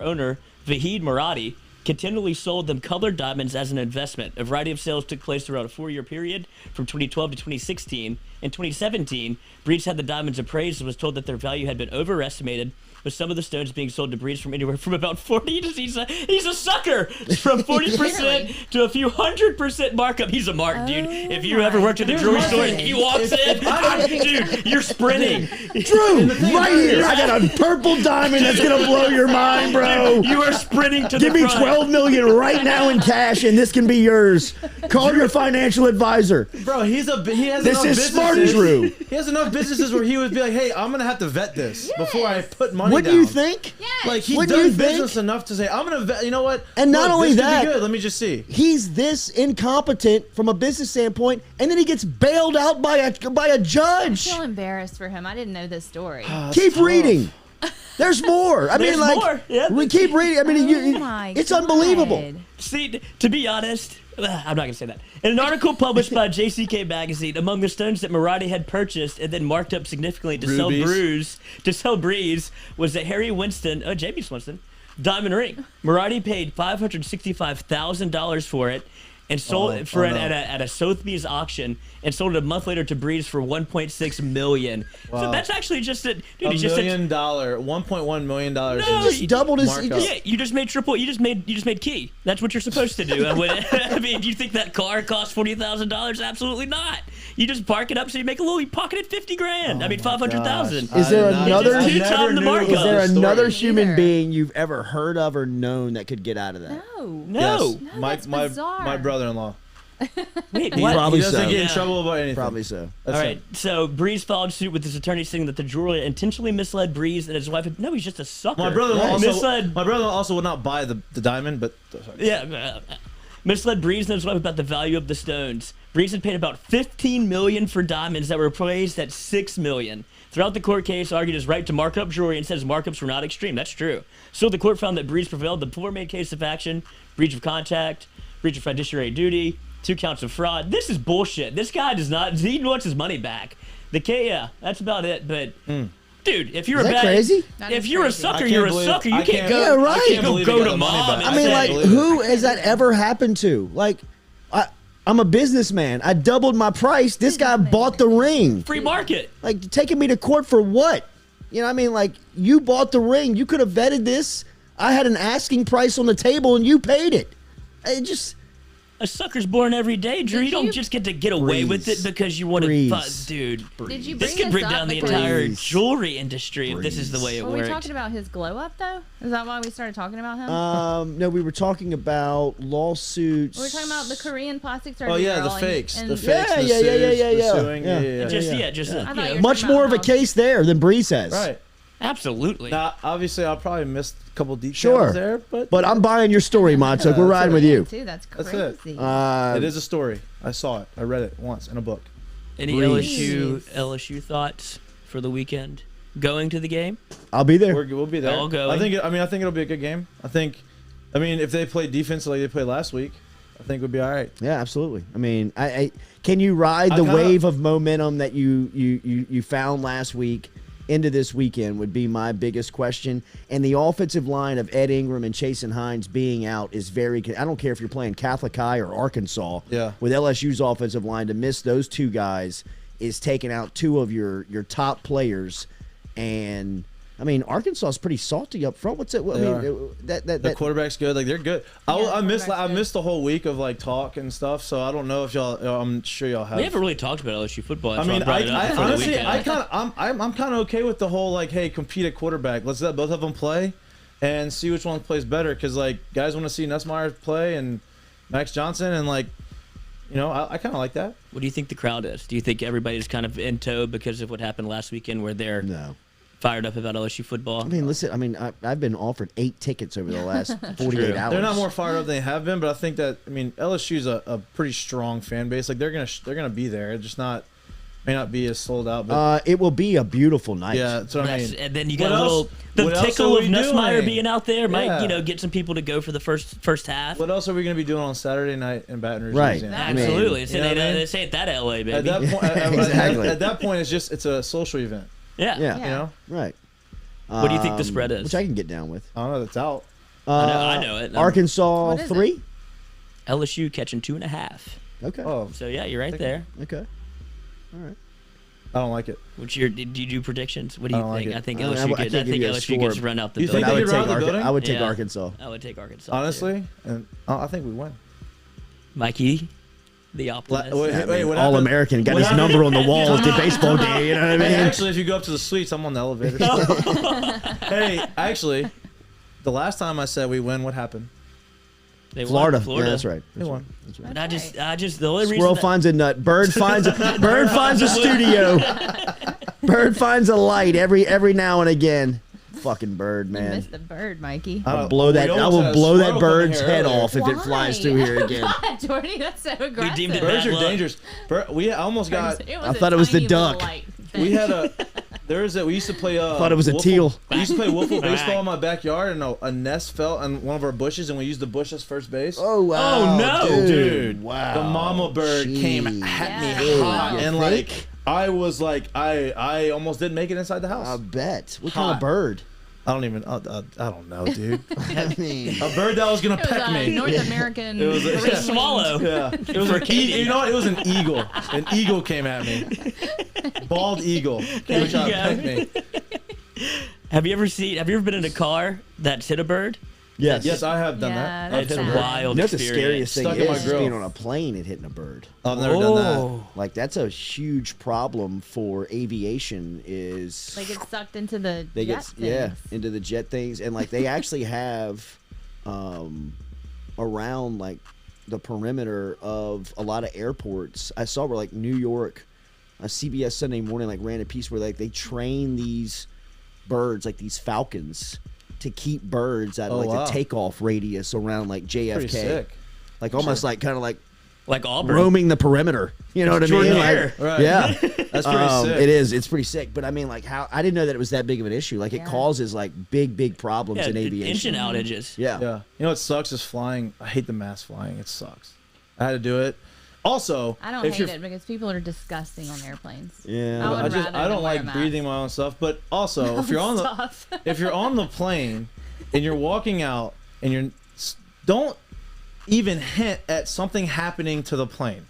owner Vahid Maradi continually sold them colored diamonds as an investment. A variety of sales took place throughout a 4-year period from 2012 to 2016. In 2017, Brees had the diamonds appraised and was told that their value had been overestimated, with some of the stones being sold to Brees from anywhere from about 40 to he's a sucker from 40% Really? to a few 100% markup. He's a mark, dude. If you ever worked at the Here's jewelry my store thing. and he walks in, dude, you're sprinting. Drew, right here. I got a purple diamond that's gonna blow your mind, bro. You are sprinting to Give the me front. $12 million right now in cash, and this can be yours. Call your financial advisor. Bro, he has This enough is smart, businesses- Drew. He has enough businesses where he would be like, hey, I'm gonna have to vet this before I put money What do down. you think? Yes. Like he's Wouldn't done you think? business enough to say, I'm gonna vet. You know what? And not only this could that- be good. Let me just see. He's this incompetent from a business standpoint, and then he gets bailed out by a I judge. feel embarrassed for him. I didn't know this story. Keep reading. There's more. I There's mean, like, more. Yeah. we keep reading. I mean, Oh my it's God. unbelievable. See, to be honest, I'm not going to say that. In an article published by JCK Magazine, among the stones that Mirati had purchased and then marked up significantly to sell Brees was a Jameis Winston diamond ring. Mirati paid $565,000 for it and sold it at a Sotheby's auction and sold it a month later to Brees for $1.6 million. Wow. So that's actually just a $1 million, $1.1 million. No, Just doubled his. markup. Yeah, you just made triple. You just made key. That's what you're supposed to do. I mean, do you think that car costs $40,000? Absolutely not. You just park it up so you make a little. You pocketed $50,000. I mean, $500,000. Is there another? Two times the markup. Is there another story. human Either. being you've ever heard of or known that could get out of that? No. No. Yes. No, that's bizarre. my brother-in-law. Wait, He, what? Probably he doesn't so. get in Yeah. trouble about anything. Probably so. That's All right, it. so Brees filed suit with his attorney saying that the jeweler intentionally misled Brees and his wife. No, he's just a sucker. My brother-in-law misled. also would not buy the diamond, but sorry. Yeah, misled Brees and his wife about the value of the stones. Brees had paid about $15 million for diamonds that were appraised at $6 million. Throughout the court case, argued his right to mark up jewelry and says markups were not extreme. That's true. So the court found that Brees prevailed. The four-main case of action: breach of contract, breach of fiduciary duty, 2 counts of fraud. This is bullshit. This guy does not. He wants his money back. Yeah, that's about it. But dude, if you're Is a that bad, crazy? That if is you're crazy. a sucker, I you're a can't sucker. believe- You I can't can't- go. Yeah, right. You I can't believe go he got to the money mom. back. and I mean, say, like, believe it. who has that ever happened to? Like, I'm a businessman. I doubled my price. This guy bought the ring. free market. Like, taking me to court for what? You know what I mean? Like, you bought the ring. You could have vetted this. I had an asking price on the table, and you paid it. It just... A sucker's born every day, Drew. Did You don't you- just get to get away with it because you want to, Breeze. dude. Did you This bring could bring up down the because- entire Breeze. jewelry industry if this is the way it Were we works. talking about his glow up though? Is that why we started talking about him? No, we were talking about lawsuits. we were talking about the Korean plastic surgery. Oh yeah, the girl fakes, and- the and- fakes, Yeah, the yeah, sues, yeah, the yeah. suing. Yeah. Yeah. Just Yeah. yeah, just I thought you you know, were Much talking more about of a how- case there than Brees has. Right. absolutely. Now, obviously, I'll probably miss a couple details Sure. there, but But I'm buying your story, Montuk. We're that's riding it. with you. Too. That's That's crazy. it. It is a story. I saw it. I read it once in a book. Any Breeze. LSU thoughts for the weekend? Going to the game? I'll be there. We'll be there. All going. I think it'll be a good game. I mean, if they play defense like they played last week, I think we'll be all right. Yeah, absolutely. I mean, I can you ride the wave of momentum that you found last week into this weekend would be my biggest question. And the offensive line of Ed Ingram and Chasen Hines being out is very. I don't care if you're playing Catholic High or Arkansas. Yeah. With LSU's offensive line, to miss those two guys is taking out two of your top players. And I mean, Arkansas is pretty salty up front. What's it? I mean, The quarterback's good. Like they're good. I missed the whole week of like talk and stuff. So I don't know if y'all. I'm sure y'all have. We haven't really talked about LSU football. I so mean, brought it up I before the honestly, weekend. I'm kind of okay with the whole like, hey, compete at quarterback. Let's let both of them play, and see which one plays better. Because like guys want to see Nussmeier play and Max Johnson, and like, you know, I kind of like that. What do you think the crowd is? Do you think everybody's kind of in tow because of what happened last weekend, where they're No. fired up about LSU football? I mean, listen. I mean, I've been offered 8 tickets over the last 48 hours. They're not more fired up than they have been, but I think that LSU's a pretty strong fan base. Like they're gonna be there. It's just may not be as sold out. But It will be a beautiful night. yeah, that's what I mean. And then you What got else- the what else tickle are of we Nussmeier doing? being out there might Yeah. get some people to go for the first half. What else are we gonna be doing on Saturday night in Baton Rouge? Right. Louisiana? I mean, Absolutely. you know what I mean? They say it that LA, baby. At that point, Exactly. at that point, it's a social event. yeah. Yeah. You know, Right. What do you think the spread is? Which I can get down with. I don't know. That's out. I know it. Arkansas What is 3. LSU catching 2.5. Okay. Oh, So yeah, you're right there. Okay. All right. I don't like it. Did you do predictions? What do I you don't like think? it. I think I don't- I LSU can't gets. give you a LSU gets score. run out the You building. think I would they'd take run the building? I would take Yeah. Arkansas. I would take Arkansas. too. Honestly, and I think we win. Mikie, the optimist. What All happened- American got what his happened- number on the wall at the baseball game. You know what I mean? Hey, actually, if you go up to the suites, I'm on the elevator. Hey, actually, the last time I said we win, what happened? They won. Florida. Florida. Yeah, that's right. They won. But I just the only Squirrel reason finds a nut. Bird finds a studio. Bird finds a light every now and again. Fucking bird, You man. missed the bird, Mikey. I'll blow that. I will blow that bird's head off if it Why? flies through here again. Jordy, that's so aggressive. deemed it Birds bad are luck. dangerous. I almost got. It I thought it was the tiny little duck. light We thing. had a. We used to play. Thought it was a teal. We used to play wiffle baseball in my backyard, and a nest fell on one of our bushes, and we used the bush as first base. Oh wow! Oh, no. Dude! Wow! The mama bird came at me Dude, hot, you and think? like I was like I almost didn't make it inside the house. I bet. What Hot. kind of bird? I don't even. I don't know, dude. I mean, A bird that was gonna It was peck a me. North American. It was a- green-winged. Swallow. Yeah, it was For an Katie. you know what? It was an eagle. An eagle came at me. Bald eagle came and tried to peck me. Have you ever been in a car that's hit a bird? yes. Yes, I have done Yeah, that. It's a sad. wild You know what the experience. scariest thing Stuck in my is grill. being on a plane and hitting a bird. I've never done that. Oh. Like that's a huge problem for aviation. Is They get sucked into the they jet get things. into the jet things, and like they actually have around like the perimeter of a lot of airports. I saw where like New York, CBS Sunday Morning like ran a piece where like they train these birds, like these falcons, to keep birds at Oh, like wow. the takeoff radius around like JFK. Pretty sick. Like almost like kind of like Like Auburn. roaming the perimeter. You know what I mean? Jordan Like, Hare. Right. yeah. That's pretty sick. It is. It's pretty sick. But I mean, like, how I didn't know that it was that big of an issue. Like, it Yeah. causes like big problems Yeah, in aviation. engine outages. Yeah. Yeah. You know what sucks is flying. I hate the mass flying. It sucks. I had to do it. Also, I don't if hate you're it because people are disgusting on airplanes. Yeah. I would rather I than don't wear a like mask. breathing my own stuff. But also, if you're on the Stuff. if you're on the plane and you're walking out and don't even hint at something happening to the plane,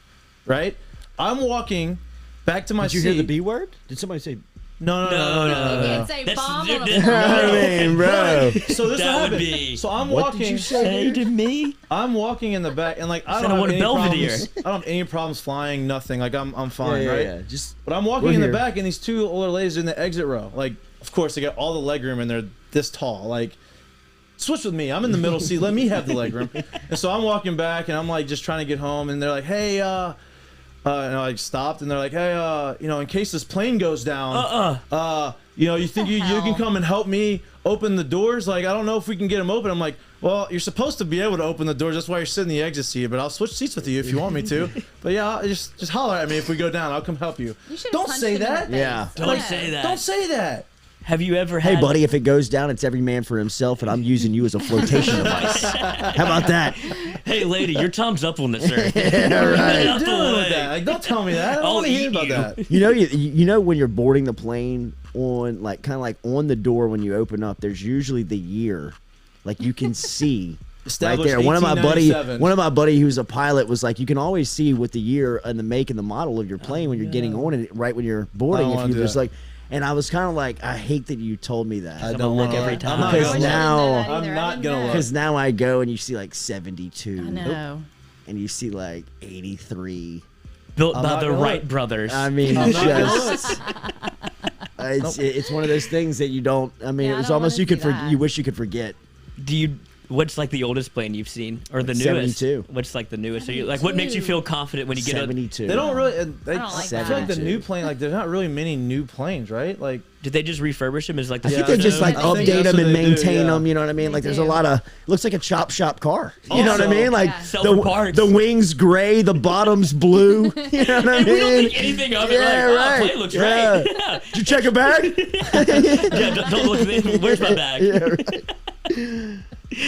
right? I'm walking back to my Did you seat. hear the B word? Did somebody say? No. You can't say That's- bomb dude, on the this- I mean, bro. So this That would happened. be- So I'm What walking. did you say? Say to me. I'm walking in the back, and like I Said don't I have want a any Belvedere. problems. I don't have any problems flying. Nothing. Like I'm fine, Yeah, right? yeah. Just But I'm walking We're in the here. back, and these two older ladies are in the exit row. Like, of course, they got all the leg room, and they're this tall. Like, switch with me. I'm in the middle seat. Let me have the leg room. And so I'm walking back, and I'm like just trying to get home, and they're like, "Hey, and I like stopped, and they're like, "Hey, in case this plane goes down, you think you can come and help me open the doors? Like, I don't know if we can get them open." I'm like, "Well, you're supposed to be able to open the doors. That's why you're sitting in the exit seat. But I'll switch seats with you if you want me to. But yeah, just holler at me if we go down. I'll come help you." You should've Don't punched say him in the that. face. Yeah. Don't say that. Don't say that. Have you ever Hey, had? buddy, if it goes down, it's every man for himself, and I'm using you as a flotation device. How about that? Hey, lady, your time's up on this earth. Yeah, What are right. you doing with that? Like, don't tell me that. I don't I'll want to hear eat about you. that. You know when you're boarding the plane on like kind of like on the door when you open up, there's usually the year, like you can see right Established there. One of my 1897. buddy who's a pilot was like, you can always see what the year and the make and the model of your plane when you're getting on it, right when you're boarding. I don't If wanna you do just that. like, and I was kind of like, I hate that you told me that. I gonna don't look wanna- every I'm time. not Because gonna look. now- I'm not gonna look. Because now I go and you see like 72, I know. and you see like 83. Built I'm by not the gonna Wright look. brothers. I mean, I'm it's not gonna just it's one of those things that you don't. I mean, Yeah, I it's don't almost wanna you could see that. you wish you could forget. Do you? What's like the oldest plane you've seen, or the newest? 72. What's like the newest? So you, like, what makes you feel confident when you get up? 72. They don't really. They, I don't like I feel like the that. new plane. Like, there's not really many new planes, right? Like, Did they just refurbish them as like the? I think Yeah, they just like I think update that's them what and they do, maintain yeah. them. You know what I mean? They Like there's do. a lot of looks like a chop shop car. You know what I Also- mean? Like Yeah. Sell for parts. the wings gray, the bottom's blue. You know what I And we don't mean? think anything of it. Yeah, like, right. Oh, plane looks Yeah. great. Yeah. Did you check a bag? Yeah, don't look at me. Where's my bag? Yeah, right.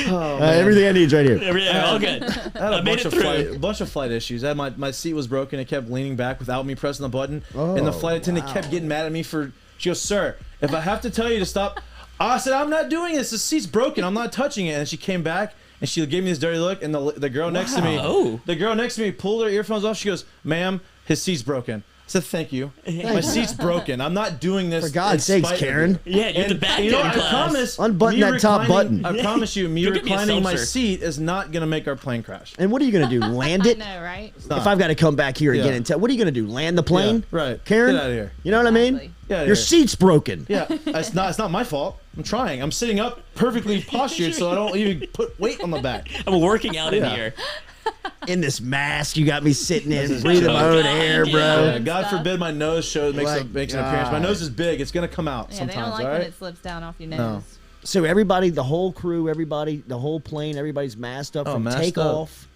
oh, man. Everything I need is right here. Yeah, all good. I had I a made bunch it of through. bunch of flight issues. I had my seat was broken. It kept leaning back without me pressing the button, and the Oh, flight attendant kept getting mad at me for. She goes, "Sir, if I have to tell you to stop," I said, "I'm not doing this. The seat's broken. I'm not touching it." And she came back and she gave me this dirty look. And the girl next to me, Wow. the girl next to me pulled her earphones off. She goes, "Ma'am, his seat's broken." I said, "Thank you. My seat's broken. I'm not doing this." For God's sakes, Karen. Yeah, you're the And back you know, down I class. promise. Unbutton me that top reclining- button. I promise you, me You'll give me a reclining my seltzer. seat is not gonna make our plane crash. And what are you gonna do? Land I it? know, right? not. If I've got to come back here again Yeah. and tell, what are you gonna do? Land the plane? Yeah, right. Karen? Get outta here. You know what I mean? Exactly. Yeah, Your yeah. seat's broken. Yeah, it's not my fault. I'm trying. I'm sitting up perfectly postured so I don't even put weight on the back. I'm working out in Yeah. here. In this mask you got me sitting in, is breathing my own God, air, yeah. bro. Yeah, God stuff. forbid my nose makes My an appearance. My God. nose is big. It's gonna come out Yeah, sometimes. they don't like all when right. it slips down off your nose. No. So everybody, the whole crew, everybody, the whole plane, everybody's masked up Oh, from masked takeoff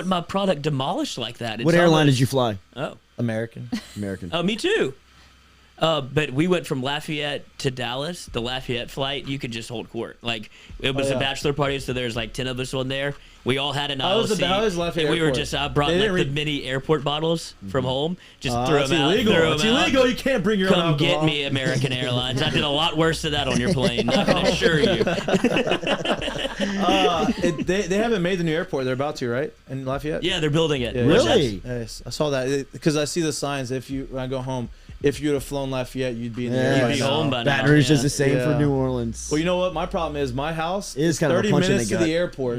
want my product demolished like that. What airline did you fly? Oh, American. American. oh, me too. But we went from Lafayette to Dallas. The Lafayette flight, you could just hold court. Like it was a bachelor party, so there's like 10 of us on there. We all had an aisle seat. How was Lafayette and we were Airport? just I brought like the mini airport bottles from home. Just threw them out. Illegal. Threw It's them out. illegal. You can't bring your own Come alcohol. get me, American Airlines. I did a lot worse than that on your plane. I can assure you. They haven't made the new airport. They're about to, right? In Lafayette? Yeah, they're building it. Yeah, Really? Yes, I saw that because I see the signs. When I go home, if you'd have flown Lafayette, you'd be in the Yeah, air. You'd be home by now. Baton Rouge yeah. does the same for Yeah. New Orleans. Well, you know what? My problem is my house It is kind of a 30 punch in minutes the to gut. the airport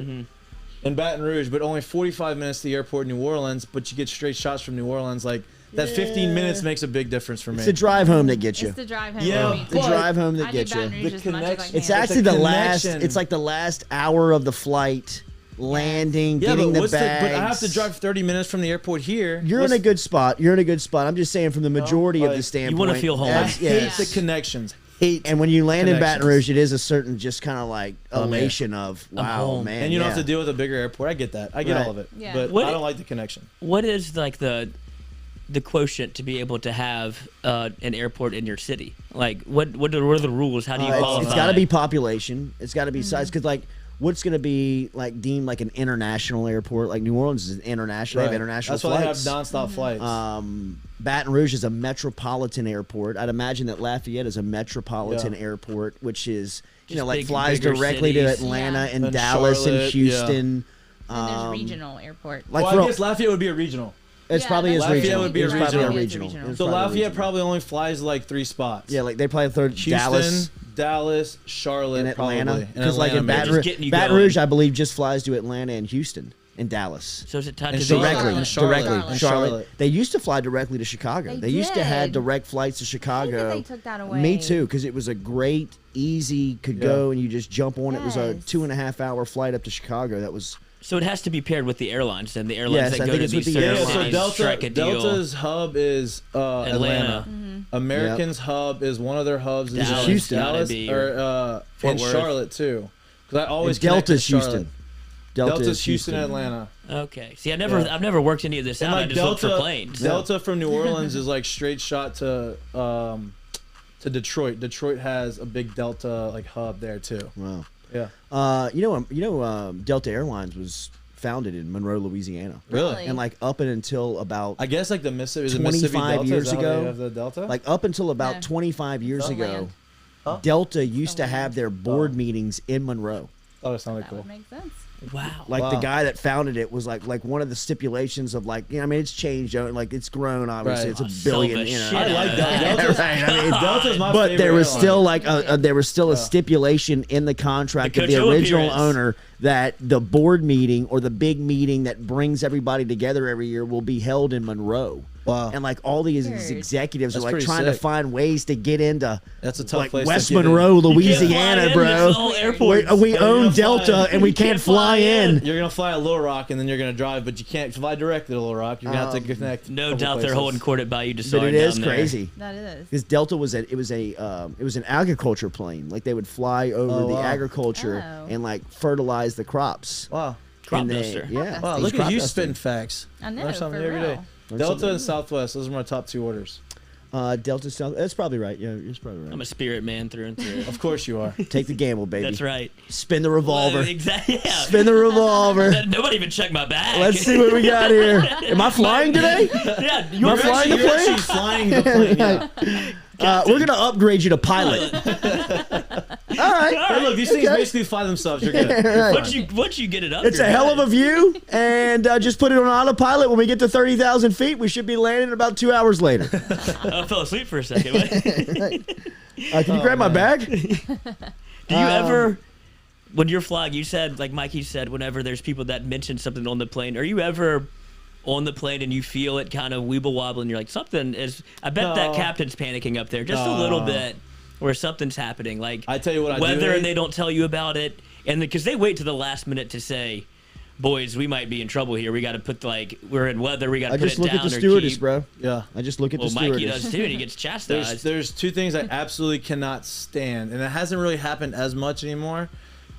in Baton Rouge, but only 45 minutes to the airport in New Orleans. But you get straight shots from New Orleans. Like that 15 minutes makes a big difference for me. It's the drive home that gets you. It's the drive home. Yeah, for me, The too. drive home that I gets do you. Baton Rouge The as much as I connection- can. It's actually the last. connection. It's like the last hour of the flight, landing, yeah, getting but the what's bags. but I have to drive 30 minutes from the airport here. You're in a good spot. You're in a good spot. I'm just saying from the majority of like, the standpoint. wanna feel home. I that's- hate yes. the connections. Hate. And when you land in Baton connections. Rouge, it is a certain just kind of like man. elation of wow, home. man. And you don't yeah. have to deal with a bigger airport. I get that. I get Right. all of it. Yeah. But What- I don't like the connection. What is like the quotient to be able to have an airport in your city? Like what are the rules? How do you qualify? It's got to be population. It's got to be size because like what's going to be like deemed like an international airport? Like New Orleans is international. They have international That's why flights. they have nonstop flights. Baton Rouge is a metropolitan airport. I'd imagine that Lafayette is a metropolitan airport, which is Just like big- flies bigger directly to cities. Atlanta Yeah. and And Dallas and Charlotte, Houston. And there's regional airport. Like Well, for I guess Lafayette would be a regional. it's Yeah, probably that's is Lafayette regional. would be a It's probably regional. regional. Regional. It's So probably Lafayette regional. probably only flies like 3 spots. Yeah, like they probably third Houston, Dallas Dallas, Charlotte, and Atlanta. probably. Because like in Atlanta, Baton maybe. just getting you Baton going. Rouge, I believe, just flies to Atlanta and Houston and Dallas. So is it tied And to Charlotte. Directly, And Charlotte. directly, And Charlotte. Charlotte. They used to fly directly to Chicago. They used to have did. direct flights to I hate Chicago. that they took that away. Me too, because it was a great, easy, could go and you just jump on. It was a Yes. 2.5 hour flight up to Chicago. That was So it has to be paired with the airlines, and the airlines Yes, that I go think to it's with these the service airlines. Yeah, so lines strike a deal. Delta's hub is Atlanta. American's hub is one of their hubs. Is Dallas, Houston. gotta be, or Fort and Worth. Charlotte too. Because I always and Delta's connect to Charlotte. Houston. Delta's Houston and Atlanta. Okay. See, I've never worked any of this And out. I like just looked for planes. Delta from New Orleans is like straight shot to Detroit. Detroit has a big Delta like hub there too. Wow. Yeah. Delta Airlines was founded in Monroe, Louisiana. Really? And like up until about I guess like the Mississippi, is it Mississippi 25 Delta? years Is that why they ago, have the Delta? like up until about Yeah. 25 years The ago, land. Delta used to land. have their board meetings in Monroe. oh, that sounded That cool. would make sense. Wow. Like the Wow. guy that founded it was like one of the stipulations of like, I mean, it's changed, like it's grown. Obviously, Right. it's a billion. Selfish shit. I like Yeah. Delta. Delta's, Right, I mean, Delta's my but favorite there was airline. still like there was still a stipulation in the contract The of the Coach O original appearance. owner that the board meeting or the big meeting that brings everybody together every year will be held in Monroe. Wow. And like all these Weird. executives That's are like pretty trying to sick. find ways to get into That's a tough like place West to get Monroe, in. Louisiana, Fly in, bro. that's the whole airport. We You're own gonna Delta fly in. and we You can't can't fly fly in. in. You're gonna fly at Little Rock and then you're gonna drive, but you can't fly directly to Little Rock. You're gonna have to connect. No a couple doubt they're places. holding court at Bayou But Dessert it is down there. crazy. That is. Because Delta was it was an agriculture plane. Like they would fly over Oh, the wow. agriculture Oh. and like fertilize the crops. Wow. Crop And they- duster. Yeah. Wow, these look crop at you dusting. spitting facts. I know, Learn something for every day. real. Learn Delta something. and Southwest, those are my top 2 orders. Delta South. That's probably right. Yeah, it's probably right. I'm a spirit man through and through. Of course you are. Take the gamble, baby. That's right. Spin the revolver. Exactly. Yeah. Spin the revolver. Nobody even checked my bag. Let's see what we got here. Am I flying today? Yeah, Am I flying the You're plane? actually flying the plane. Yeah. We're gonna upgrade you to pilot. All right. Hey, look, these things Okay. basically fly themselves. You're good. Right. Once you get it up, It's a hell of a view, and just put it on autopilot. When we get to 30,000 feet, we should be landing about 2 hours later. I fell asleep for a second. Can you grab my bag? Do you ever, when you're flying, you said, like Mikey said, whenever there's people that mention something on the plane, are you ever on the plane and you feel it kind of weeble wobble and you're like, something is, I bet that No. captain's panicking up there just a little bit where something's happening. Like, I tell you what I do weather hate. and they don't tell you about it. And because they wait to the last minute to say, boys, we might be in trouble here. We got to put we're in weather. We got to I put just it look down at the or stewardess, keep. bro. Yeah. I just look at Well, the Mikey stewardess. does too, and he gets chastised. There's 2 things I absolutely cannot stand, and it hasn't really happened as much anymore.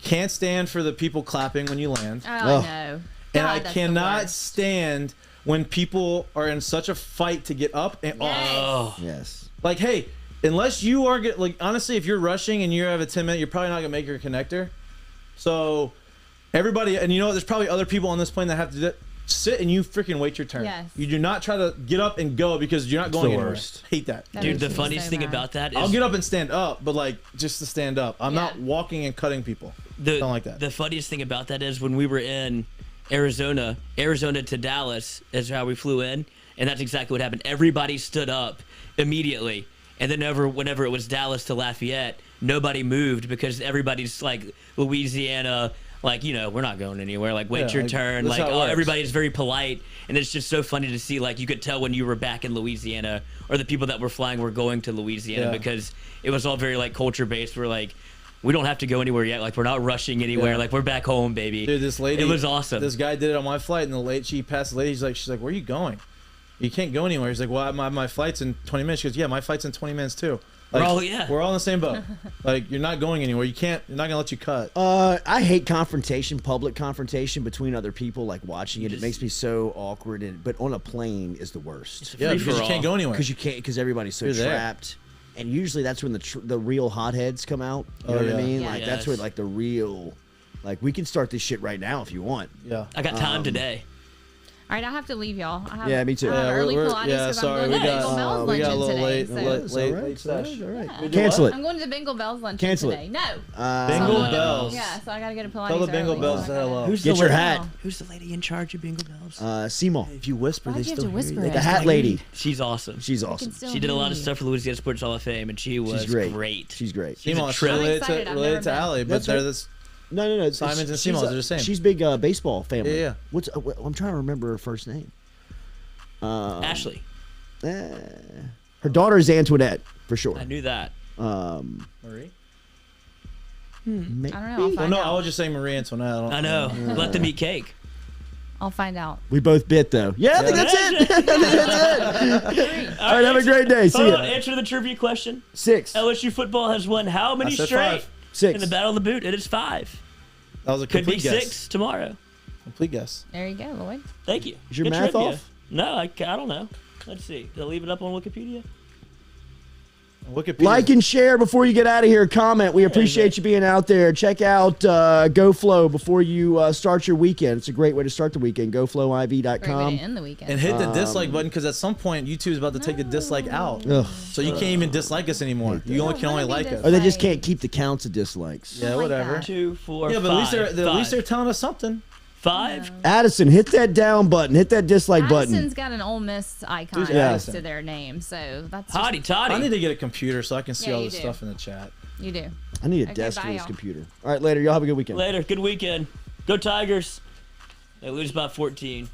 Can't stand for the people clapping when you land. Oh, Ugh. I know. And God, I that's the cannot worst. stand when people are in such a fight to get up and off. Oh, Yes. Like, hey, unless you are like, honestly, if you're rushing and you have a 10-minute, you're probably not gonna make your connector. So everybody, and you know what? There's probably other people on this plane that have to do that. Sit and you freaking wait your turn. Yes. You do not try to get up and go because you're not going anywhere. worst. Hate that. Dude, the funniest thing about that is I'll get up and stand up, but like just to stand up. I'm not walking and cutting people. Don't like that. The funniest thing about that is when we were in Arizona to Dallas is how we flew in, and that's exactly what happened. Everybody stood up immediately, and then whenever it was Dallas to Lafayette, nobody moved because everybody's like Louisiana. Like, you know, we're not going anywhere. Like, wait your turn. Like, everybody's very polite. And it's just so funny to see, like, you could tell when you were back in Louisiana or the people that were flying were going to Louisiana because it was all very, like, culture-based. We're like, we don't have to go anywhere yet. Like, we're not rushing anywhere. Like, we're back home, baby. Dude, this lady. It was awesome. This guy did it on my flight, and she passed the lady. She's like, where are you going? You can't go anywhere. He's like, well, my flight's in 20 minutes. She goes, yeah, my flight's in 20 minutes, too. Like, we're all in the same boat. Like, you're not going anywhere. They're not gonna let you cut. I hate public confrontation between other people. Like watching it, it makes me so awkward. But on a plane is the worst. Yeah, because you can't go anywhere. Because everybody's so trapped. And usually that's when the real hotheads come out. You know what I mean? Like that's where like the real, like we can start this shit right now if you want. Yeah, I got time today. All right, I have to leave y'all. I have, me too. Early Pilates because sorry, I'm going to Bengal Bells we got a luncheon little today. late sesh. All right. Yeah. Cancel it. I'm going to the Bengal Bells luncheon Cancel today. No. Bengal Bells. Yeah, so I got to go to Pilates. Tell the Bengal early, Bells so to hello. Get your hat. Who's the lady in charge of Bengal Bells? Seema. If you whisper, Why'd they you have still to hear whisper you. it? The hat lady. She's awesome. She's awesome. She did a lot of stuff for Louisiana Sports Hall of Fame, and she was She's great. great. She's great. Seamoss trip. related to Allie, but they're this. No. Simons and Seamoss are the same. She's big baseball family. Yeah. I'm trying to remember her first name. Ashley. Her daughter is Antoinette for sure. I knew that. Marie. I don't know. I'll Well, find no, out. I was just saying Marie Antoinette. I know. Let them eat cake. I'll find out. We both bit though. Yeah, I think that's it. I think that's it. All right, have a great day. See Hold ya. on, answer the trivia question. 6. LSU football has won how many I said straight? 5. 6. In the Battle of the Boot, it is 5. That was a Could be complete guess. 6 tomorrow. Complete guess. There you go, Lloyd. Thank you. Is your Good math trivia. off? No, I don't know. Let's see. Did I leave it up on Wikipedia? Wikipedia. Like and share before you get out of here. Comment. We appreciate you being out there. Check out GoFlow before you start your weekend. It's a great way to start the weekend. Great way GoFlowIV.com. to end the weekend. And hit the dislike button because at some point YouTube's about to take the dislike out. Ugh. So you can't even dislike us anymore. You only can only like us. Or they just can't keep the counts of dislikes. Yeah, like whatever. that. 2, 4, Yeah, but 5. at least they're telling us something. 5. Addison, hit that down button. Hit that dislike button. Addison's got an Ole Miss icon Who's next Addison? to their name, so that's Toddy, just, Toddy. I need to get a computer so I can see Yeah, all you this do. stuff in the chat. you do. I need a Okay, desk bye, for this y'all. computer. All right, later. Y'all have a good weekend. Later. Good weekend. Go Tigers. They lose by 14.